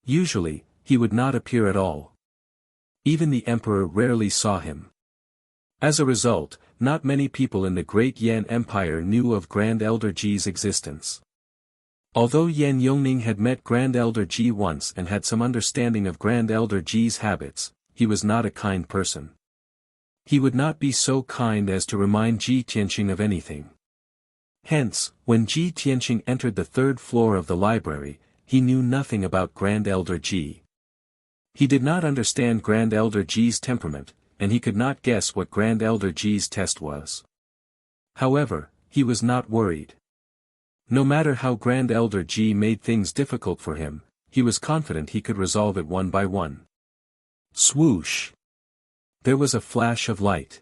Usually, he would not appear at all. Even the emperor rarely saw him. As a result, not many people in the Great Yan Empire knew of Grand Elder Ji's existence. Although Yan Yongning had met Grand Elder Ji once and had some understanding of Grand Elder Ji's habits, he was not a kind person. He would not be so kind as to remind Ji Tianqing of anything. Hence, when Ji Tianqing entered the third floor of the library, he knew nothing about Grand Elder Ji. He did not understand Grand Elder Ji's temperament, and he could not guess what Grand Elder Ji's test was. However, he was not worried. No matter how Grand Elder Ji made things difficult for him, he was confident he could resolve it one by one. Swoosh! There was a flash of light.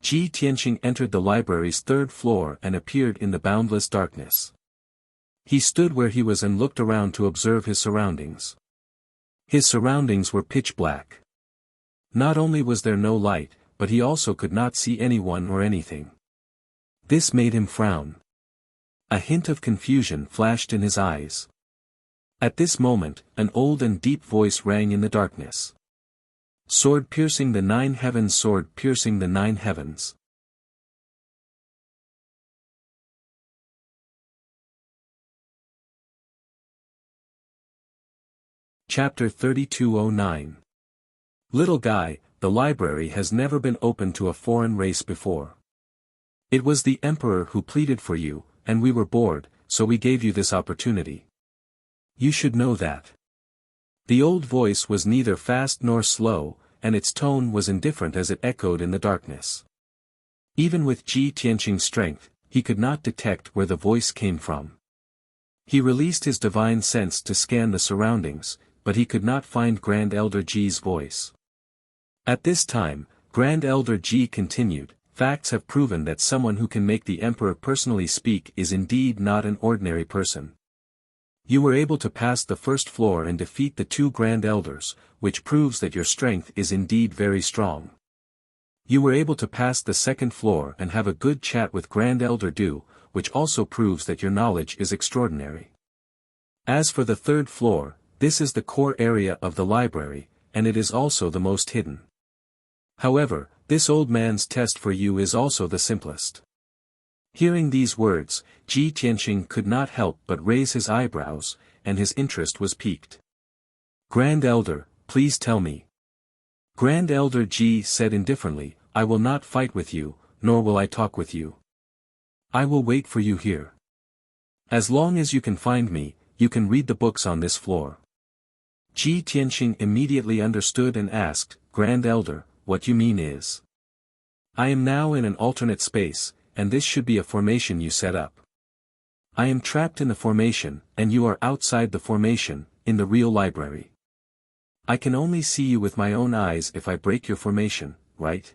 Ji Tianqing entered the library's third floor and appeared in the boundless darkness. He stood where he was and looked around to observe his surroundings. His surroundings were pitch black. Not only was there no light, but he also could not see anyone or anything. This made him frown. A hint of confusion flashed in his eyes. At this moment, an old and deep voice rang in the darkness. Sword piercing the 9 heavens, sword piercing the 9 heavens. Chapter 3209. Little guy, the library has never been open to a foreign race before. It was the emperor who pleaded for you, and we were bored, so we gave you this opportunity. You should know that. The old voice was neither fast nor slow, and its tone was indifferent as it echoed in the darkness. Even with Ji Tianqing's strength, he could not detect where the voice came from. He released his divine sense to scan the surroundings, but he could not find Grand Elder Ji's voice. At this time, Grand Elder Ji continued, facts have proven that someone who can make the emperor personally speak is indeed not an ordinary person. You were able to pass the first floor and defeat the 2 Grand Elders, which proves that your strength is indeed very strong. You were able to pass the second floor and have a good chat with Grand Elder Du, which also proves that your knowledge is extraordinary. As for the third floor, this is the core area of the library, and it is also the most hidden. However, this old man's test for you is also the simplest. Hearing these words, Ji Tianqing could not help but raise his eyebrows, and his interest was piqued. Grand Elder, please tell me. Grand Elder Ji said indifferently, I will not fight with you, nor will I talk with you. I will wait for you here. As long as you can find me, you can read the books on this floor. Ji Tianqing immediately understood and asked, Grand Elder, what you mean is? I am now in an alternate space, and this should be a formation you set up. I am trapped in the formation, and you are outside the formation, in the real library. I can only see you with my own eyes if I break your formation, right?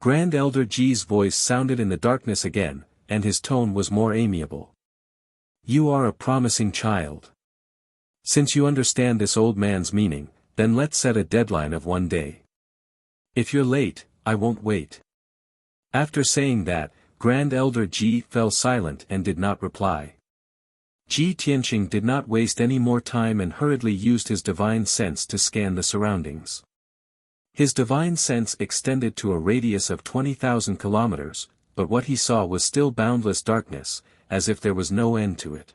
Grand Elder Ji's voice sounded in the darkness again, and his tone was more amiable. You are a promising child. Since you understand this old man's meaning, then let's set a deadline of 1 day. If you're late, I won't wait. After saying that, Grand Elder Ji fell silent and did not reply. Ji Tianqing did not waste any more time and hurriedly used his divine sense to scan the surroundings. His divine sense extended to a radius of 20,000 kilometers, but what he saw was still boundless darkness, as if there was no end to it.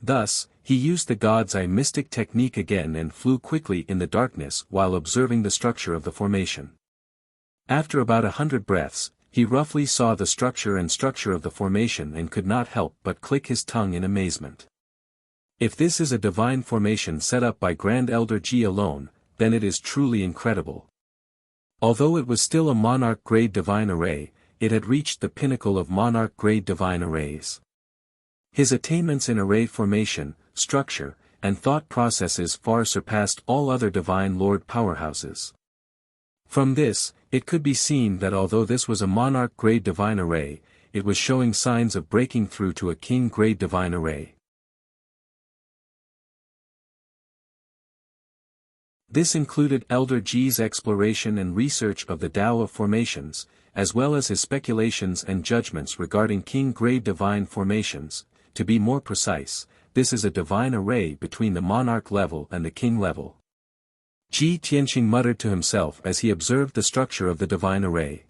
Thus, he used the God's Eye mystic technique again and flew quickly in the darkness while observing the structure of the formation. After about 100 breaths, he roughly saw the structure of the formation and could not help but click his tongue in amazement. If this is a divine formation set up by Grand Elder Ji alone, then it is truly incredible. Although it was still a monarch-grade divine array, it had reached the pinnacle of monarch-grade divine arrays. His attainments in array formation, structure, and thought processes far surpassed all other divine lord powerhouses. From this, it could be seen that although this was a monarch-grade divine array, it was showing signs of breaking through to a king-grade divine array. This included Elder Ji's exploration and research of the Tao of formations, as well as his speculations and judgments regarding king-grade divine formations. To be more precise, this is a divine array between the monarch level and the king level. Ji Tianqing muttered to himself as he observed the structure of the divine array.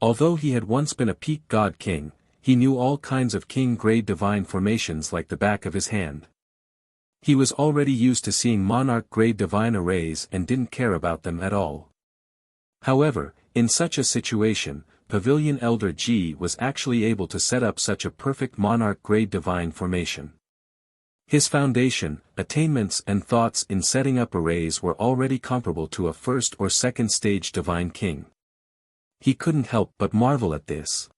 Although he had once been a peak god king, he knew all kinds of king-grade divine formations like the back of his hand. He was already used to seeing monarch-grade divine arrays and didn't care about them at all. However, In such a situation, Pavilion Elder Ji was actually able to set up such a perfect monarch-grade divine formation. His foundation, attainments and thoughts in setting up arrays were already comparable to a first or second stage divine king. He couldn't help but marvel at this.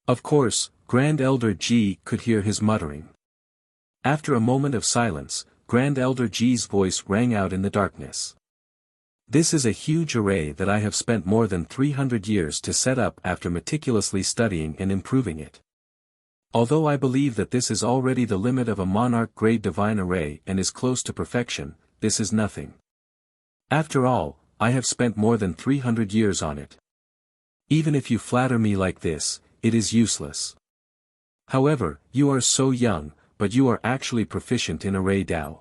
Of course, Grand Elder Ji could hear his muttering. After a moment of silence, Grand Elder Ji's voice rang out in the darkness. This is a huge array that I have spent more than 300 years to set up after meticulously studying and improving it. Although I believe that this is already the limit of a monarch-grade divine array and is close to perfection, this is nothing. After all, I have spent more than 300 years on it. Even if you flatter me like this, it is useless. However, you are so young, but you are actually proficient in array Dao.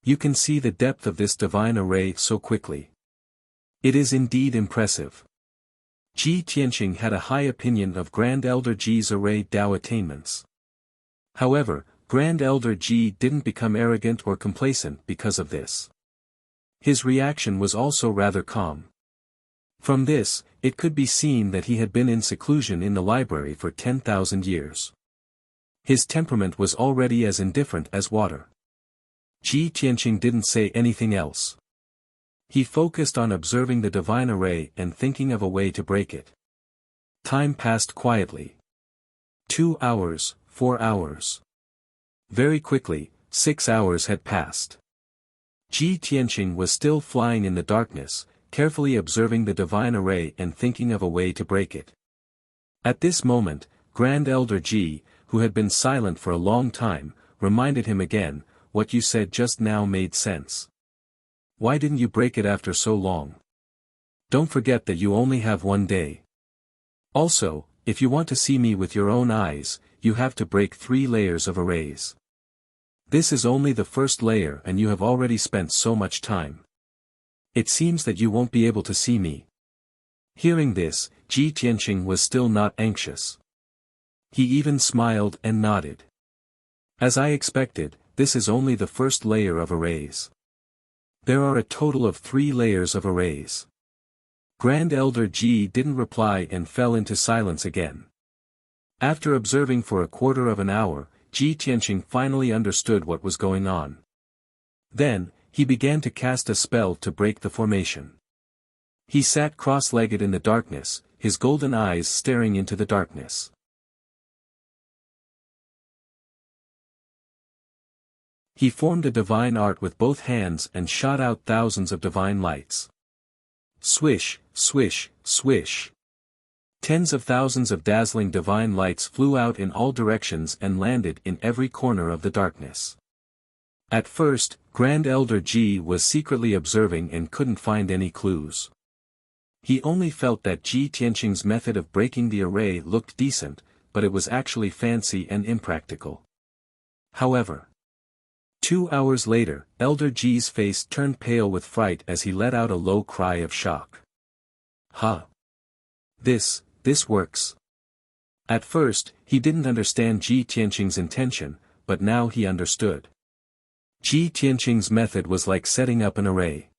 You can see the depth of this divine array so quickly. It is indeed impressive. Ji Tianqing had a high opinion of Grand Elder Ji's array Dao attainments. However, Grand Elder Ji didn't become arrogant or complacent because of this. His reaction was also rather calm. From this, it could be seen that he had been in seclusion in the library for 10,000 years. His temperament was already as indifferent as water. Ji Tianqing didn't say anything else. He focused on observing the divine array and thinking of a way to break it. Time passed quietly. 2 hours, 4 hours. Very quickly, 6 hours had passed. Ji Tianqing was still flying in the darkness, carefully observing the divine array and thinking of a way to break it. At this moment, Grand Elder Ji, who had been silent for a long time, reminded him again, "What you said just now made sense. Why didn't you break it after so long? Don't forget that you only have 1 day. Also, if you want to see me with your own eyes, you have to break 3 layers of arrays. This is only the first layer and you have already spent so much time. It seems that you won't be able to see me." Hearing this, Ji Tianqing was still not anxious. He even smiled and nodded. As I expected, this is only the first layer of arrays. There are a total of 3 layers of arrays. Grand Elder Ji didn't reply and fell into silence again. After observing for a quarter of an hour, Ji Tianqing finally understood what was going on. Then, he began to cast a spell to break the formation. He sat cross-legged in the darkness, his golden eyes staring into the darkness. He formed a divine art with both hands and shot out thousands of divine lights. Swish, swish, swish. Tens of thousands of dazzling divine lights flew out in all directions and landed in every corner of the darkness. At first, Grand Elder Ji was secretly observing and couldn't find any clues. He only felt that Ji Tianqing's method of breaking the array looked decent, but it was actually fancy and impractical. However, 2 hours later, Elder Ji's face turned pale with fright as he let out a low cry of shock. "Huh! This works." At first, he didn't understand Ji Tianqing's intention, but now he understood. Ji Tianqing's method was like setting up an array.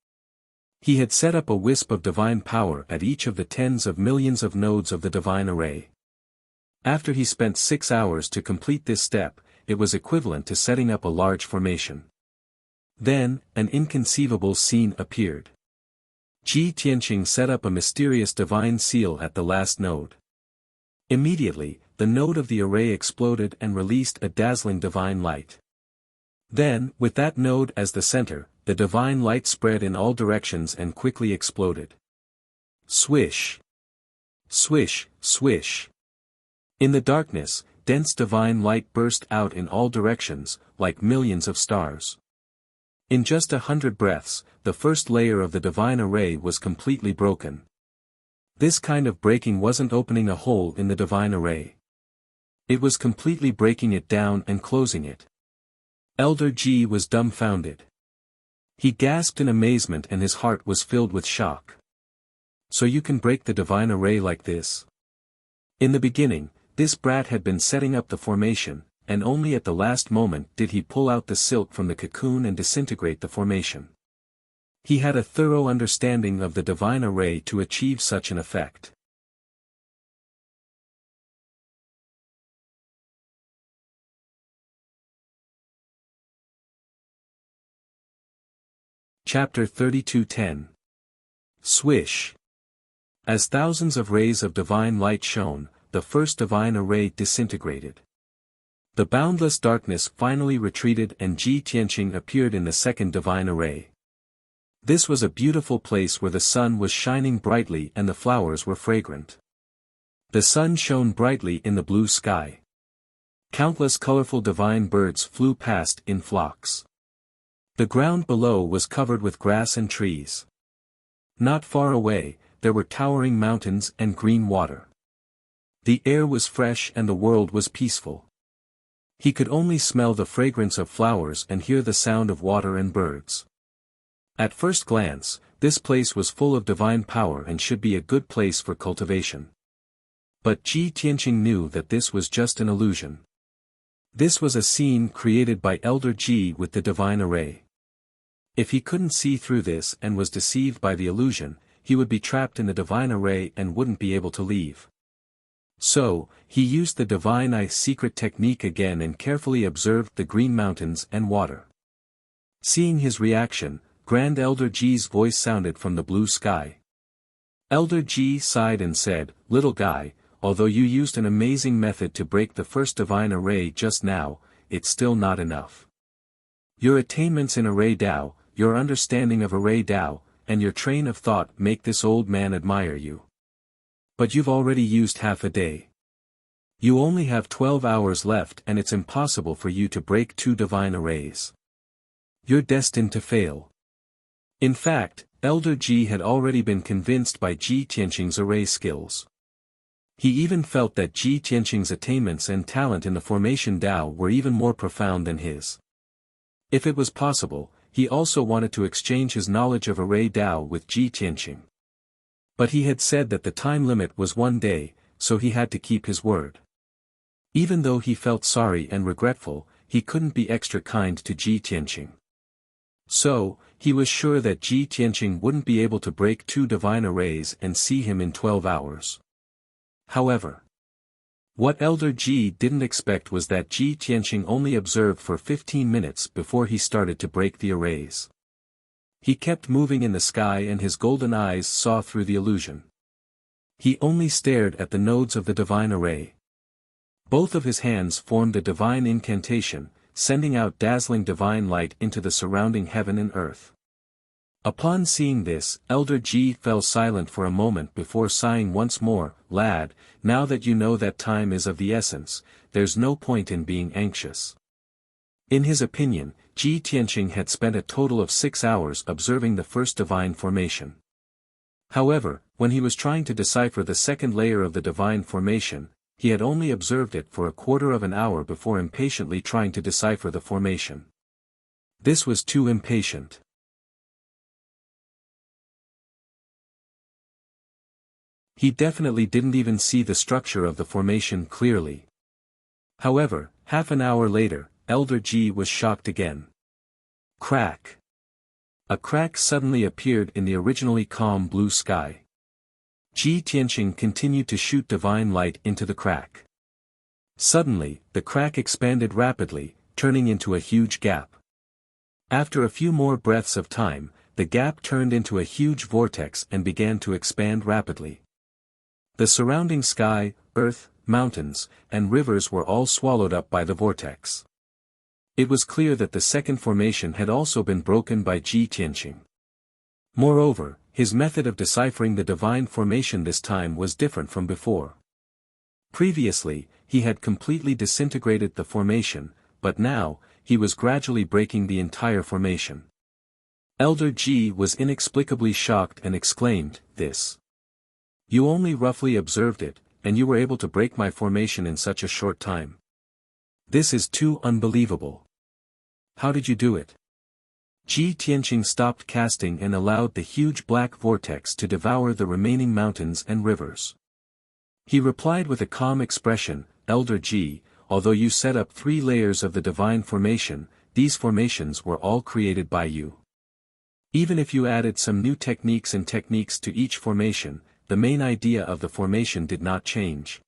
He had set up a wisp of divine power at each of the tens of millions of nodes of the divine array. After he spent 6 hours to complete this step, it was equivalent to setting up a large formation. Then, an inconceivable scene appeared. Ji Tianqing set up a mysterious divine seal at the last node. Immediately, the node of the array exploded and released a dazzling divine light. Then, with that node as the center, the divine light spread in all directions and quickly exploded. Swish! Swish, swish! In the darkness, dense divine light burst out in all directions, like millions of stars. In just 100 breaths, the first layer of the divine array was completely broken. This kind of breaking wasn't opening a hole in the divine array. It was completely breaking it down and closing it. Elder Ji was dumbfounded. He gasped in amazement and his heart was filled with shock. "So you can break the divine array like this?" In the beginning, this brat had been setting up the formation, and only at the last moment did he pull out the silk from the cocoon and disintegrate the formation. He had a thorough understanding of the divine array to achieve such an effect. Chapter 32:10. Swish. As thousands of rays of divine light shone, the first divine array disintegrated. The boundless darkness finally retreated and Ji Tianqing appeared in the second divine array. This was a beautiful place where the sun was shining brightly and the flowers were fragrant. The sun shone brightly in the blue sky. Countless colorful divine birds flew past in flocks. The ground below was covered with grass and trees. Not far away, there were towering mountains and green water. The air was fresh and the world was peaceful. He could only smell the fragrance of flowers and hear the sound of water and birds. At first glance, this place was full of divine power and should be a good place for cultivation. But Ji Tianqing knew that this was just an illusion. This was a scene created by Elder Ji with the divine array. If he couldn't see through this and was deceived by the illusion, he would be trapped in the divine array and wouldn't be able to leave. So, he used the divine eye secret technique again and carefully observed the green mountains and water. Seeing his reaction, Grand Elder Ji's voice sounded from the blue sky. Elder Ji sighed and said, "Little guy, although you used an amazing method to break the first divine array just now, it's still not enough. Your attainments in array Dao, your understanding of array Dao, and your train of thought make this old man admire you. But you've already used half a day. You only have 12 hours left and it's impossible for you to break 2 divine arrays. You're destined to fail." In fact, Elder Ji had already been convinced by Ji Tianqing's array skills. He even felt that Ji Tianqing's attainments and talent in the formation Dao were even more profound than his. If it was possible, he also wanted to exchange his knowledge of array Dao with Ji Tianqing. But he had said that the time limit was 1 day, so he had to keep his word. Even though he felt sorry and regretful, he couldn't be extra kind to Ji Tianqing. So, he was sure that Ji Tianqing wouldn't be able to break 2 divine arrays and see him in 12 hours. However, what Elder Ji didn't expect was that Ji Tianqing only observed for 15 minutes before he started to break the arrays. He kept moving in the sky and his golden eyes saw through the illusion. He only stared at the nodes of the divine array. Both of his hands formed a divine incantation, sending out dazzling divine light into the surrounding heaven and earth. Upon seeing this, Elder Ji fell silent for a moment before sighing once more, "Lad, now that you know that time is of the essence, there's no point in being anxious." In his opinion, Ji Tianqing had spent a total of 6 hours observing the first divine formation. However, when he was trying to decipher the second layer of the divine formation, he had only observed it for a quarter of an hour before impatiently trying to decipher the formation. This was too impatient. He definitely didn't even see the structure of the formation clearly. However, half an hour later, Elder Ji was shocked again. Crack! A crack suddenly appeared in the originally calm blue sky. Ji Tianqing continued to shoot divine light into the crack. Suddenly, the crack expanded rapidly, turning into a huge gap. After a few more breaths of time, the gap turned into a huge vortex and began to expand rapidly. The surrounding sky, earth, mountains, and rivers were all swallowed up by the vortex. It was clear that the second formation had also been broken by Ji Tianqing. Moreover, his method of deciphering the divine formation this time was different from before. Previously, he had completely disintegrated the formation, but now, he was gradually breaking the entire formation. Elder Ji was inexplicably shocked and exclaimed, "This. You only roughly observed it, and you were able to break my formation in such a short time. This is too unbelievable. How did you do it?" Ji Tianqing stopped casting and allowed the huge black vortex to devour the remaining mountains and rivers. He replied with a calm expression, "Elder Ji, although you set up 3 layers of the divine formation, these formations were all created by you. Even if you added some new techniques to each formation, the main idea of the formation did not change.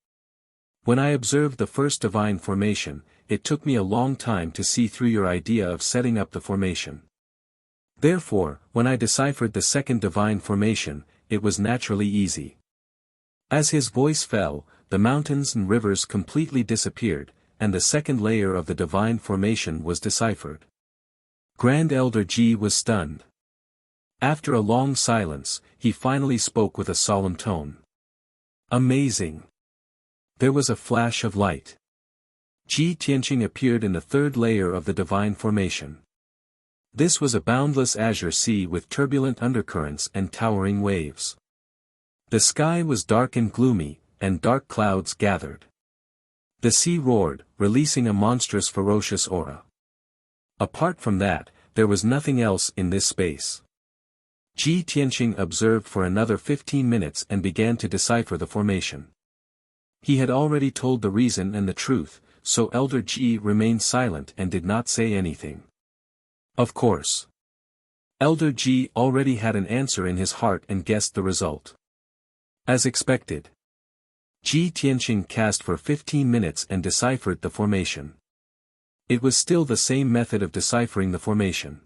When I observed the first divine formation, it took me a long time to see through your idea of setting up the formation. Therefore, when I deciphered the second divine formation, it was naturally easy. As his voice fell, the mountains and rivers completely disappeared, and the second layer of the divine formation was deciphered. Grand Elder Ji was stunned. After a long silence, he finally spoke with a solemn tone. Amazing! There was a flash of light. Ji Tianqing appeared in the third layer of the divine formation. This was a boundless azure sea with turbulent undercurrents and towering waves. The sky was dark and gloomy, and dark clouds gathered. The sea roared, releasing a monstrous ferocious aura. Apart from that, there was nothing else in this space. Ji Tianqing observed for another 15 minutes and began to decipher the formation. He had already told the reason and the truth, so Elder Ji remained silent and did not say anything. Of course. Elder Ji already had an answer in his heart and guessed the result. As expected. Ji Tianqing cast for 15 minutes and deciphered the formation. It was still the same method of deciphering the formation.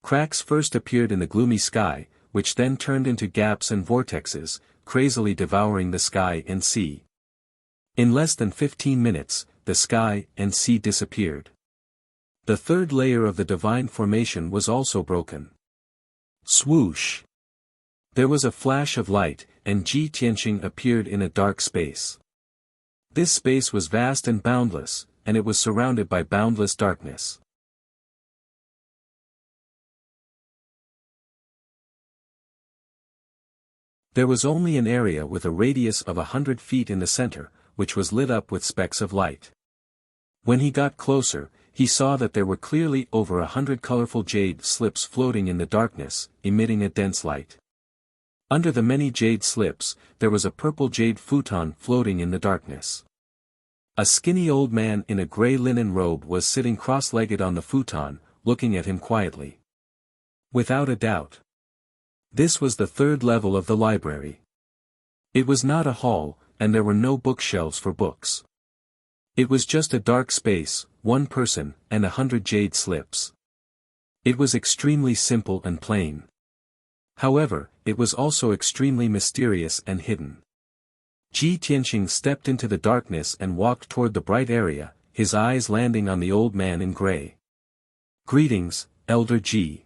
Cracks first appeared in the gloomy sky, which then turned into gaps and vortexes, crazily devouring the sky and sea. In less than 15 minutes, the sky and sea disappeared. The third layer of the divine formation was also broken. Swoosh! There was a flash of light, and Ji Tianqing appeared in a dark space. This space was vast and boundless, and it was surrounded by boundless darkness. There was only an area with a radius of 100 feet in the center, which was lit up with specks of light. When he got closer, he saw that there were clearly over 100 colorful jade slips floating in the darkness, emitting a dense light. Under the many jade slips, there was a purple jade futon floating in the darkness. A skinny old man in a gray linen robe was sitting cross-legged on the futon, looking at him quietly. Without a doubt. This was the third level of the library. It was not a hall, and there were no bookshelves for books. It was just a dark space, one person, and 100 jade slips. It was extremely simple and plain. However, it was also extremely mysterious and hidden. Ji Tianqing stepped into the darkness and walked toward the bright area, his eyes landing on the old man in gray. Greetings, Elder Ji.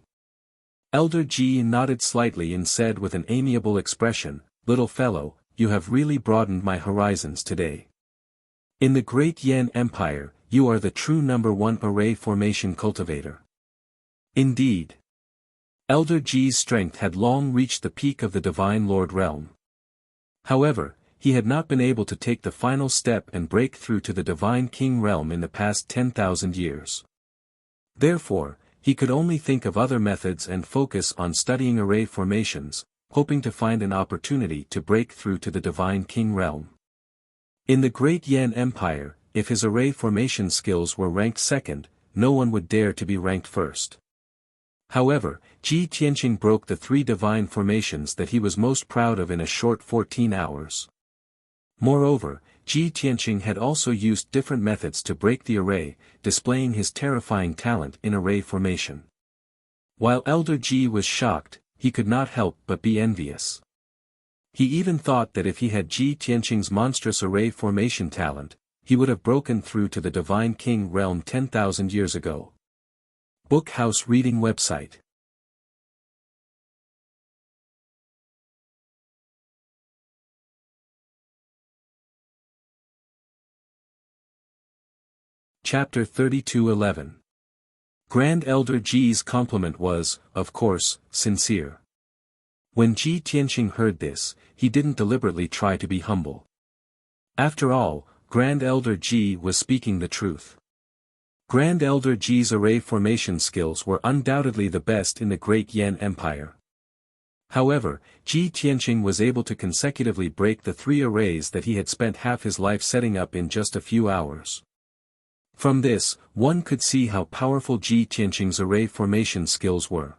Elder Ji nodded slightly and said with an amiable expression, "Little fellow, you have really broadened my horizons today. In the great Yan Empire, you are the true #1 array formation cultivator." Indeed. Elder Ji's strength had long reached the peak of the Divine Lord realm. However, he had not been able to take the final step and break through to the Divine King realm in the past 10,000 years. Therefore, he could only think of other methods and focus on studying array formations, hoping to find an opportunity to break through to the Divine King realm. In the great Yan Empire, if his array formation skills were ranked second, no one would dare to be ranked first. However, Ji Tianqing broke the 3 divine formations that he was most proud of in a short 14 hours. Moreover, Ji Tianqing had also used different methods to break the array, displaying his terrifying talent in array formation. While Elder Ji was shocked, he could not help but be envious. He even thought that if he had Ji Tianqing's monstrous array formation talent, he would have broken through to the Divine King realm 10,000 years ago. Bookhouse Reading Website. Chapter 32:11. Grand Elder Ji's compliment was, of course, sincere. When Ji Tianqing heard this, he didn't deliberately try to be humble. After all, Grand Elder Ji was speaking the truth. Grand Elder Ji's array formation skills were undoubtedly the best in the great Yan Empire. However, Ji Tianqing was able to consecutively break the 3 arrays that he had spent half his life setting up in just a few hours. From this, one could see how powerful Ji Tianqing's array formation skills were.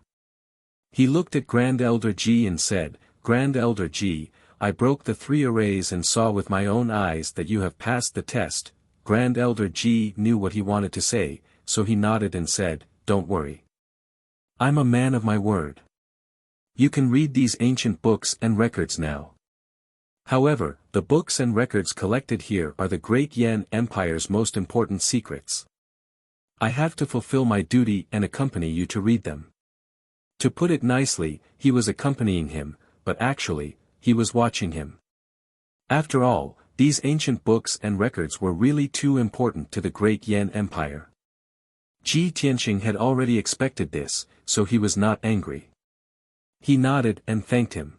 He looked at Grand Elder Ji and said, "Grand Elder Ji, I broke the 3 arrays and saw with my own eyes that you have passed the test." Grand Elder Ji knew what he wanted to say, so he nodded and said, "Don't worry. I'm a man of my word. You can read these ancient books and records now. However, the books and records collected here are the Great Yan Empire's most important secrets. I have to fulfill my duty and accompany you to read them." To put it nicely, he was accompanying him, but actually, he was watching him. After all, these ancient books and records were really too important to the Great Yan Empire. Ji Tianqing had already expected this, so he was not angry. He nodded and thanked him.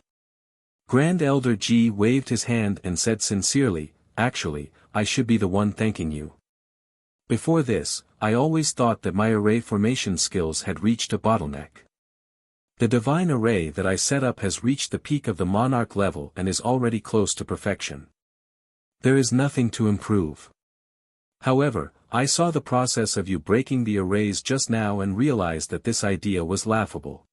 Grand Elder Ji waved his hand and said sincerely, "Actually, I should be the one thanking you. Before this, I always thought that my array formation skills had reached a bottleneck. The divine array that I set up has reached the peak of the monarch level and is already close to perfection. There is nothing to improve. However, I saw the process of you breaking the arrays just now and realized that this idea was laughable.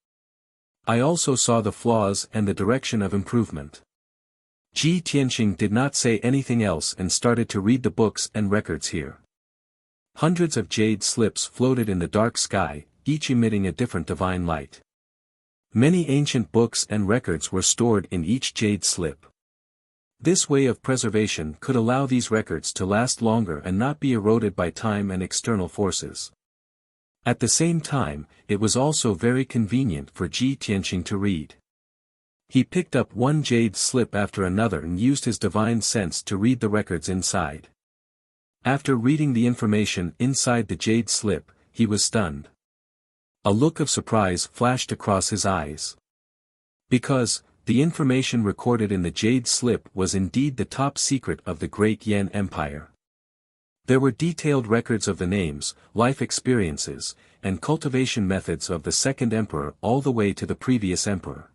I also saw the flaws and the direction of improvement." Ji Tianqing did not say anything else and started to read the books and records here. Hundreds of jade slips floated in the dark sky, each emitting a different divine light. Many ancient books and records were stored in each jade slip. This way of preservation could allow these records to last longer and not be eroded by time and external forces. At the same time, it was also very convenient for Ji Tianqing to read. He picked up one jade slip after another and used his divine sense to read the records inside. After reading the information inside the jade slip, he was stunned. A look of surprise flashed across his eyes. Because, the information recorded in the jade slip was indeed the top secret of the Great Yan Empire. There were detailed records of the names, life experiences, and cultivation methods of the second emperor all the way to the previous emperor.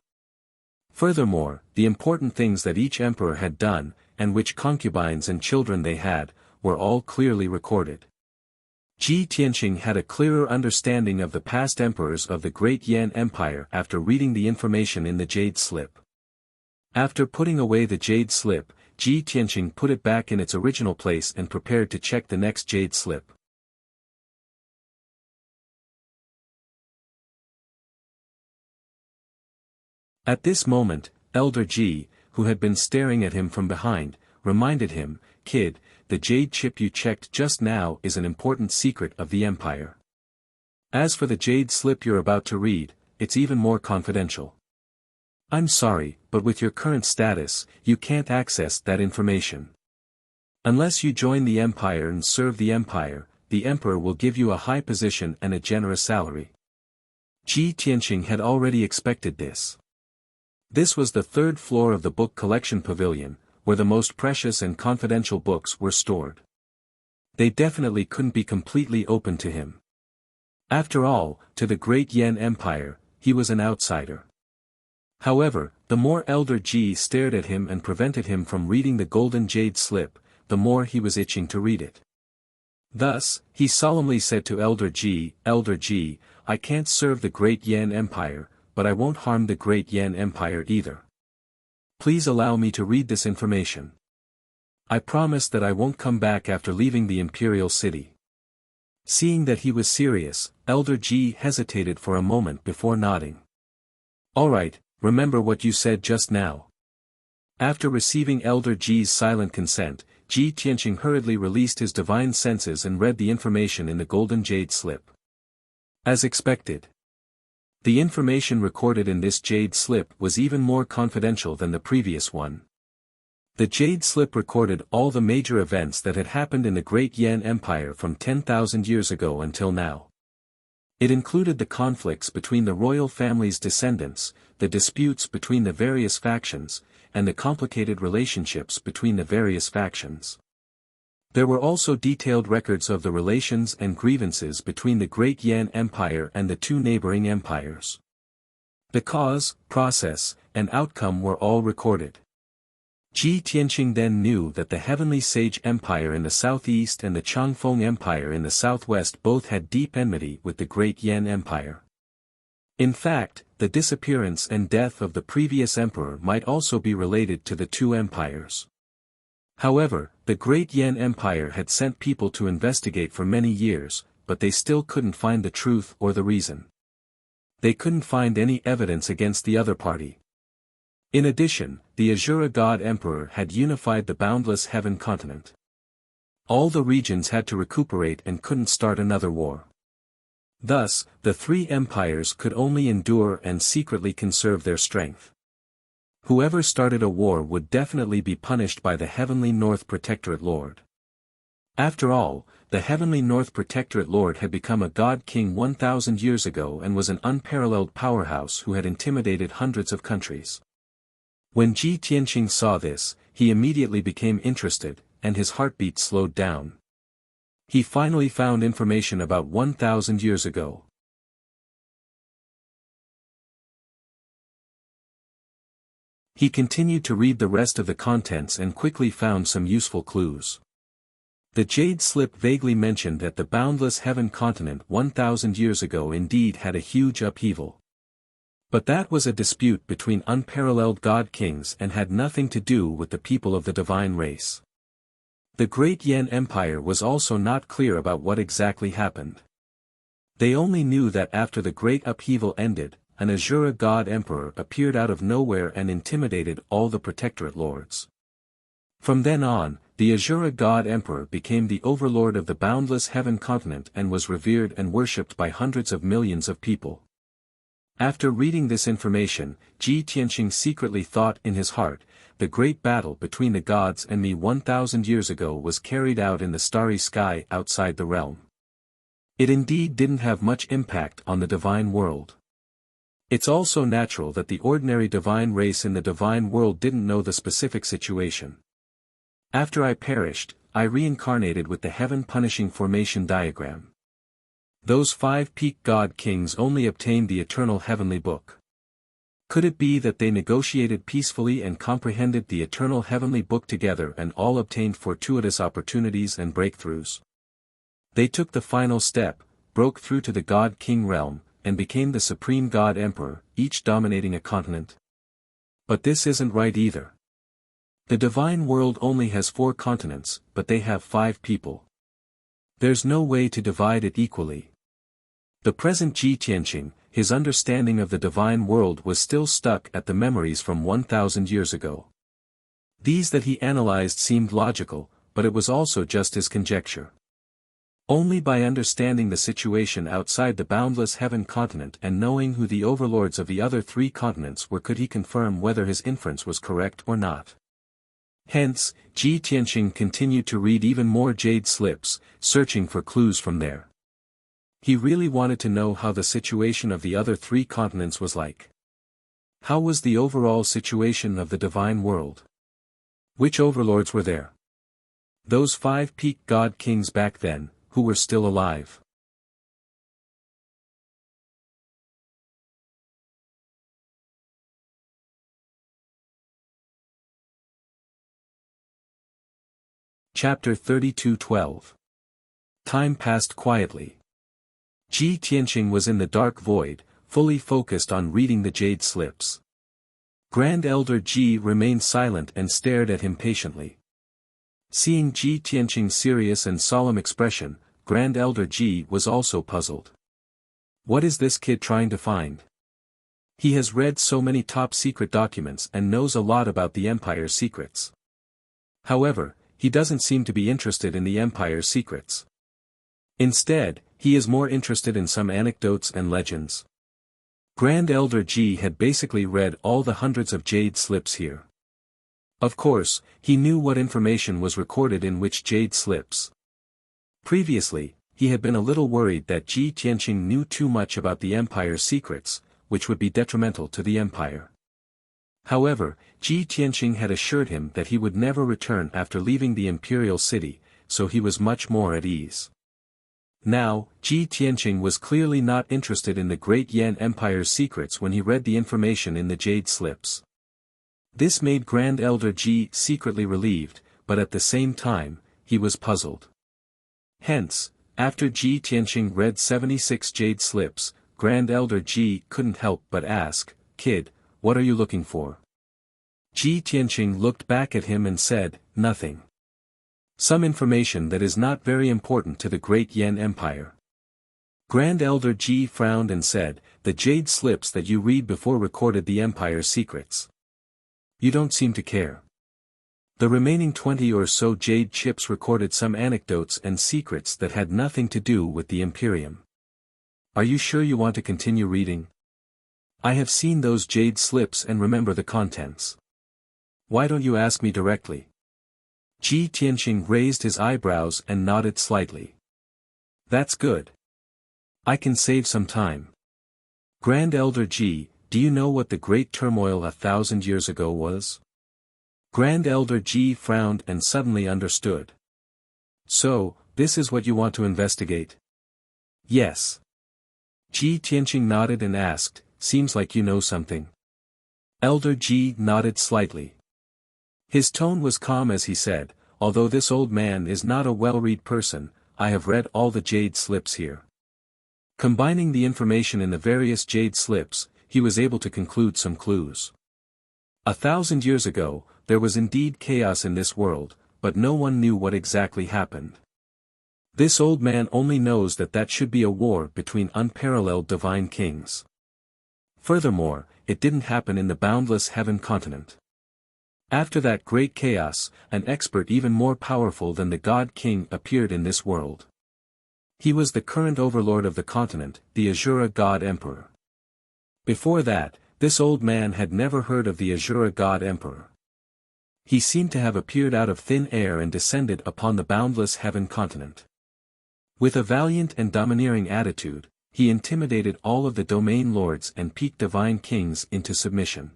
Furthermore, the important things that each emperor had done, and which concubines and children they had, were all clearly recorded. Ji Tianqing had a clearer understanding of the past emperors of the Great Yan Empire after reading the information in the jade slip. After putting away the jade slip, Ji Tianqing put it back in its original place and prepared to check the next jade slip. At this moment, Elder Ji, who had been staring at him from behind, reminded him, "Kid, the jade chip you checked just now is an important secret of the Empire. As for the jade slip you're about to read, it's even more confidential. I'm sorry, but with your current status, you can't access that information. Unless you join the Empire and serve the Empire, the Emperor will give you a high position and a generous salary." Ji Tianqing had already expected this. This was the 3rd floor of the book collection pavilion, where the most precious and confidential books were stored. They definitely couldn't be completely open to him. After all, to the Great Yan Empire, he was an outsider. However, the more Elder Ji stared at him and prevented him from reading the golden jade slip, the more he was itching to read it. Thus, he solemnly said to Elder Ji, "Elder Ji, I can't serve the Great Yan Empire, but I won't harm the Great Yan Empire either. Please allow me to read this information. I promise that I won't come back after leaving the imperial city." Seeing that he was serious, Elder Ji hesitated for a moment before nodding. "All right, remember what you said just now." After receiving Elder Ji's silent consent, Ji Tianqing hurriedly released his divine senses and read the information in the golden jade slip. As expected, the information recorded in this jade slip was even more confidential than the previous one. The jade slip recorded all the major events that had happened in the Great Yan Empire from 10,000 years ago until now. It included the conflicts between the royal family's descendants, the disputes between the various factions, and the complicated relationships between the various factions. There were also detailed records of the relations and grievances between the Great Yan Empire and the 2 neighboring empires. The cause, process, and outcome were all recorded. Ji Tianqing then knew that the Heavenly Sage Empire in the southeast and the Changfeng Empire in the southwest both had deep enmity with the Great Yan Empire. In fact, the disappearance and death of the previous emperor might also be related to the two empires. However, the Great Yan Empire had sent people to investigate for many years, but they still couldn't find the truth or the reason. They couldn't find any evidence against the other party. In addition, the Azura God Emperor had unified the boundless heaven continent. All the regions had to recuperate and couldn't start another war. Thus, the three empires could only endure and secretly conserve their strength. Whoever started a war would definitely be punished by the Heavenly North Protectorate Lord. After all, the Heavenly North Protectorate Lord had become a god king 1,000 years ago and was an unparalleled powerhouse who had intimidated hundreds of countries. When Ji Tianqing saw this, he immediately became interested, and his heartbeat slowed down. He finally found information about 1,000 years ago. He continued to read the rest of the contents and quickly found some useful clues. The jade slip vaguely mentioned that the boundless heaven continent 1,000 years ago indeed had a huge upheaval. But that was a dispute between unparalleled god kings and had nothing to do with the people of the divine race. The Great Yan Empire was also not clear about what exactly happened. They only knew that after the great upheaval ended, an Azura god emperor appeared out of nowhere and intimidated all the protectorate lords. From then on, the Azura god emperor became the overlord of the boundless heaven continent and was revered and worshipped by hundreds of millions of people. After reading this information, Ji Tianqing secretly thought in his heart, the great battle between the gods and me 1,000 years ago was carried out in the starry sky outside the realm. It indeed didn't have much impact on the divine world. It's also natural that the ordinary divine race in the divine world didn't know the specific situation. After I perished, I reincarnated with the heaven-punishing formation diagram. Those 5 peak god kings only obtained the eternal heavenly book. Could it be that they negotiated peacefully and comprehended the eternal heavenly book together and all obtained fortuitous opportunities and breakthroughs? They took the final step, broke through to the god king realm, and became the supreme god emperor, each dominating a continent. But this isn't right either. The divine world only has 4 continents, but they have 5 people. There's no way to divide it equally. The present Ji Tianqing, his understanding of the divine world was still stuck at the memories from 1,000 years ago. These that he analyzed seemed logical, but it was also just his conjecture. Only by understanding the situation outside the boundless heaven continent and knowing who the overlords of the other 3 continents were could he confirm whether his inference was correct or not. Hence, Ji Tianqing continued to read even more jade slips, searching for clues from there. He really wanted to know how the situation of the other 3 continents was like. How was the overall situation of the divine world? Which overlords were there? Those 5 peak god kings back then, who were still alive. Chapter 32:12. Time passed quietly. Ji Tianqing was in the dark void, fully focused on reading the jade slips. Grand Elder Ji remained silent and stared at him patiently. Seeing Ji Tianqing's serious and solemn expression, Grand Elder Ji was also puzzled. What is this kid trying to find? He has read so many top-secret documents and knows a lot about the Empire's secrets. However, he doesn't seem to be interested in the Empire's secrets. Instead, he is more interested in some anecdotes and legends. Grand Elder Ji had basically read all the hundreds of jade slips here. Of course, he knew what information was recorded in which jade slips. Previously, he had been a little worried that Ji Tianqing knew too much about the Empire's secrets, which would be detrimental to the Empire. However, Ji Tianqing had assured him that he would never return after leaving the imperial city, so he was much more at ease. Now, Ji Tianqing was clearly not interested in the Great Yan Empire's secrets when he read the information in the jade slips. This made Grand Elder Ji secretly relieved, but at the same time, he was puzzled. Hence, after Ji Tianqing read 76 jade slips, Grand Elder Ji couldn't help but ask, "Kid, what are you looking for?" Ji Tianqing looked back at him and said, "Nothing. Some information that is not very important to the great Yan Empire." Grand Elder Ji frowned and said, "The jade slips that you read before recorded the Empire's secrets. You don't seem to care. The remaining 20 or so jade chips recorded some anecdotes and secrets that had nothing to do with the Imperium. Are you sure you want to continue reading? I have seen those jade slips and remember the contents. Why don't you ask me directly?" Ji Tianqing raised his eyebrows and nodded slightly. "That's good. I can save some time. Grand Elder Ji, do you know what the great turmoil 1,000 years ago was?" Grand Elder Ji frowned and suddenly understood. "So, this is what you want to investigate?" "Yes." Ji Tianqing nodded and asked, "Seems like you know something." Elder Ji nodded slightly. His tone was calm as he said, "Although this old man is not a well-read person, I have read all the jade slips here." Combining the information in the various jade slips, he was able to conclude some clues. 1,000 years ago, there was indeed chaos in this world, but no one knew what exactly happened. This old man only knows that should be a war between unparalleled divine kings. Furthermore, it didn't happen in the boundless heaven continent. After that great chaos, an expert even more powerful than the God King appeared in this world. He was the current overlord of the continent, the Azura God Emperor. Before that, this old man had never heard of the Azura God Emperor. He seemed to have appeared out of thin air and descended upon the boundless heaven continent. With a valiant and domineering attitude, he intimidated all of the domain lords and peak divine kings into submission.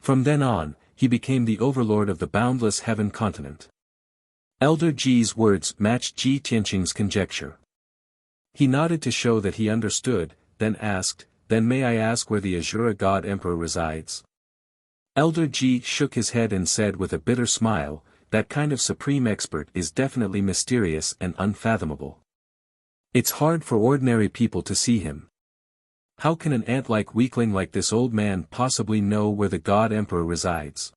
From then on, he became the overlord of the boundless heaven continent. Elder Ji's words matched Ji Tianqing's conjecture. He nodded to show that he understood, then asked, "Then may I ask where the Azura God Emperor resides?" Elder Ji shook his head and said with a bitter smile, "That kind of supreme expert is definitely mysterious and unfathomable. It's hard for ordinary people to see him. How can an ant-like weakling like this old man possibly know where the God Emperor resides?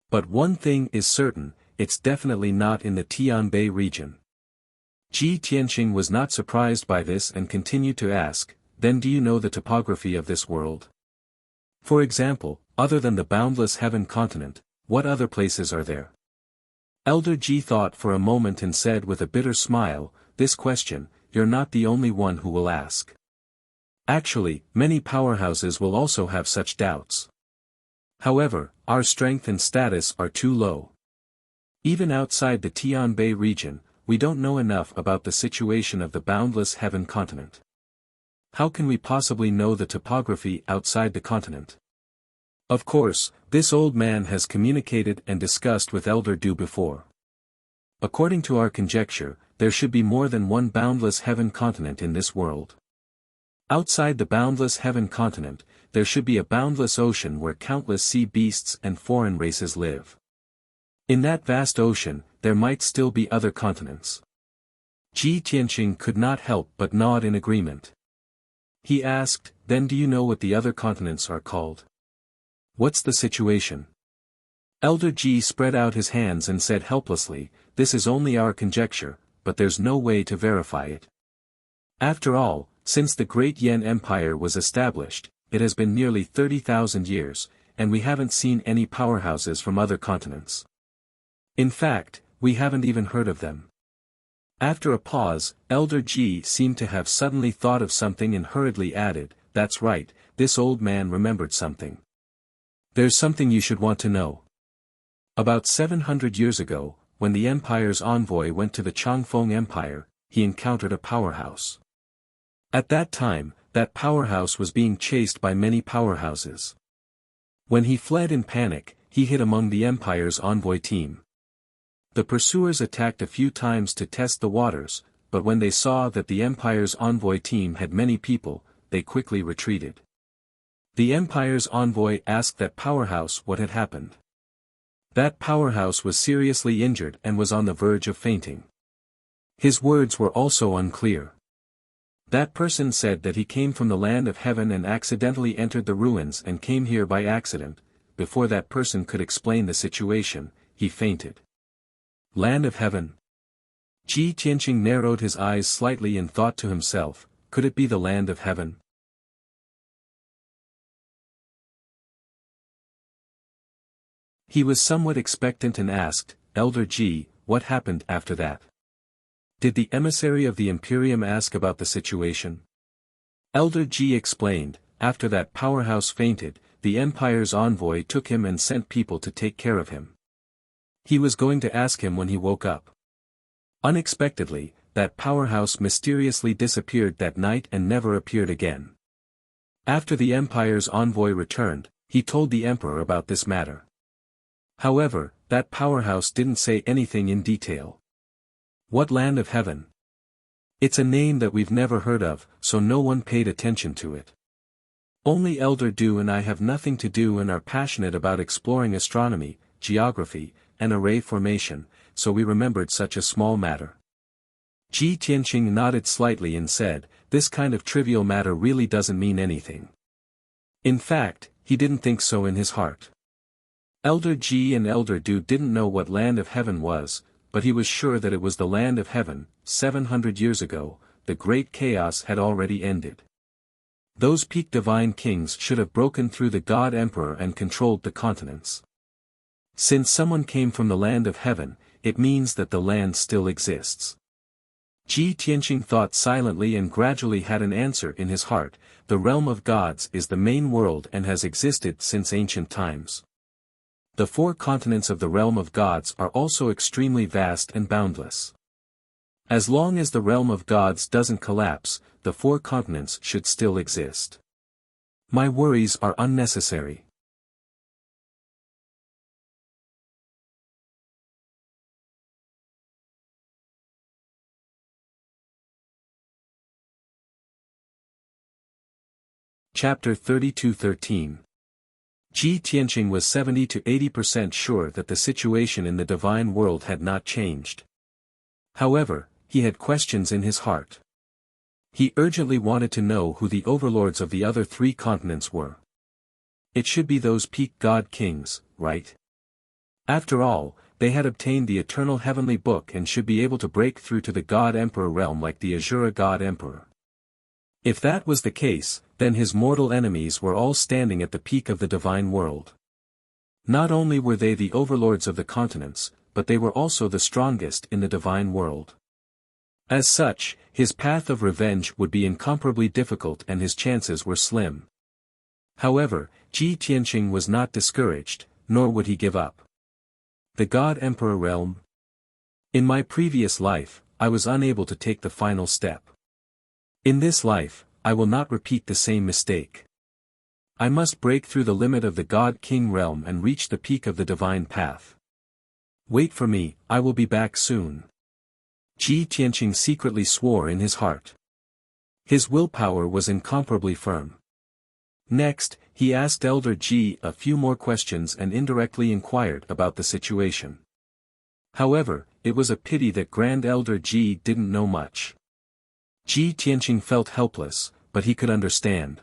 But one thing is certain, it's definitely not in the Tianbei region." Ji Tianqing was not surprised by this and continued to ask, "Then do you know the topography of this world? For example, other than the boundless heaven continent, what other places are there?" Elder Ji thought for a moment and said with a bitter smile, "This question, you're not the only one who will ask. Actually, many powerhouses will also have such doubts. However, our strength and status are too low. Even outside the Tianbei region, we don't know enough about the situation of the boundless heaven continent. How can we possibly know the topography outside the continent?" Of course, this old man has communicated and discussed with Elder Du before. According to our conjecture, there should be more than one boundless heaven continent in this world. Outside the boundless heaven continent, there should be a boundless ocean where countless sea beasts and foreign races live. In that vast ocean, there might still be other continents. Ji Tianqing could not help but nod in agreement. He asked, "Then do you know what the other continents are called? What's the situation?" Elder Ji spread out his hands and said helplessly, "This is only our conjecture, but there's no way to verify it. After all, since the great Yan Empire was established, it has been nearly 30,000 years, and we haven't seen any powerhouses from other continents. In fact, we haven't even heard of them." After a pause, Elder Ji seemed to have suddenly thought of something and hurriedly added, "That's right, this old man remembered something. There's something you should want to know. About 700 years ago, when the Empire's envoy went to the Changfeng Empire, he encountered a powerhouse. At that time, that powerhouse was being chased by many powerhouses. When he fled in panic, he hid among the Empire's envoy team. The pursuers attacked a few times to test the waters, but when they saw that the Empire's envoy team had many people, they quickly retreated. The Empire's envoy asked that powerhouse what had happened. That powerhouse was seriously injured and was on the verge of fainting. His words were also unclear. That person said that he came from the land of heaven and accidentally entered the ruins and came here by accident. Before that person could explain the situation, he fainted. Land of heaven? Ji Tianqing narrowed his eyes slightly and thought to himself, could it be the land of heaven? He was somewhat expectant and asked, Elder Ji, what happened after that? Did the emissary of the Imperium ask about the situation? Elder Ji explained, after that powerhouse fainted, the Empire's envoy took him and sent people to take care of him. He was going to ask him when he woke up. Unexpectedly, that powerhouse mysteriously disappeared that night and never appeared again. After the Empire's envoy returned, he told the Emperor about this matter. However, that powerhouse didn't say anything in detail. What land of heaven? It's a name that we've never heard of, so no one paid attention to it. Only Elder Du and I have nothing to do and are passionate about exploring astronomy, geography, and array formation, so we remembered such a small matter. Ji Tianqing nodded slightly and said, this kind of trivial matter really doesn't mean anything. In fact, he didn't think so in his heart. Elder Ji and Elder Du didn't know what land of heaven was, but he was sure that it was the land of heaven. 700 years ago, the great chaos had already ended. Those peak divine kings should have broken through the God Emperor and controlled the continents. Since someone came from the land of heaven, it means that the land still exists. Ji Tianqing thought silently and gradually had an answer in his heart. The realm of gods is the main world and has existed since ancient times. The 4 continents of the realm of gods are also extremely vast and boundless. As long as the realm of gods doesn't collapse, the 4 continents should still exist. My worries are unnecessary. Chapter 32:13. Ji Tianqing was 70 to 80% sure that the situation in the divine world had not changed. However, he had questions in his heart. He urgently wanted to know who the overlords of the other 3 continents were. It should be those peak god kings, right? After all, they had obtained the eternal heavenly book and should be able to break through to the God Emperor realm like the Azura God Emperor. If that was the case, then his mortal enemies were all standing at the peak of the divine world. Not only were they the overlords of the continents, but they were also the strongest in the divine world. As such, his path of revenge would be incomparably difficult and his chances were slim. However, Ji Tianqing was not discouraged, nor would he give up. The God Emperor realm? In my previous life, I was unable to take the final step. In this life, I will not repeat the same mistake. I must break through the limit of the God King realm and reach the peak of the divine path. Wait for me, I will be back soon. Ji Tianqing secretly swore in his heart. His willpower was incomparably firm. Next, he asked Elder Ji a few more questions and indirectly inquired about the situation. However, it was a pity that Grand Elder Ji didn't know much. Ji Tianqing felt helpless, but he could understand.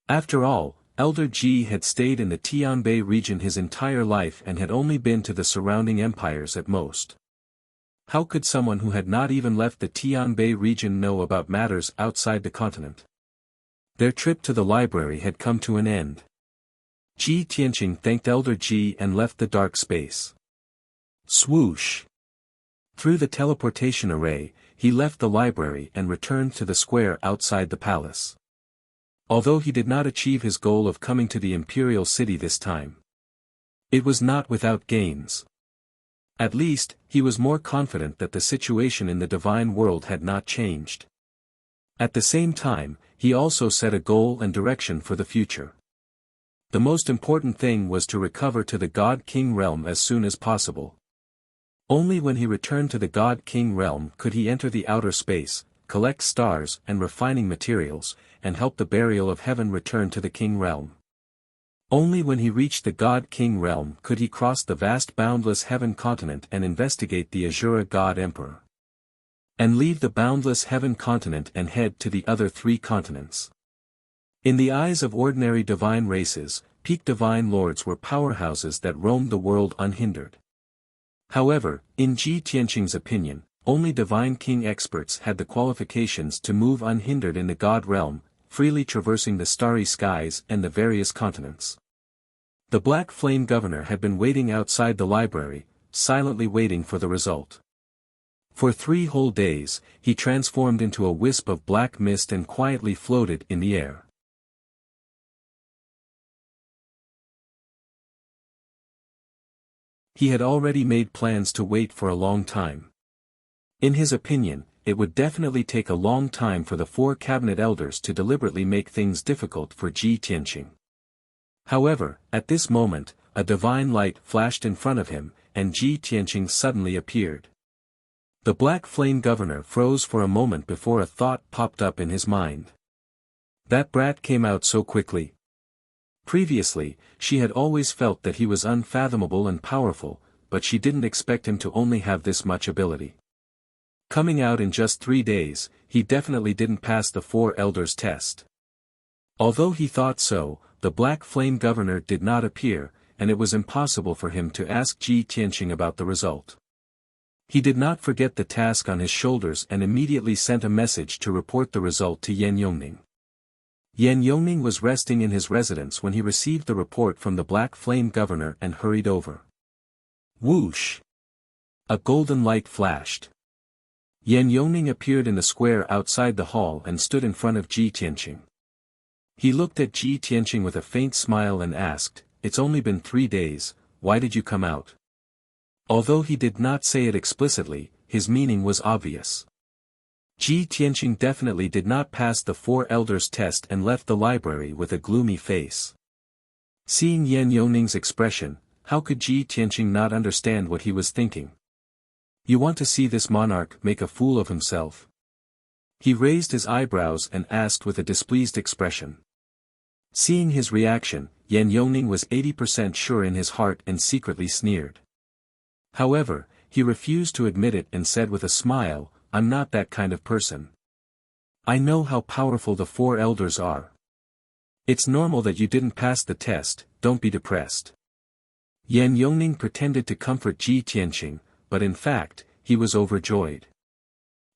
After all, Elder Ji had stayed in the Tianbei region his entire life and had only been to the surrounding empires at most. How could someone who had not even left the Tianbei region know about matters outside the continent? Their trip to the library had come to an end. Ji Tianqing thanked Elder Ji and left the dark space. Swoosh! Through the teleportation array, he left the library and returned to the square outside the palace. Although he did not achieve his goal of coming to the imperial city this time, it was not without gains. At least, he was more confident that the situation in the divine world had not changed. At the same time, he also set a goal and direction for the future. The most important thing was to recover to the God King realm as soon as possible. Only when he returned to the God King realm could he enter the outer space, collect stars and refining materials, and help the burial of heaven return to the King realm. Only when he reached the God-King realm could he cross the vast boundless heaven continent and investigate the Azura God-Emperor. And leave the boundless heaven continent and head to the other 3 continents. In the eyes of ordinary divine races, peak divine lords were powerhouses that roamed the world unhindered. However, in Ji Tianqing's opinion, only divine king experts had the qualifications to move unhindered in the God realm, freely traversing the starry skies and the various continents. The Black Flame Governor had been waiting outside the library, silently waiting for the result. For 3 whole days, he transformed into a wisp of black mist and quietly floated in the air. He had already made plans to wait for a long time. In his opinion, it would definitely take a long time for the 4 cabinet elders to deliberately make things difficult for Ji Tianqing. However, at this moment, a divine light flashed in front of him, and Ji Tianqing suddenly appeared. The Black Flame Governor froze for a moment before a thought popped up in his mind. That brat came out so quickly. Previously, she had always felt that he was unfathomable and powerful, but she didn't expect him to only have this much ability. Coming out in just 3 days, he definitely didn't pass the 4 elders test. Although he thought so, the Black Flame Governor did not appear, and it was impossible for him to ask Ji Tianqing about the result. He did not forget the task on his shoulders and immediately sent a message to report the result to Yan Yongning. Yan Yongning was resting in his residence when he received the report from the Black Flame Governor and hurried over. Whoosh! A golden light flashed. Yan Yongning appeared in the square outside the hall and stood in front of Ji Tianqing. He looked at Ji Tianqing with a faint smile and asked, "It's only been 3 days, why did you come out?" Although he did not say it explicitly, his meaning was obvious. Ji Tianqing definitely did not pass the 4 elders test and left the library with a gloomy face. Seeing Yan Yongning's expression, how could Ji Tianqing not understand what he was thinking? You want to see this monarch make a fool of himself? He raised his eyebrows and asked with a displeased expression. Seeing his reaction, Yan Yongning was 80% sure in his heart and secretly sneered. However, he refused to admit it and said with a smile, "I'm not that kind of person. I know how powerful the 4 elders are. It's normal that you didn't pass the test, don't be depressed." Yan Yongning pretended to comfort Ji Tianqing, but in fact, he was overjoyed.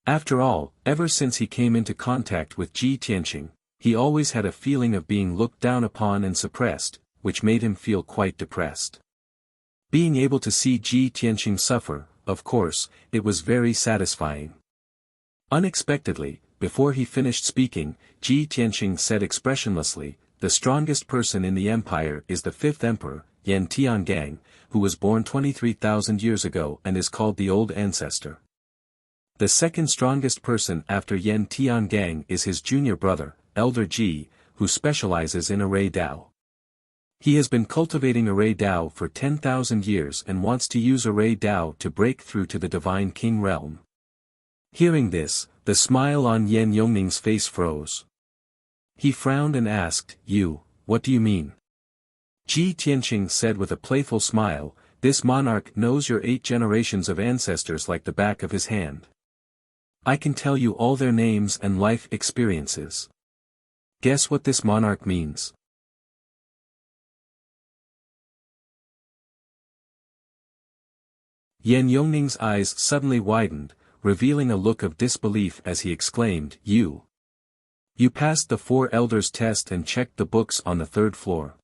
After all, ever since he came into contact with Ji Tianqing, he always had a feeling of being looked down upon and suppressed, which made him feel quite depressed. Being able to see Ji Tianqing suffer, of course, it was very satisfying. Unexpectedly, before he finished speaking, Ji Tianqing said expressionlessly, "The strongest person in the empire is the 5th emperor, Yan Tiangang, who was born 23,000 years ago and is called the Old Ancestor. The second strongest person after Yan Tiangang is his junior brother, Elder Ji, who specializes in array Dao. He has been cultivating array Dao for 10,000 years and wants to use array Dao to break through to the Divine King realm." Hearing this, the smile on Yan Yongning's face froze. He frowned and asked, What do you mean?" Ji Tianqing said with a playful smile, "This monarch knows your 8 generations of ancestors like the back of his hand. I can tell you all their names and life experiences. Guess what this monarch means?" Yan Yongning's eyes suddenly widened, revealing a look of disbelief as he exclaimed, You passed the 4 elders test and checked the books on the 3rd floor."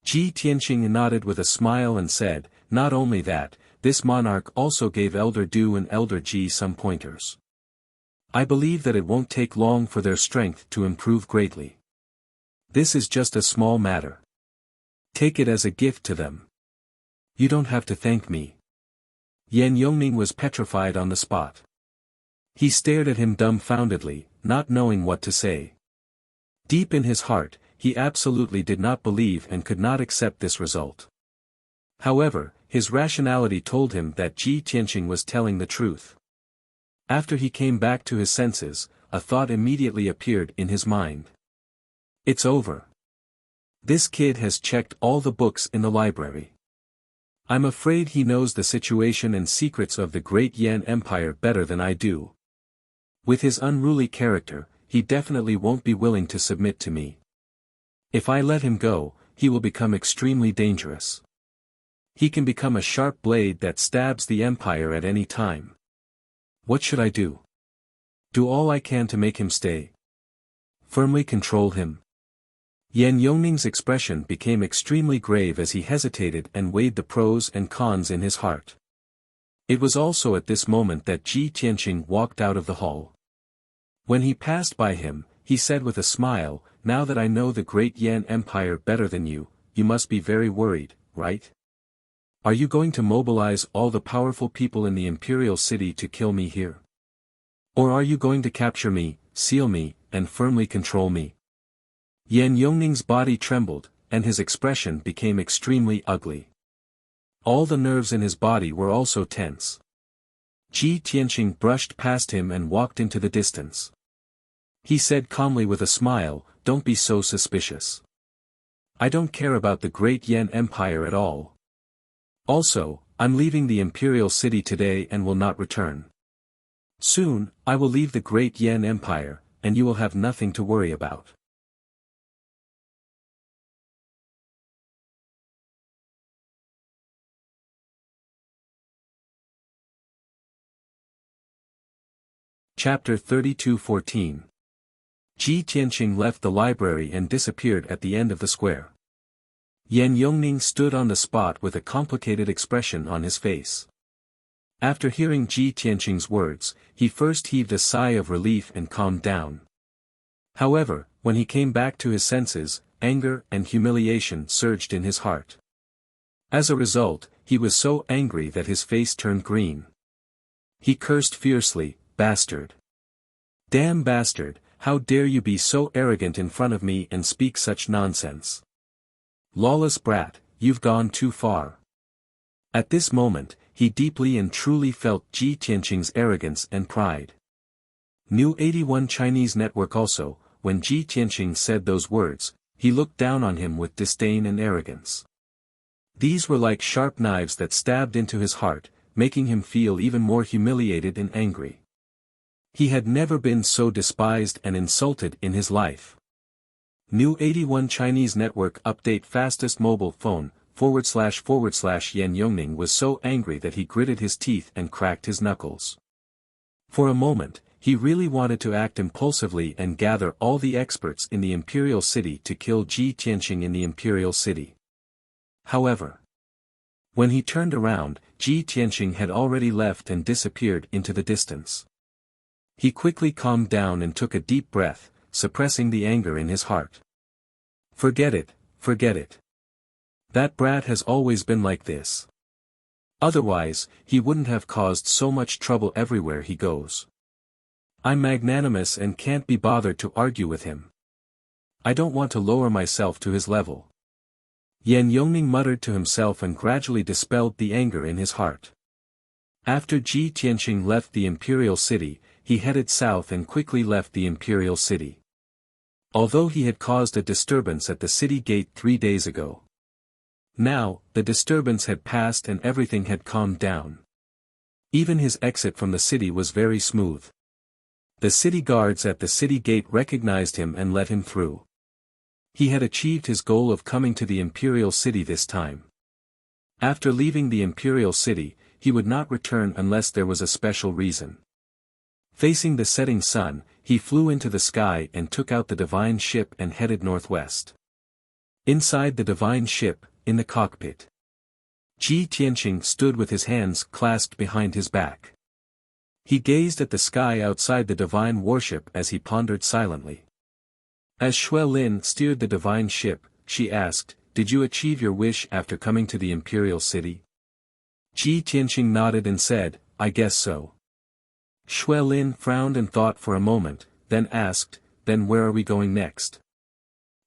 Ji Tianqing nodded with a smile and said, "Not only that, this monarch also gave Elder Du and Elder Ji some pointers. I believe that it won't take long for their strength to improve greatly. This is just a small matter. Take it as a gift to them. You don't have to thank me." Yan Yongning was petrified on the spot. He stared at him dumbfoundedly, not knowing what to say. Deep in his heart, he absolutely did not believe and could not accept this result. However, his rationality told him that Ji Tianqing was telling the truth. After he came back to his senses, a thought immediately appeared in his mind. It's over. This kid has checked all the books in the library. I'm afraid he knows the situation and secrets of the great Yan Empire better than I do. With his unruly character, he definitely won't be willing to submit to me. If I let him go, he will become extremely dangerous. He can become a sharp blade that stabs the empire at any time. What should I do? Do all I can to make him stay. Firmly control him. Yan Yongning's expression became extremely grave as he hesitated and weighed the pros and cons in his heart. It was also at this moment that Ji Tianqing walked out of the hall. When he passed by him, he said with a smile, "Now that I know the great Yan Empire better than you must be very worried, right? Are you going to mobilize all the powerful people in the imperial city to kill me here? Or are you going to capture me, seal me, and firmly control me?" Yan Yongning's body trembled, and his expression became extremely ugly. All the nerves in his body were also tense. Ji Tianqing brushed past him and walked into the distance. He said calmly with a smile, "Don't be so suspicious. I don't care about the great Yan Empire at all. Also, I'm leaving the imperial city today and will not return. Soon, I will leave the great Yan Empire, and you will have nothing to worry about." Chapter 32:14. Ji Tianqing left the library and disappeared at the end of the square. Yan Yongning stood on the spot with a complicated expression on his face. After hearing Ji Tianqing's words, he first heaved a sigh of relief and calmed down. However, when he came back to his senses, anger and humiliation surged in his heart. As a result, he was so angry that his face turned green. He cursed fiercely, "Bastard! Damn bastard, how dare you be so arrogant in front of me and speak such nonsense? Lawless brat, you've gone too far." At this moment, he deeply and truly felt Ji Tianqing's arrogance and pride. New 81 Chinese Network also, when Ji Tianqing said those words, he looked down on him with disdain and arrogance. These were like sharp knives that stabbed into his heart, making him feel even more humiliated and angry. He had never been so despised and insulted in his life. New 81 Chinese Network update fastest mobile phone, // Yan Yongning was so angry that he gritted his teeth and cracked his knuckles. For a moment, he really wanted to act impulsively and gather all the experts in the imperial city to kill Ji Tianqing in the imperial city. However, when he turned around, Ji Tianqing had already left and disappeared into the distance. He quickly calmed down and took a deep breath, suppressing the anger in his heart. Forget it, forget it. That brat has always been like this. Otherwise, he wouldn't have caused so much trouble everywhere he goes. I'm magnanimous and can't be bothered to argue with him. I don't want to lower myself to his level. Yan Yongning muttered to himself and gradually dispelled the anger in his heart. After Ji Tianqing left the imperial city, he headed south and quickly left the imperial city. Although he had caused a disturbance at the city gate 3 days ago. Now, the disturbance had passed and everything had calmed down. Even his exit from the city was very smooth. The city guards at the city gate recognized him and let him through. He had achieved his goal of coming to the imperial city this time. After leaving the imperial city, he would not return unless there was a special reason. Facing the setting sun, he flew into the sky and took out the divine ship and headed northwest. Inside the divine ship, in the cockpit, Ji Tianqing stood with his hands clasped behind his back. He gazed at the sky outside the divine warship as he pondered silently. As Shui Lin steered the divine ship, she asked, "Did you achieve your wish after coming to the imperial city?" Ji Tianqing nodded and said, "I guess so." Shui Lin frowned and thought for a moment, then asked, "Then where are we going next?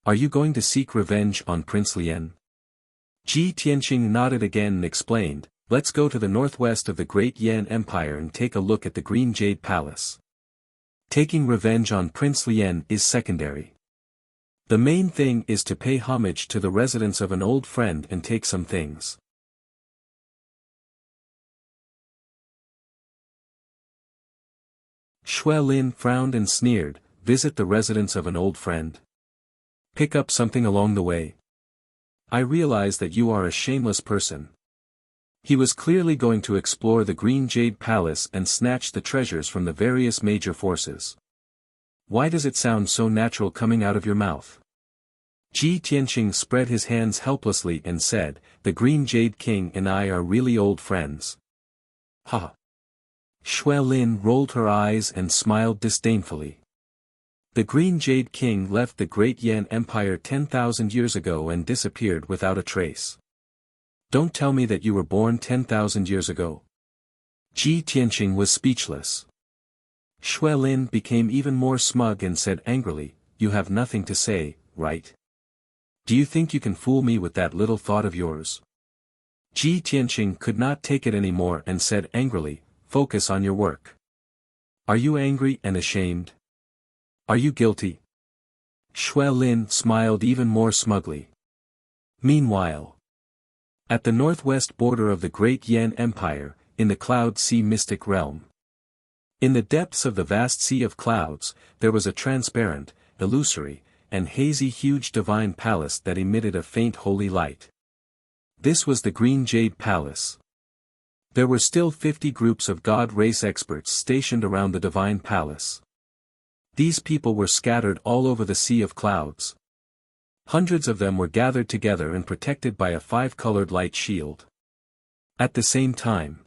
Are you going to seek revenge on Prince Lian?" Ji Tianqing nodded again and explained, "Let's go to the northwest of the great Yan Empire and take a look at the Green Jade Palace. Taking revenge on Prince Lian is secondary. The main thing is to pay homage to the residence of an old friend and take some things. Shui Lin frowned and sneered, visit the residence of an old friend. Pick up something along the way. I realize that you are a shameless person. He was clearly going to explore the Green Jade Palace and snatch the treasures from the various major forces. Why does it sound so natural coming out of your mouth? Ji Tianqing spread his hands helplessly and said, the Green Jade King and I are really old friends. Ha! Shui Lin rolled her eyes and smiled disdainfully. The Green Jade King left the Great Yan Empire 10,000 years ago and disappeared without a trace. Don't tell me that you were born 10,000 years ago. Ji Tianqing was speechless. Shui Lin became even more smug and said angrily, you have nothing to say, right? Do you think you can fool me with that little thought of yours? Ji Tianqing could not take it anymore and said angrily, focus on your work. Are you angry and ashamed? Are you guilty? Shui Lin smiled even more smugly. Meanwhile, at the northwest border of the Great Yan Empire, in the Cloud Sea Mystic Realm. In the depths of the vast sea of clouds, there was a transparent, illusory, and hazy huge divine palace that emitted a faint holy light. This was the Green Jade Palace. There were still 50 groups of God race experts stationed around the divine palace. These people were scattered all over the sea of clouds. Hundreds of them were gathered together and protected by a 5-colored light shield. At the same time,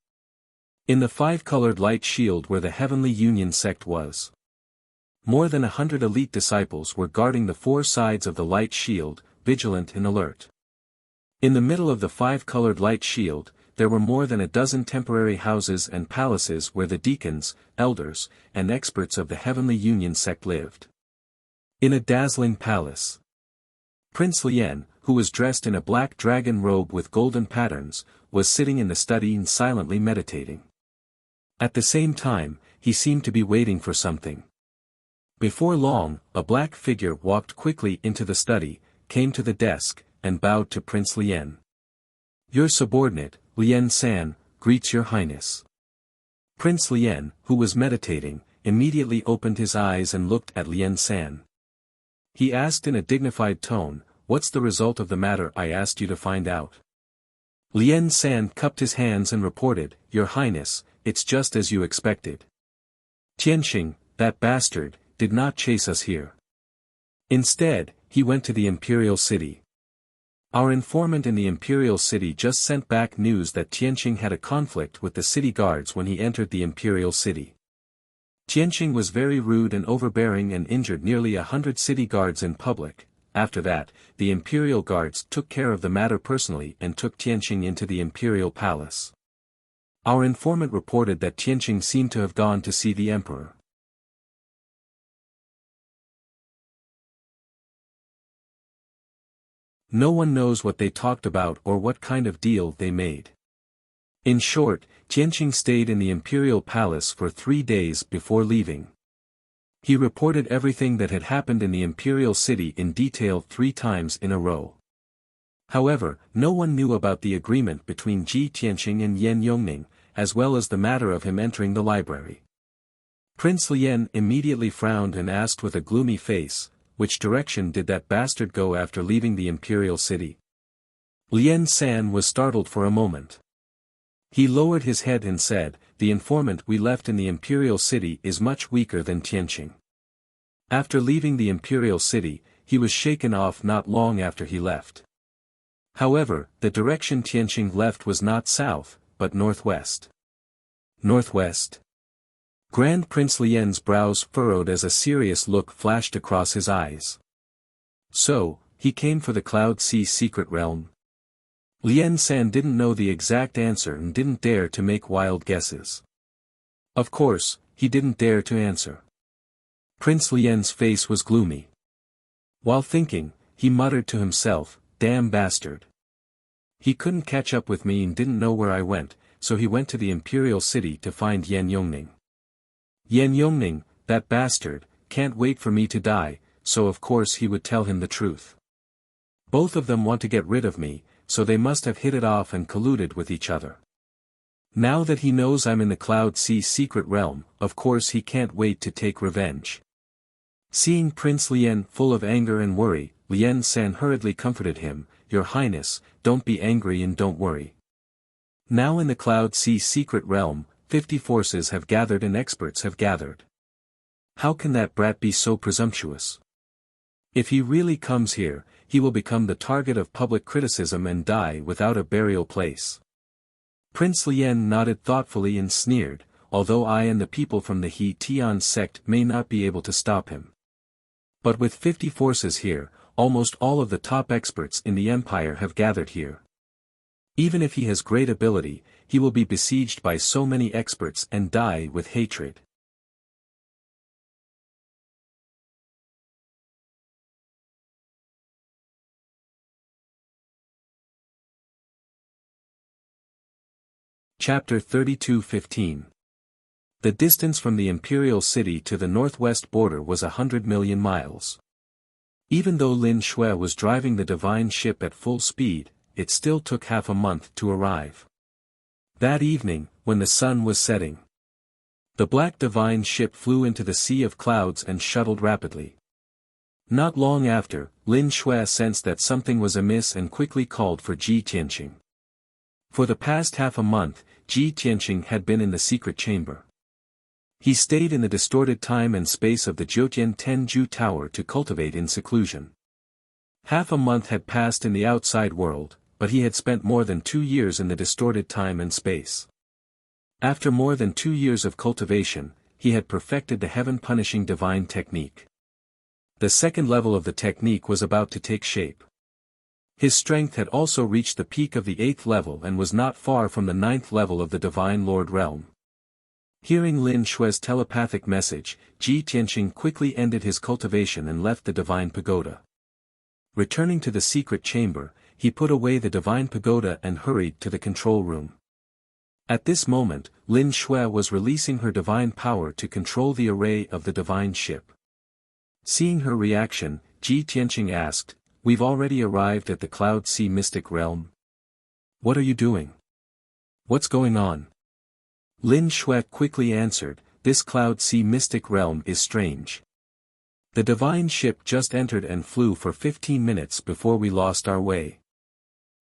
in the 5-colored light shield where the Heavenly Union sect was, more than 100 elite disciples were guarding the 4 sides of the light shield, vigilant and alert. In the middle of the 5-colored light shield, there were more than a dozen temporary houses and palaces where the deacons, elders, and experts of the Heavenly Union sect lived. In a dazzling palace, Prince Lian, who was dressed in a black dragon robe with golden patterns, was sitting in the study and silently meditating. At the same time, he seemed to be waiting for something. Before long, a black figure walked quickly into the study, came to the desk, and bowed to Prince Lian. Your subordinate, Lian San, greets your highness. Prince Lian, who was meditating, immediately opened his eyes and looked at Lian San. He asked in a dignified tone, what's the result of the matter I asked you to find out? Lian San cupped his hands and reported, Your Highness, it's just as you expected. Tianqing, that bastard, did not chase us here. Instead, he went to the Imperial City. Our informant in the Imperial City just sent back news that Tianqing had a conflict with the city guards when he entered the Imperial City. Tianqing was very rude and overbearing and injured nearly 100 city guards in public. After that, the Imperial Guards took care of the matter personally and took Tianqing into the Imperial Palace. Our informant reported that Tianqing seemed to have gone to see the Emperor. No one knows what they talked about or what kind of deal they made. In short, Tianqing stayed in the Imperial Palace for 3 days before leaving. He reported everything that had happened in the Imperial City in detail 3 times in a row. However, no one knew about the agreement between Ji Tianqing and Yan Yongning, as well as the matter of him entering the library. Prince Lian immediately frowned and asked with a gloomy face, which direction did that bastard go after leaving the Imperial City? Lian San was startled for a moment. He lowered his head and said, the informant we left in the Imperial City is much weaker than Tianqing. After leaving the Imperial City, he was shaken off not long after he left. However, the direction Tianqing left was not south, but northwest. Northwest? Grand Prince Lian's brows furrowed as a serious look flashed across his eyes. So, he came for the Cloud Sea secret realm? Lian San didn't know the exact answer and didn't dare to make wild guesses. Of course, he didn't dare to answer. Prince Lian's face was gloomy. While thinking, he muttered to himself, damn bastard. He couldn't catch up with me and didn't know where I went, so he went to the Imperial City to find Yan Yongning. Yan Yongning, that bastard, can't wait for me to die, so of course he would tell him the truth. Both of them want to get rid of me, so they must have hit it off and colluded with each other. Now that he knows I'm in the Cloud Sea secret realm, of course he can't wait to take revenge. Seeing Prince Lien full of anger and worry, Lien San hurriedly comforted him, "Your Highness, don't be angry and don't worry. Now in the Cloud Sea secret realm, 50 forces have gathered and experts have gathered. How can that brat be so presumptuous? If he really comes here, he will become the target of public criticism and die without a burial place." Prince Lien nodded thoughtfully and sneered, "Although I and the people from the He Tian sect may not be able to stop him. But with 50 forces here, almost all of the top experts in the empire have gathered here. Even if he has great ability, he will be besieged by so many experts and die with hatred." Chapter 32:15. The distance from the imperial city to the northwest border was 100 million miles. Even though Lin Shui was driving the divine ship at full speed, it still took half a month to arrive. That evening, when the sun was setting, the black divine ship flew into the sea of clouds and shuttled rapidly. Not long after, Lin Shui sensed that something was amiss and quickly called for Ji Tianqing. For the past half a month, Ji Tianqing had been in the secret chamber. He stayed in the distorted time and space of the Jiutian Tenju Tower to cultivate in seclusion. Half a month had passed in the outside world, but he had spent more than 2 years in the distorted time and space. After more than 2 years of cultivation, he had perfected the heaven-punishing divine technique. The second level of the technique was about to take shape. His strength had also reached the peak of the 8th level and was not far from the 9th level of the Divine Lord realm. Hearing Lin Shui's telepathic message, Ji Tianqing quickly ended his cultivation and left the Divine Pagoda. Returning to the secret chamber, he put away the Divine Pagoda and hurried to the control room. At this moment, Lin Shui was releasing her divine power to control the array of the divine ship. Seeing her reaction, Ji Tianqing asked, "We've already arrived at the Cloud Sea mystic realm. What are you doing? What's going on?" Lin Shui quickly answered, "This Cloud Sea mystic realm is strange. The divine ship just entered and flew for 15 minutes before we lost our way.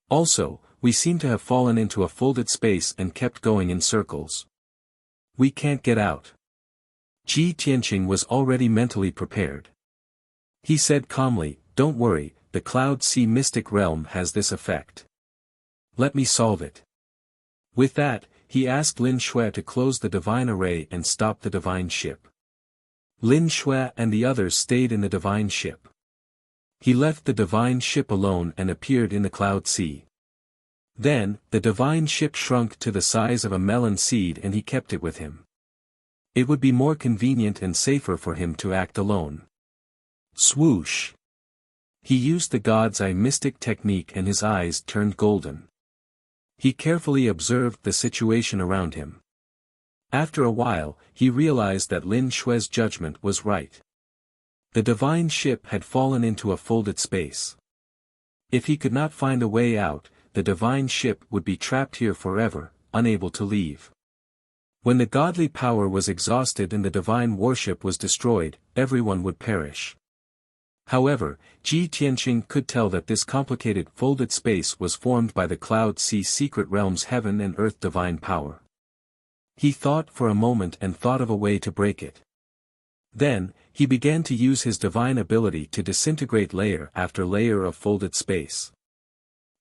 Also, we seem to have fallen into a folded space and kept going in circles. We can't get out." Ji Tianqing was already mentally prepared. He said calmly, "Don't worry, the Cloud Sea mystic realm has this effect. Let me solve it." With that, he asked Lin Shui to close the divine array and stop the divine ship. Lin Shui and the others stayed in the divine ship. He left the divine ship alone and appeared in the Cloud Sea. Then, the divine ship shrunk to the size of a melon seed and he kept it with him. It would be more convenient and safer for him to act alone. Swoosh! He used the God's Eye mystic technique and his eyes turned golden. He carefully observed the situation around him. After a while, he realized that Lin Shui's judgment was right. The divine ship had fallen into a folded space. If he could not find a way out, the divine ship would be trapped here forever, unable to leave. When the godly power was exhausted and the divine worship was destroyed, everyone would perish. However, Ji Tianqing could tell that this complicated folded space was formed by the Cloud Sea secret realm's heaven and earth divine power. He thought for a moment and thought of a way to break it. Then, he began to use his divine ability to disintegrate layer after layer of folded space.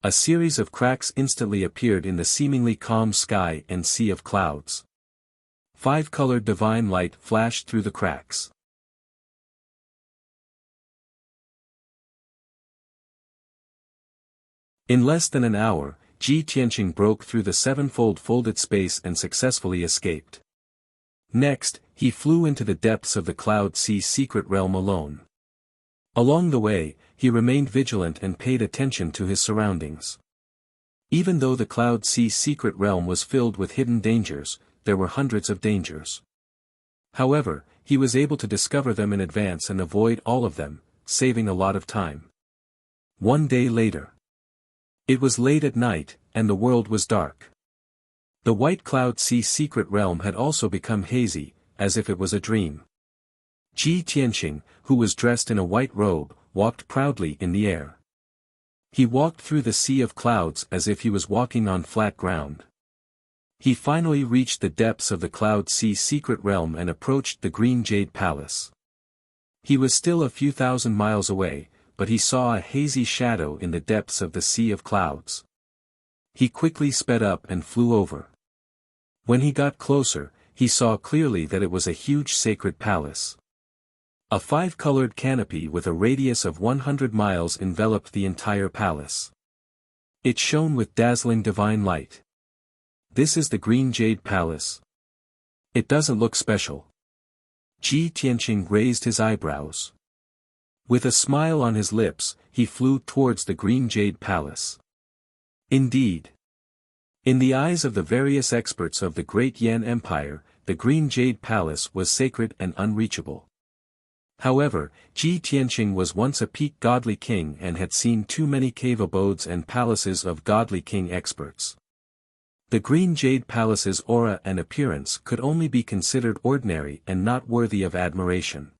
A series of cracks instantly appeared in the seemingly calm sky and sea of clouds. 5-colored divine light flashed through the cracks. In less than an hour, Ji Tianqing broke through the 7-fold folded space and successfully escaped. Next, he flew into the depths of the Cloud Sea secret realm alone. Along the way, he remained vigilant and paid attention to his surroundings. Even though the Cloud Sea secret realm was filled with hidden dangers, there were hundreds of dangers. However, he was able to discover them in advance and avoid all of them, saving a lot of time. One day later. It was late at night, and the world was dark. The White Cloud Sea secret realm had also become hazy, as if it was a dream. Ji Tianqing, who was dressed in a white robe, walked proudly in the air. He walked through the sea of clouds as if he was walking on flat ground. He finally reached the depths of the Cloud Sea secret realm and approached the Green Jade Palace. He was still a few thousand miles away, but he saw a hazy shadow in the depths of the sea of clouds. He quickly sped up and flew over. When he got closer, he saw clearly that it was a huge sacred palace. A five-colored canopy with a radius of 100 miles enveloped the entire palace. It shone with dazzling divine light. This is the Green Jade Palace. It doesn't look special. Ji Tianqing raised his eyebrows. With a smile on his lips, he flew towards the Green Jade Palace. Indeed. In the eyes of the various experts of the Great Yan Empire, the Green Jade Palace was sacred and unreachable. However, Ji Tianqing was once a peak godly king and had seen too many cave abodes and palaces of godly king experts. The Green Jade Palace's aura and appearance could only be considered ordinary and not worthy of admiration.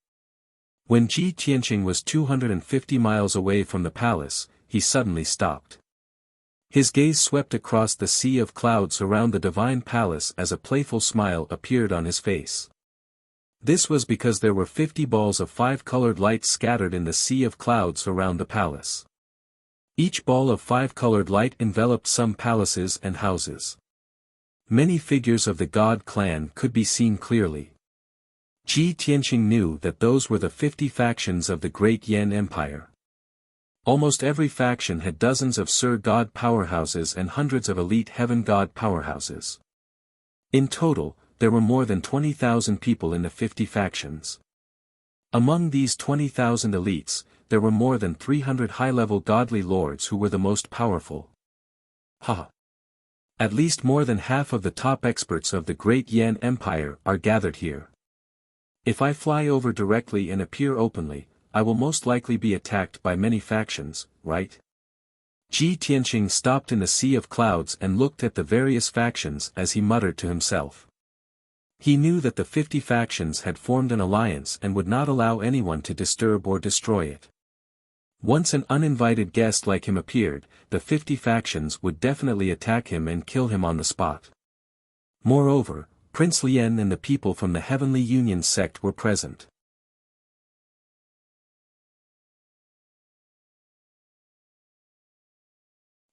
When Ji Tianqing was 250 miles away from the palace, he suddenly stopped. His gaze swept across the sea of clouds around the divine palace as a playful smile appeared on his face. This was because there were 50 balls of five-colored light scattered in the sea of clouds around the palace. Each ball of five-colored light enveloped some palaces and houses. Many figures of the God clan could be seen clearly. Ji Tianqing knew that those were the 50 factions of the Great Yan Empire. Almost every faction had dozens of Sir God powerhouses and hundreds of elite Heaven God powerhouses. In total, there were more than 20,000 people in the 50 factions. Among these 20,000 elites, there were more than 300 high-level godly lords who were the most powerful. At least more than half of the top experts of the Great Yan Empire are gathered here. If I fly over directly and appear openly, I will most likely be attacked by many factions, right? Ji Tianqing stopped in the sea of clouds and looked at the various factions as he muttered to himself. He knew that the 50 factions had formed an alliance and would not allow anyone to disturb or destroy it. Once an uninvited guest like him appeared, the 50 factions would definitely attack him and kill him on the spot. Moreover, Prince Lian and the people from the Heavenly Union sect were present.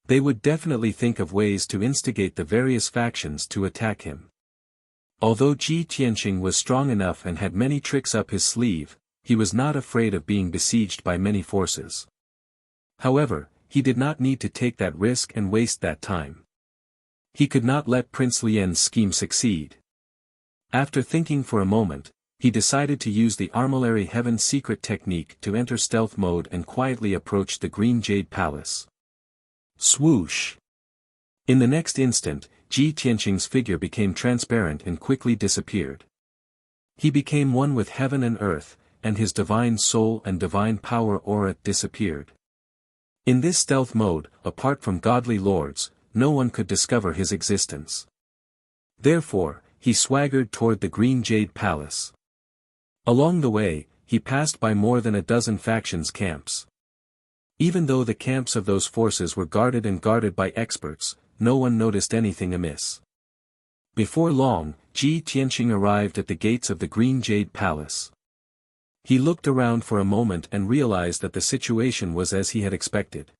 They would definitely think of ways to instigate the various factions to attack him. Although Ji Tianqing was strong enough and had many tricks up his sleeve, he was not afraid of being besieged by many forces. However, he did not need to take that risk and waste that time. He could not let Prince Lian's scheme succeed. After thinking for a moment, he decided to use the Armillary Heaven secret technique to enter stealth mode and quietly approach the Green Jade Palace. Swoosh! In the next instant, Ji Tianqing's figure became transparent and quickly disappeared. He became one with heaven and earth, and his divine soul and divine power aura disappeared. In this stealth mode, apart from godly lords, no one could discover his existence. Therefore, he swaggered toward the Green Jade Palace. Along the way, he passed by more than a dozen factions' camps. Even though the camps of those forces were guarded by experts, no one noticed anything amiss. Before long, Ji Tianqing arrived at the gates of the Green Jade Palace. He looked around for a moment and realized that the situation was as he had expected.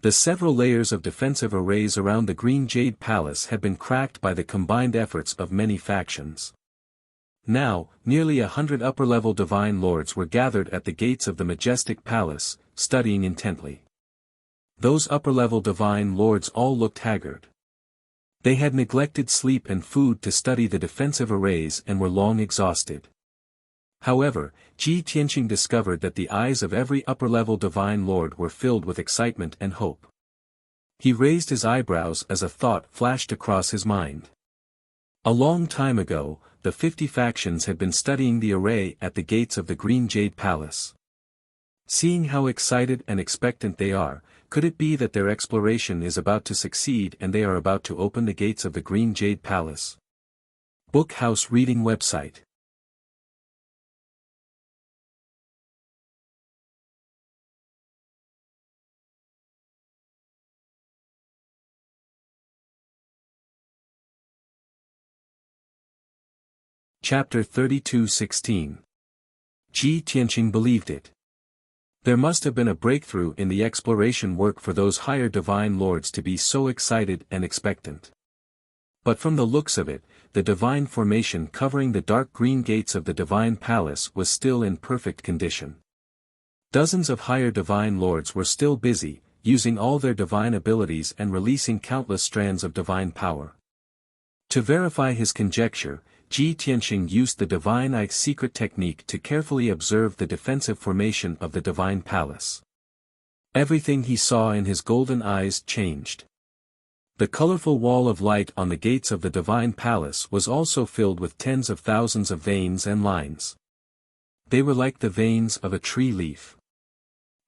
The several layers of defensive arrays around the Green Jade Palace had been cracked by the combined efforts of many factions. Now, nearly 100 upper-level divine lords were gathered at the gates of the majestic palace, studying intently. Those upper-level divine lords all looked haggard. They had neglected sleep and food to study the defensive arrays and were long exhausted. However, Ji Tianqing discovered that the eyes of every upper-level divine lord were filled with excitement and hope. He raised his eyebrows as a thought flashed across his mind. A long time ago, the 50 factions had been studying the array at the gates of the Green Jade Palace. Seeing how excited and expectant they are, could it be that their exploration is about to succeed and they are about to open the gates of the Green Jade Palace? Book House Reading Website. Chapter 32:16. Ji Tianqing believed it. There must have been a breakthrough in the exploration work for those higher divine lords to be so excited and expectant. But from the looks of it, the divine formation covering the dark green gates of the divine palace was still in perfect condition. Dozens of higher divine lords were still busy, using all their divine abilities and releasing countless strands of divine power. To verify his conjecture, Ji Tianqing used the Divine Eye secret technique to carefully observe the defensive formation of the divine palace. Everything he saw in his golden eyes changed. The colorful wall of light on the gates of the divine palace was also filled with tens of thousands of veins and lines. They were like the veins of a tree leaf.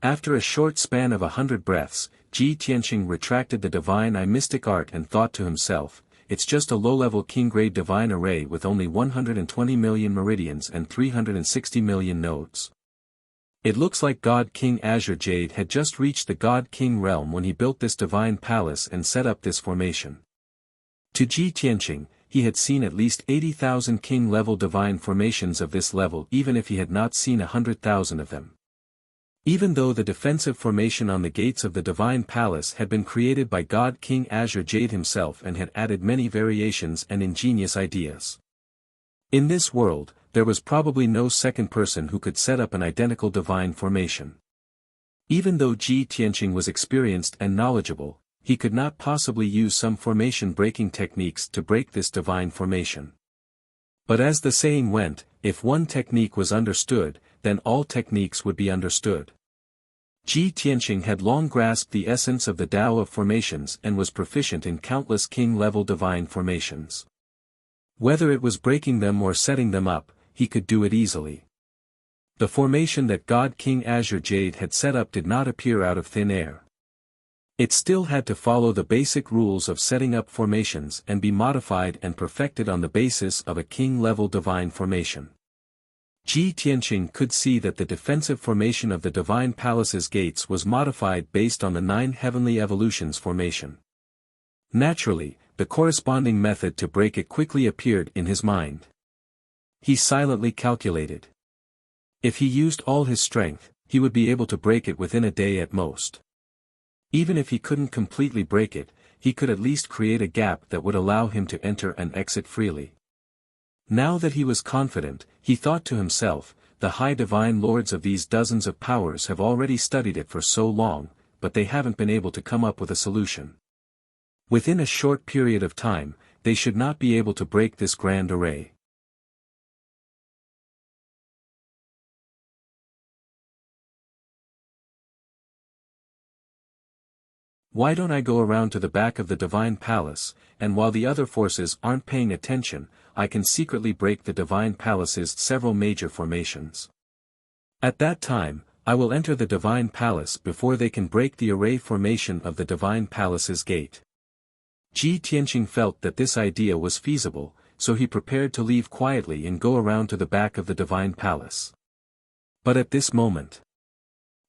After a short span of 100 breaths, Ji Tianqing retracted the Divine Eye mystic art and thought to himself, "It's just a low-level king-grade divine array with only 120 million meridians and 360 million nodes. It looks like God King Azure Jade had just reached the God King realm when he built this divine palace and set up this formation." To Ji Tianqing, he had seen at least 80,000 king-level divine formations of this level even if he had not seen 100,000 of them. Even though the defensive formation on the gates of the divine palace had been created by God King Azure Jade himself and had added many variations and ingenious ideas. In this world, there was probably no second person who could set up an identical divine formation. Even though Ji Tianqing was experienced and knowledgeable, he could not possibly use some formation-breaking techniques to break this divine formation. But as the saying went, if one technique was understood, then all techniques would be understood. Ji Tianqing had long grasped the essence of the Tao of formations and was proficient in countless king-level divine formations. Whether it was breaking them or setting them up, he could do it easily. The formation that God King Azure Jade had set up did not appear out of thin air. It still had to follow the basic rules of setting up formations and be modified and perfected on the basis of a king-level divine formation. Ji Tianqing could see that the defensive formation of the divine palace's gates was modified based on the 9 heavenly evolutions formation. Naturally, the corresponding method to break it quickly appeared in his mind. He silently calculated. If he used all his strength, he would be able to break it within a day at most. Even if he couldn't completely break it, he could at least create a gap that would allow him to enter and exit freely. Now that he was confident, he thought to himself, the high divine lords of these dozens of powers have already studied it for so long, but they haven't been able to come up with a solution. Within a short period of time, they should not be able to break this grand array. Why don't I go around to the back of the divine palace, and while the other forces aren't paying attention, I can secretly break the divine palace's several major formations. At that time, I will enter the divine palace before they can break the array formation of the divine palace's gate. Ji Tianqing felt that this idea was feasible, so he prepared to leave quietly and go around to the back of the divine palace. But at this moment,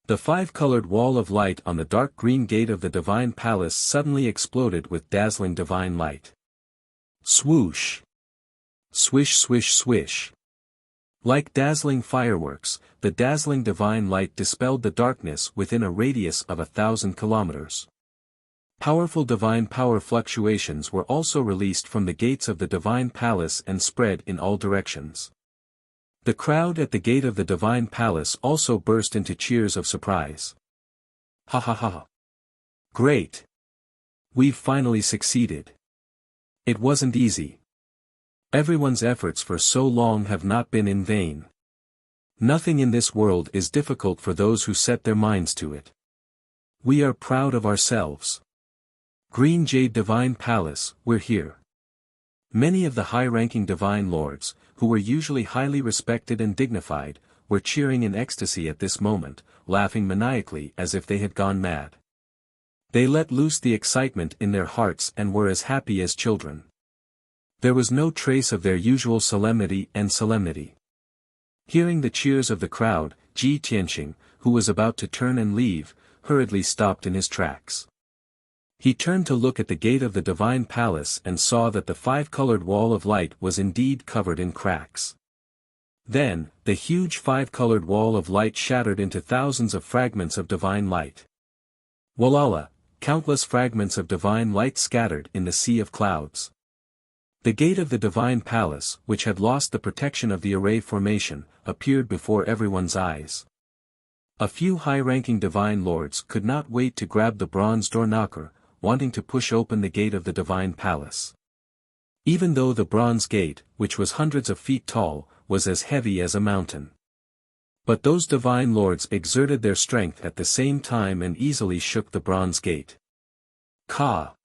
the 5-colored wall of light on the dark green gate of the divine palace suddenly exploded with dazzling divine light. Swoosh! Swish swish swish! Like dazzling fireworks, the dazzling divine light dispelled the darkness within a radius of 1,000 kilometers. Powerful divine power fluctuations were also released from the gates of the divine palace and spread in all directions. The crowd at the gate of the divine palace also burst into cheers of surprise. Ha ha ha! Great! We've finally succeeded. It wasn't easy. Everyone's efforts for so long have not been in vain. Nothing in this world is difficult for those who set their minds to it. We are proud of ourselves. Green Jade Divine Palace, we're here. Many of the high-ranking divine lords, who were usually highly respected and dignified, were cheering in ecstasy at this moment, laughing maniacally as if they had gone mad. They let loose the excitement in their hearts and were as happy as children. There was no trace of their usual solemnity. Hearing the cheers of the crowd, Ji Tianqing, who was about to turn and leave, hurriedly stopped in his tracks. He turned to look at the gate of the divine palace and saw that the five-colored wall of light was indeed covered in cracks. Then, the huge five-colored wall of light shattered into thousands of fragments of divine light. Walala, countless fragments of divine light scattered in the sea of clouds. The gate of the divine palace, which had lost the protection of the array formation, appeared before everyone's eyes. A few high-ranking divine lords could not wait to grab the bronze door knocker, wanting to push open the gate of the divine palace. Even though the bronze gate, which was hundreds of feet tall, was as heavy as a mountain. But those divine lords exerted their strength at the same time and easily shook the bronze gate. Ka!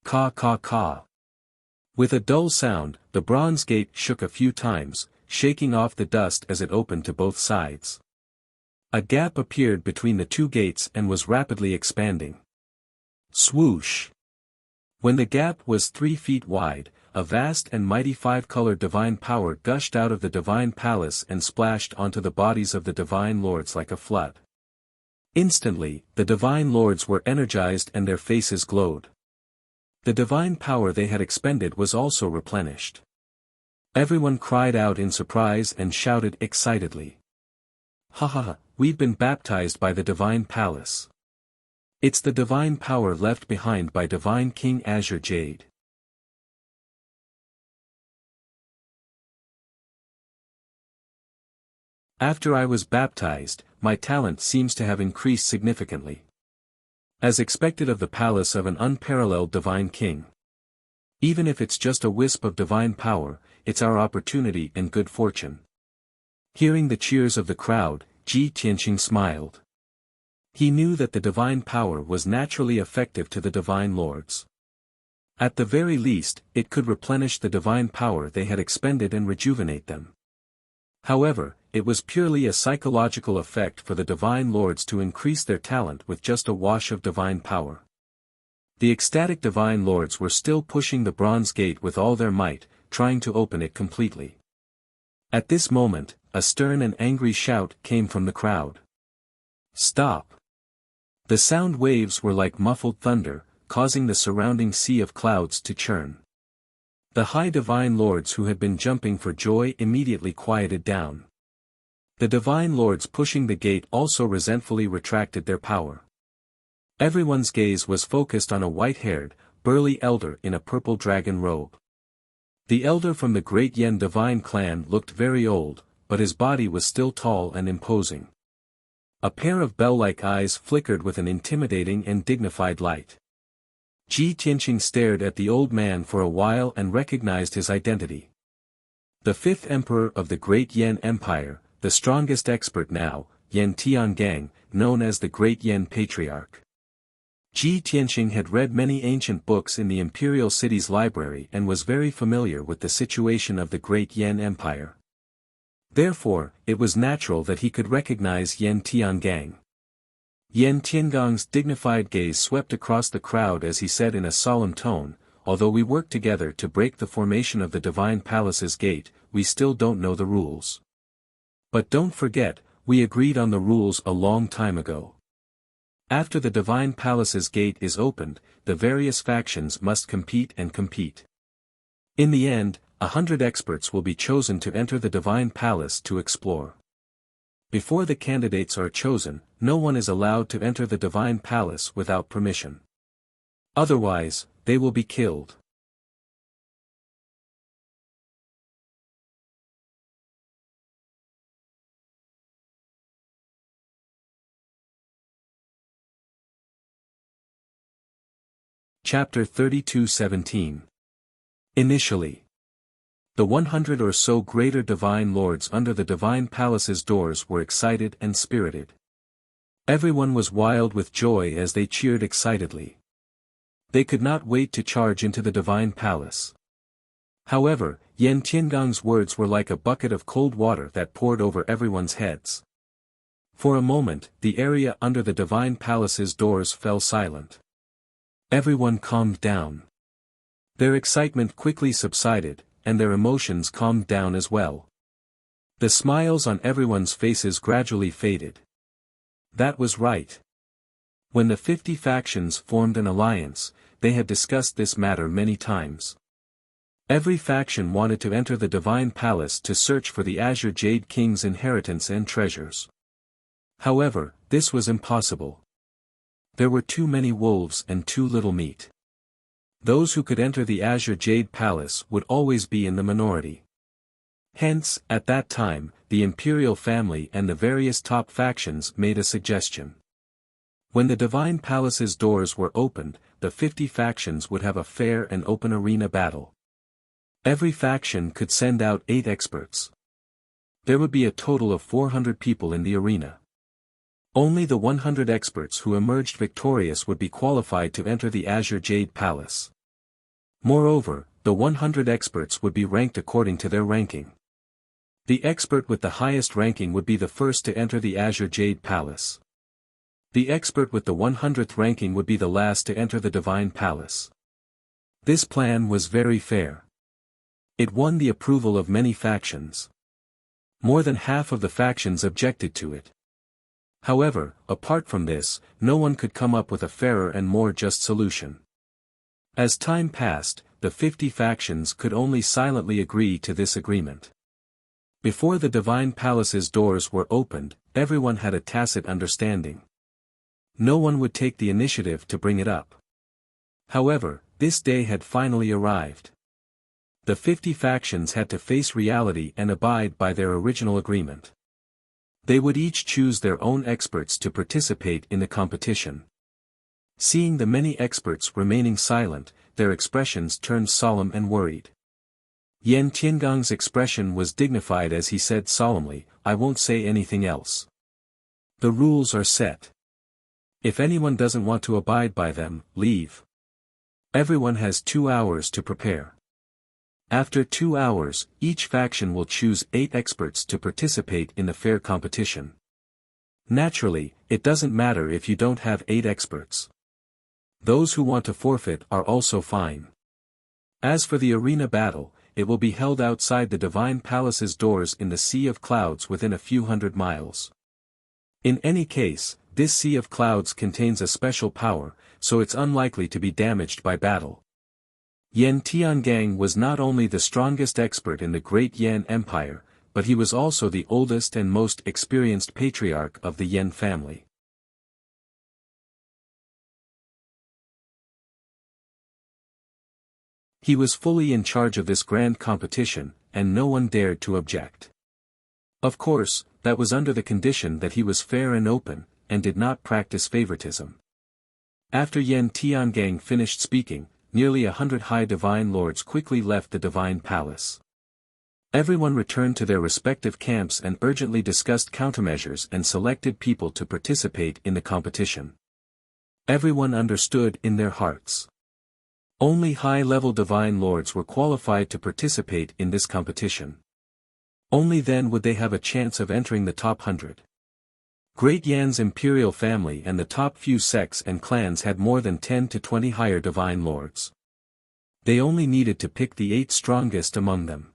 Ka ka ka! With a dull sound, the bronze gate shook a few times, shaking off the dust as it opened to both sides. A gap appeared between the two gates and was rapidly expanding. Swoosh! When the gap was 3 feet wide, a vast and mighty five-colored divine power gushed out of the divine palace and splashed onto the bodies of the divine lords like a flood. Instantly, the divine lords were energized and their faces glowed. The divine power they had expended was also replenished. Everyone cried out in surprise and shouted excitedly. Ha ha ha, we've been baptized by the divine palace. It's the divine power left behind by divine King Azure Jade. After I was baptized, my talent seems to have increased significantly. As expected of the palace of an unparalleled divine king. Even if it's just a wisp of divine power, it's our opportunity and good fortune. Hearing the cheers of the crowd, Ji Tianqing smiled. He knew that the divine power was naturally effective to the divine lords. At the very least, it could replenish the divine power they had expended and rejuvenate them. However, it was purely a psychological effect for the divine lords to increase their talent with just a wash of divine power. The ecstatic divine lords were still pushing the bronze gate with all their might, trying to open it completely. At this moment, a stern and angry shout came from the crowd. Stop! The sound waves were like muffled thunder, causing the surrounding sea of clouds to churn. The high divine lords who had been jumping for joy immediately quieted down. The divine lords pushing the gate also resentfully retracted their power. Everyone's gaze was focused on a white-haired, burly elder in a purple dragon robe. The elder from the Great Yen divine clan looked very old, but his body was still tall and imposing. A pair of bell-like eyes flickered with an intimidating and dignified light. Ji Tianqing stared at the old man for a while and recognized his identity. The fifth emperor of the Great Yen Empire, the strongest expert now, Yen Tiangang, known as the Great Yen Patriarch. Ji Tianqing had read many ancient books in the imperial city's library and was very familiar with the situation of the Great Yen Empire. Therefore, it was natural that he could recognize Yen Tiangang. Yen Tiangang's dignified gaze swept across the crowd as he said in a solemn tone, although we work together to break the formation of the Divine Palace's gate, we still don't know the rules. But don't forget, we agreed on the rules a long time ago. After the Divine Palace's gate is opened, the various factions must compete and compete. In the end, 100 experts will be chosen to enter the Divine Palace to explore. Before the candidates are chosen, no one is allowed to enter the Divine Palace without permission. Otherwise, they will be killed. Chapter 32:17. Initially, the 100 or so greater divine lords under the Divine Palace's doors were excited and spirited. Everyone was wild with joy as they cheered excitedly. They could not wait to charge into the Divine Palace. However, Yan Tiangong's words were like a bucket of cold water that poured over everyone's heads. For a moment, the area under the divine palace's doors fell silent. Everyone calmed down. Their excitement quickly subsided, and their emotions calmed down as well. The smiles on everyone's faces gradually faded. That was right. When the 50 factions formed an alliance, they had discussed this matter many times. Every faction wanted to enter the divine palace to search for the Azure Jade King's inheritance and treasures. However, this was impossible. There were too many wolves and too little meat. Those who could enter the Azure Jade Palace would always be in the minority. Hence, at that time, the imperial family and the various top factions made a suggestion. When the divine palace's doors were opened, the 50 factions would have a fair and open arena battle. Every faction could send out 8 experts. There would be a total of 400 people in the arena. Only the 100 experts who emerged victorious would be qualified to enter the Azure Jade Palace. Moreover, the 100 experts would be ranked according to their ranking. The expert with the highest ranking would be the first to enter the Azure Jade Palace. The expert with the 100th ranking would be the last to enter the Divine Palace. This plan was very fair. It won the approval of many factions. More than half of the factions objected to it. However, apart from this, no one could come up with a fairer and more just solution. As time passed, the 50 factions could only silently agree to this agreement. Before the Divine Palace's doors were opened, everyone had a tacit understanding. No one would take the initiative to bring it up. However, this day had finally arrived. The 50 factions had to face reality and abide by their original agreement. They would each choose their own experts to participate in the competition. Seeing the many experts remaining silent, their expressions turned solemn and worried. Yan Tiangong's expression was dignified as he said solemnly, "I won't say anything else. The rules are set. If anyone doesn't want to abide by them, leave. Everyone has 2 hours to prepare. After 2 hours, each faction will choose 8 experts to participate in the fair competition. Naturally, it doesn't matter if you don't have 8 experts. Those who want to forfeit are also fine. As for the arena battle, it will be held outside the Divine Palace's doors in the Sea of Clouds within a few hundred miles. In any case, this Sea of Clouds contains a special power, so it's unlikely to be damaged by battle." Yan Tiangang was not only the strongest expert in the Great Yan Empire, but he was also the oldest and most experienced patriarch of the Yan family. He was fully in charge of this grand competition, and no one dared to object. Of course, that was under the condition that he was fair and open, and did not practice favoritism. After Yan Tiangang finished speaking, nearly 100 high divine lords quickly left the divine palace. Everyone returned to their respective camps and urgently discussed countermeasures and selected people to participate in the competition. Everyone understood in their hearts. Only high-level divine lords were qualified to participate in this competition. Only then would they have a chance of entering the top 100. Great Yan's imperial family and the top few sects and clans had more than 10 to 20 higher divine lords. They only needed to pick the 8 strongest among them.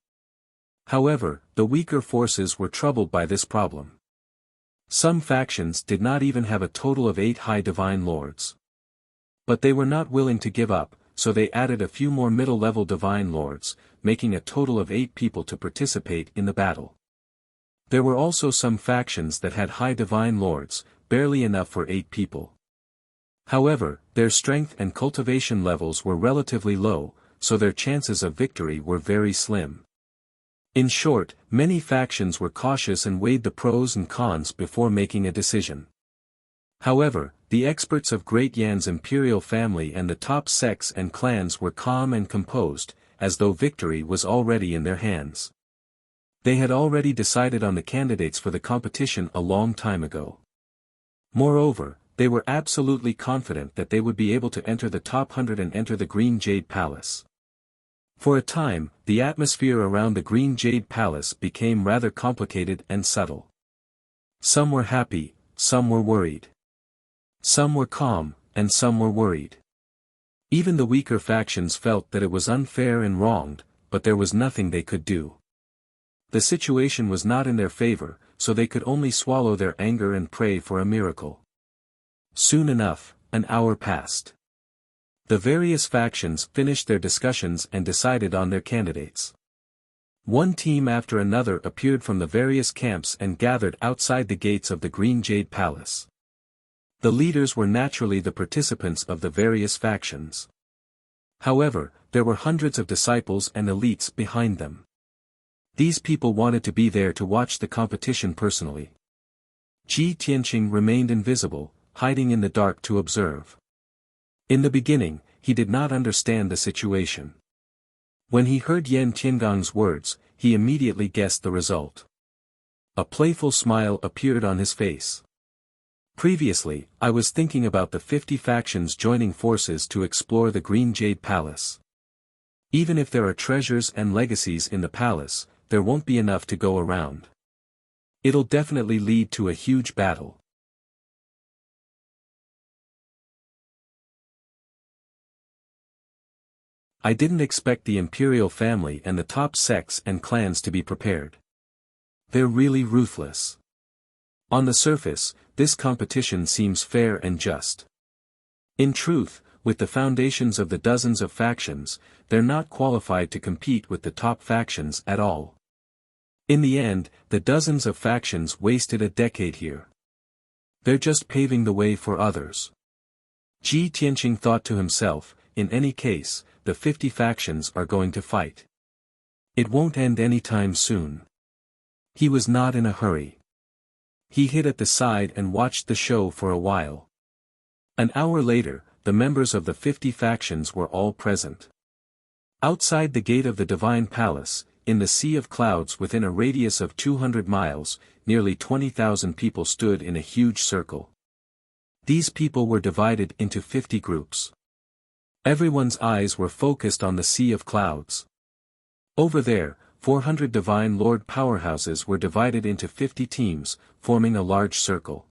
However, the weaker forces were troubled by this problem. Some factions did not even have a total of 8 high divine lords. But they were not willing to give up, so they added a few more middle-level divine lords, making a total of 8 people to participate in the battle. There were also some factions that had high divine lords, barely enough for 8 people. However, their strength and cultivation levels were relatively low, so their chances of victory were very slim. In short, many factions were cautious and weighed the pros and cons before making a decision. However, the experts of Great Yan's imperial family and the top sects and clans were calm and composed, as though victory was already in their hands. They had already decided on the candidates for the competition a long time ago. Moreover, they were absolutely confident that they would be able to enter the top 100 and enter the Green Jade Palace. For a time, the atmosphere around the Green Jade Palace became rather complicated and subtle. Some were happy, some were worried. Some were calm, and some were worried. Even the weaker factions felt that it was unfair and wronged, but there was nothing they could do. The situation was not in their favor, so they could only swallow their anger and pray for a miracle. Soon enough, an hour passed. The various factions finished their discussions and decided on their candidates. One team after another appeared from the various camps and gathered outside the gates of the Green Jade Palace. The leaders were naturally the participants of the various factions. However, there were hundreds of disciples and elites behind them. These people wanted to be there to watch the competition personally. Ji Tianqing remained invisible, hiding in the dark to observe. In the beginning, he did not understand the situation. When he heard Yan Tiangong's words, he immediately guessed the result. A playful smile appeared on his face. Previously, I was thinking about the 50 factions joining forces to explore the Green Jade Palace. Even if there are treasures and legacies in the palace, there won't be enough to go around. It'll definitely lead to a huge battle. I didn't expect the imperial family and the top sects and clans to be prepared. They're really ruthless. On the surface, this competition seems fair and just. In truth, with the foundations of the dozens of factions, they're not qualified to compete with the top factions at all. In the end, the dozens of factions wasted a decade here. They're just paving the way for others. Ji Tianqing thought to himself, in any case, the 50 factions are going to fight. It won't end anytime soon. He was not in a hurry. He hid at the side and watched the show for a while. An hour later, the members of the 50 factions were all present. Outside the gate of the Divine Palace, in the sea of clouds within a radius of 200 miles, nearly 20,000 people stood in a huge circle. These people were divided into 50 groups. Everyone's eyes were focused on the sea of clouds. Over there, 400 Divine Lord powerhouses were divided into 50 teams, forming a large circle.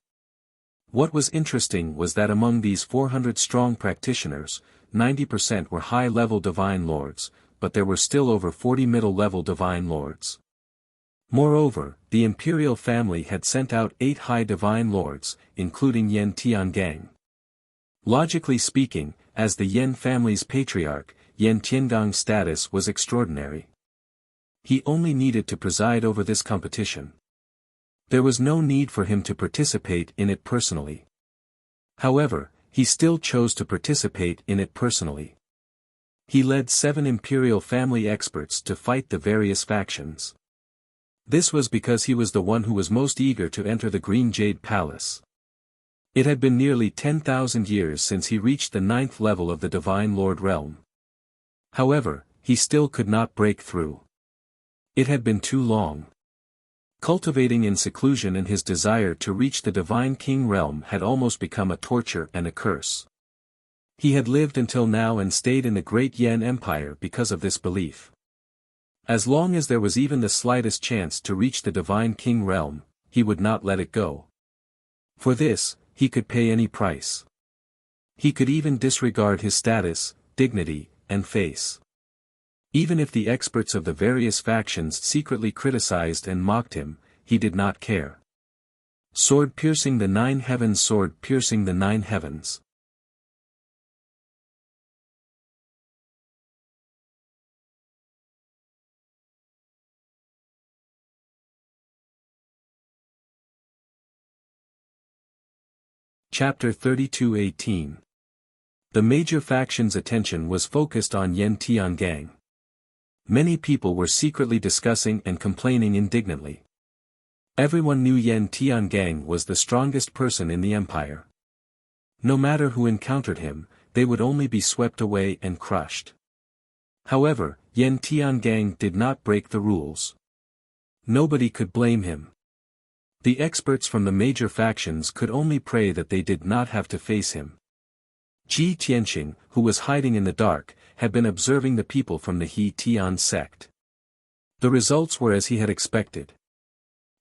What was interesting was that among these 400 strong practitioners, 90% were high-level Divine Lords, but there were still over 40 middle-level Divine Lords. Moreover, the imperial family had sent out 8 high Divine Lords, including Yan Tiangang. Logically speaking, as the Yan family's patriarch, Yan Tiangong's status was extraordinary. He only needed to preside over this competition. There was no need for him to participate in it personally. However, he still chose to participate in it personally. He led 7 imperial family experts to fight the various factions. This was because he was the one who was most eager to enter the Green Jade Palace. It had been nearly 10,000 years since he reached the 9th level of the Divine Lord realm. However, he still could not break through. It had been too long. Cultivating in seclusion and his desire to reach the Divine King realm had almost become a torture and a curse. He had lived until now and stayed in the great Yan Empire because of this belief. As long as there was even the slightest chance to reach the Divine King realm, he would not let it go. For this, he could pay any price. He could even disregard his status, dignity, and face. Even if the experts of the various factions secretly criticized and mocked him, he did not care. Sword piercing the 9 heavens, sword piercing the 9 heavens. Chapter 32:18. The major faction's attention was focused on Yan Tiangang. Many people were secretly discussing and complaining indignantly. Everyone knew Yan Tiangang was the strongest person in the empire. No matter who encountered him, they would only be swept away and crushed. However, Yan Tiangang did not break the rules. Nobody could blame him. The experts from the major factions could only pray that they did not have to face him. Ji Tianqing, who was hiding in the dark, had been observing the people from the He Tian sect. The results were as he had expected.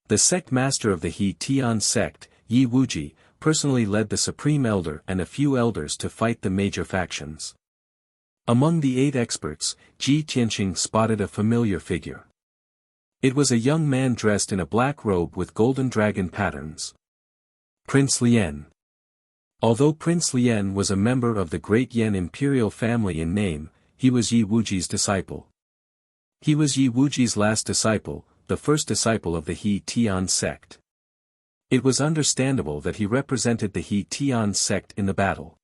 The sect master of the He Tian sect, Yi Wuji, personally led the supreme elder and a few elders to fight the major factions. Among the 8 experts, Ji Tianqing spotted a familiar figure. It was a young man dressed in a black robe with golden dragon patterns. Prince Lian. Although Prince Lian was a member of the Great Yan imperial family in name, he was Yi Wuji's disciple. He was Yi Wuji's last disciple, the first disciple of the He Tian sect. It was understandable that he represented the He Tian sect in the battle.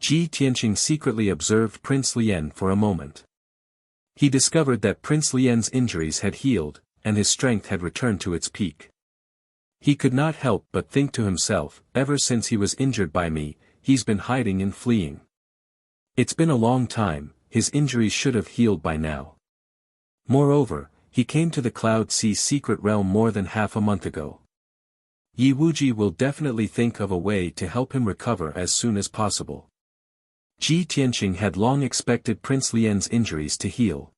Ji Tianqing secretly observed Prince Lian for a moment. He discovered that Prince Lian's injuries had healed, and his strength had returned to its peak. He could not help but think to himself, ever since he was injured by me, he's been hiding and fleeing. It's been a long time, his injuries should have healed by now. Moreover, he came to the Cloud Sea secret realm more than half a month ago. Yi Wuji will definitely think of a way to help him recover as soon as possible. Ji Tianqing had long expected Prince Lian's injuries to heal.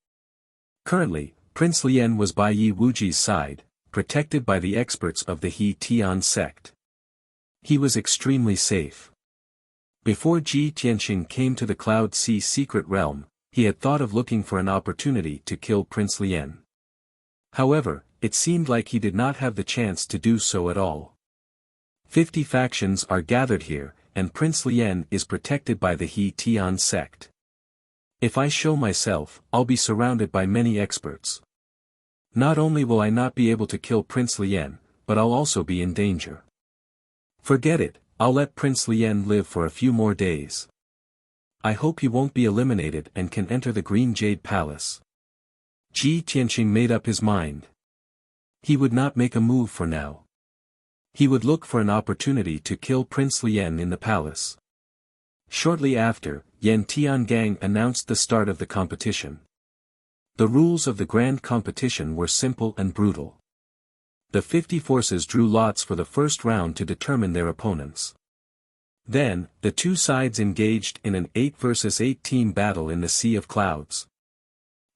Currently, Prince Lian was by Yi Wuji's side, protected by the experts of the He Tian sect. He was extremely safe. Before Ji Tianqing came to the Cloud Sea secret realm, he had thought of looking for an opportunity to kill Prince Lian. However, it seemed like he did not have the chance to do so at all. 50 factions are gathered here, and Prince Lian is protected by the He Tian sect. If I show myself, I'll be surrounded by many experts. Not only will I not be able to kill Prince Lian, but I'll also be in danger. Forget it, I'll let Prince Lian live for a few more days. I hope he won't be eliminated and can enter the Green Jade Palace. Ji Tianqing made up his mind. He would not make a move for now. He would look for an opportunity to kill Prince Lian in the palace. Shortly after, Yan Tiangang announced the start of the competition. The rules of the grand competition were simple and brutal. The 50 forces drew lots for the first round to determine their opponents. Then, the 2 sides engaged in an 8 versus 8 team battle in the Sea of Clouds.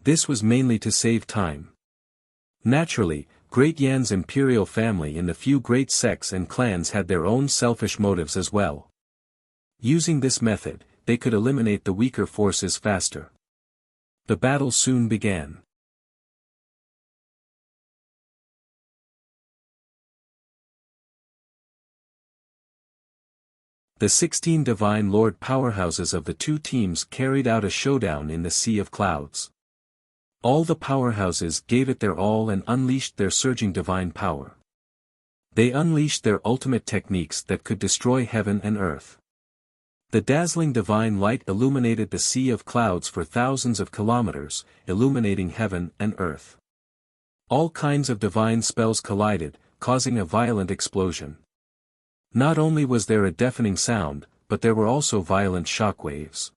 This was mainly to save time. Naturally, Great Yan's imperial family and the few great sects and clans had their own selfish motives as well. Using this method, they could eliminate the weaker forces faster. The battle soon began. The 16 Divine Lord powerhouses of the 2 teams carried out a showdown in the Sea of Clouds. All the powerhouses gave it their all and unleashed their surging divine power. They unleashed their ultimate techniques that could destroy heaven and earth. The dazzling divine light illuminated the Sea of Clouds for thousands of kilometers, illuminating heaven and earth. All kinds of divine spells collided, causing a violent explosion. Not only was there a deafening sound, but there were also violent shockwaves.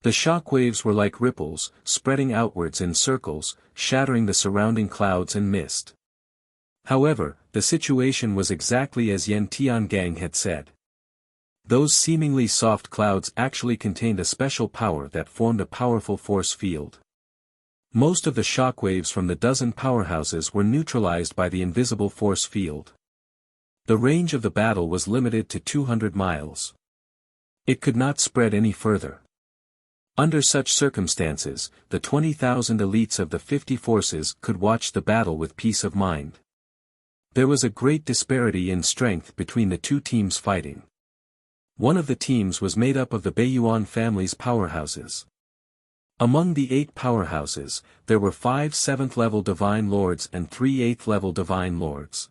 The shockwaves were like ripples, spreading outwards in circles, shattering the surrounding clouds and mist. However, the situation was exactly as Yan Tiangang had said. Those seemingly soft clouds actually contained a special power that formed a powerful force field. Most of the shockwaves from the dozen powerhouses were neutralized by the invisible force field. The range of the battle was limited to 200 miles. It could not spread any further. Under such circumstances, the 20,000 elites of the 50 forces could watch the battle with peace of mind. There was a great disparity in strength between the 2 teams fighting. One of the teams was made up of the Beiyuan family's powerhouses. Among the 8 powerhouses, there were 5 7th-level Divine Lords and 3 8th-level Divine Lords.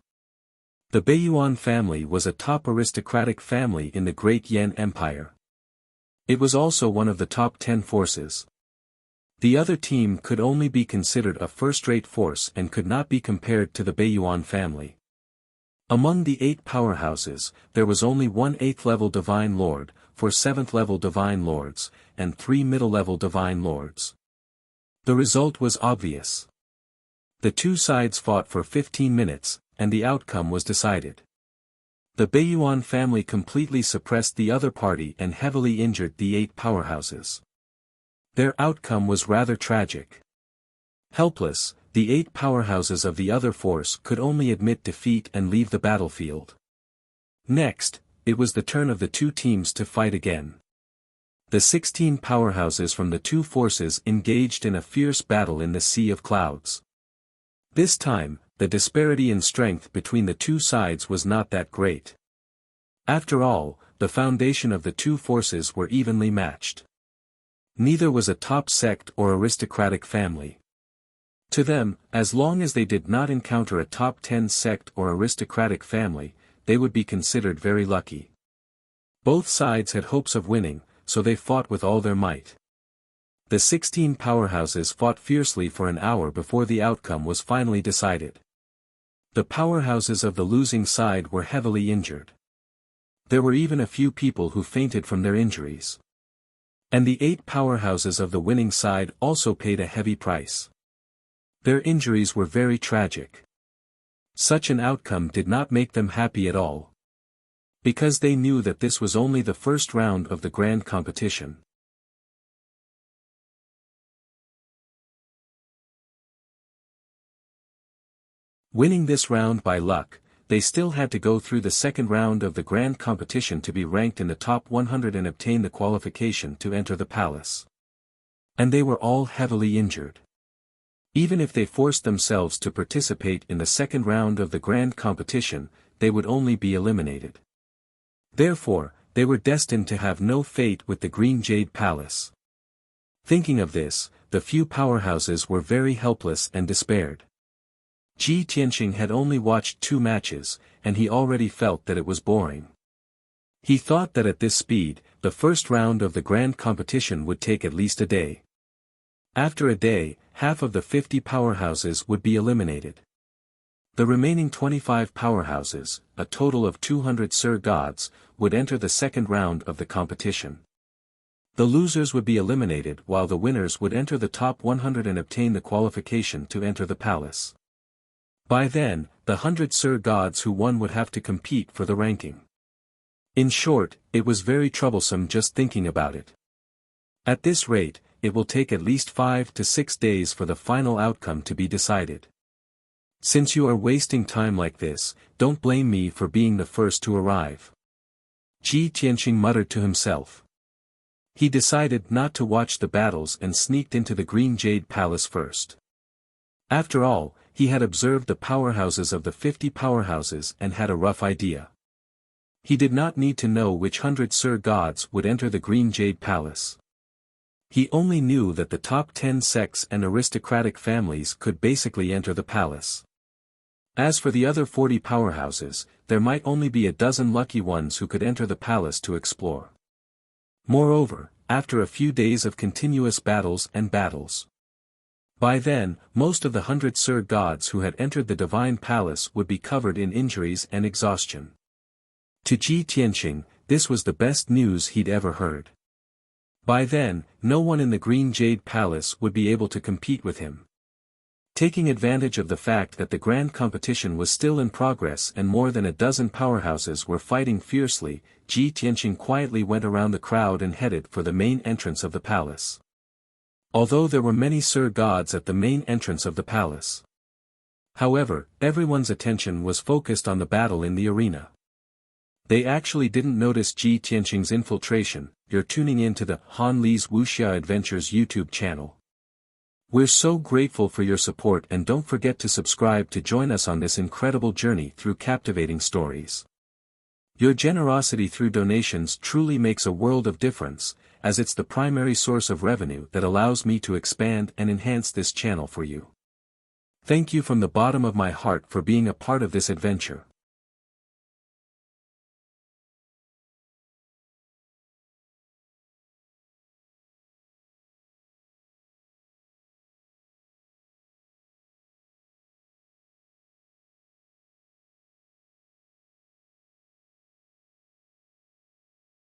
The Beiyuan family was a top aristocratic family in the Great Yan Empire. It was also one of the top 10 forces. The other team could only be considered a first-rate force and could not be compared to the Beiyuan family. Among the 8 powerhouses, there was only 1 8th-level Divine Lord, 4 7th-level Divine Lords, and 3 middle-level Divine Lords. The result was obvious. The 2 sides fought for 15 minutes, and the outcome was decided. The Baiyuan family completely suppressed the other party and heavily injured the 8 powerhouses. Their outcome was rather tragic. Helpless, the 8 powerhouses of the other force could only admit defeat and leave the battlefield. Next, it was the turn of the 2 teams to fight again. The 16 powerhouses from the 2 forces engaged in a fierce battle in the Sea of Clouds. This time, the disparity in strength between the 2 sides was not that great. After all, the foundation of the 2 forces were evenly matched. Neither was a top sect or aristocratic family. To them, as long as they did not encounter a top 10 sect or aristocratic family, they would be considered very lucky. Both sides had hopes of winning, so they fought with all their might. The 16 powerhouses fought fiercely for an hour before the outcome was finally decided. The powerhouses of the losing side were heavily injured. There were even a few people who fainted from their injuries. And the 8 powerhouses of the winning side also paid a heavy price. Their injuries were very tragic. Such an outcome did not make them happy at all. Because they knew that this was only the first round of the grand competition. Winning this round by luck, they still had to go through the second round of the grand competition to be ranked in the top 100 and obtain the qualification to enter the palace. And they were all heavily injured. Even if they forced themselves to participate in the second round of the grand competition, they would only be eliminated. Therefore, they were destined to have no fate with the Green Jade Palace. Thinking of this, the few powerhouses were very helpless and despaired. Ji Tianqing had only watched 2 matches, and he already felt that it was boring. He thought that at this speed, the first round of the grand competition would take at least a day. After a day, half of the 50 powerhouses would be eliminated. The remaining 25 powerhouses, a total of 200 Sir Gods, would enter the second round of the competition. The losers would be eliminated while the winners would enter the top 100 and obtain the qualification to enter the palace. By then, the 100 Sir Gods who won would have to compete for the ranking. In short, it was very troublesome just thinking about it. At this rate, it will take at least 5 to 6 days for the final outcome to be decided. Since you are wasting time like this, don't blame me for being the first to arrive. Ji Tianqing muttered to himself. He decided not to watch the battles and sneaked into the Green Jade Palace first. After all, he had observed the powerhouses of the 50 powerhouses and had a rough idea. He did not need to know which 100 Sir Gods would enter the Green Jade Palace. He only knew that the top 10 sects and aristocratic families could basically enter the palace. As for the other 40 powerhouses, there might only be a dozen lucky ones who could enter the palace to explore. Moreover, after a few days of continuous battles, by then, most of the 100 Sir Gods who had entered the Divine Palace would be covered in injuries and exhaustion. To Ji Tianqing, this was the best news he'd ever heard. By then, no one in the Green Jade Palace would be able to compete with him. Taking advantage of the fact that the grand competition was still in progress and more than a dozen powerhouses were fighting fiercely, Ji Tianqing quietly went around the crowd and headed for the main entrance of the palace. Although there were many Sir Gods at the main entrance of the palace. However, everyone's attention was focused on the battle in the arena. They actually didn't notice Ji Tianqing's infiltration. You're tuning in to the Han Li's Wuxia Adventures YouTube channel. We're so grateful for your support and don't forget to subscribe to join us on this incredible journey through captivating stories. Your generosity through donations truly makes a world of difference, as it's the primary source of revenue that allows me to expand and enhance this channel for you. Thank you from the bottom of my heart for being a part of this adventure.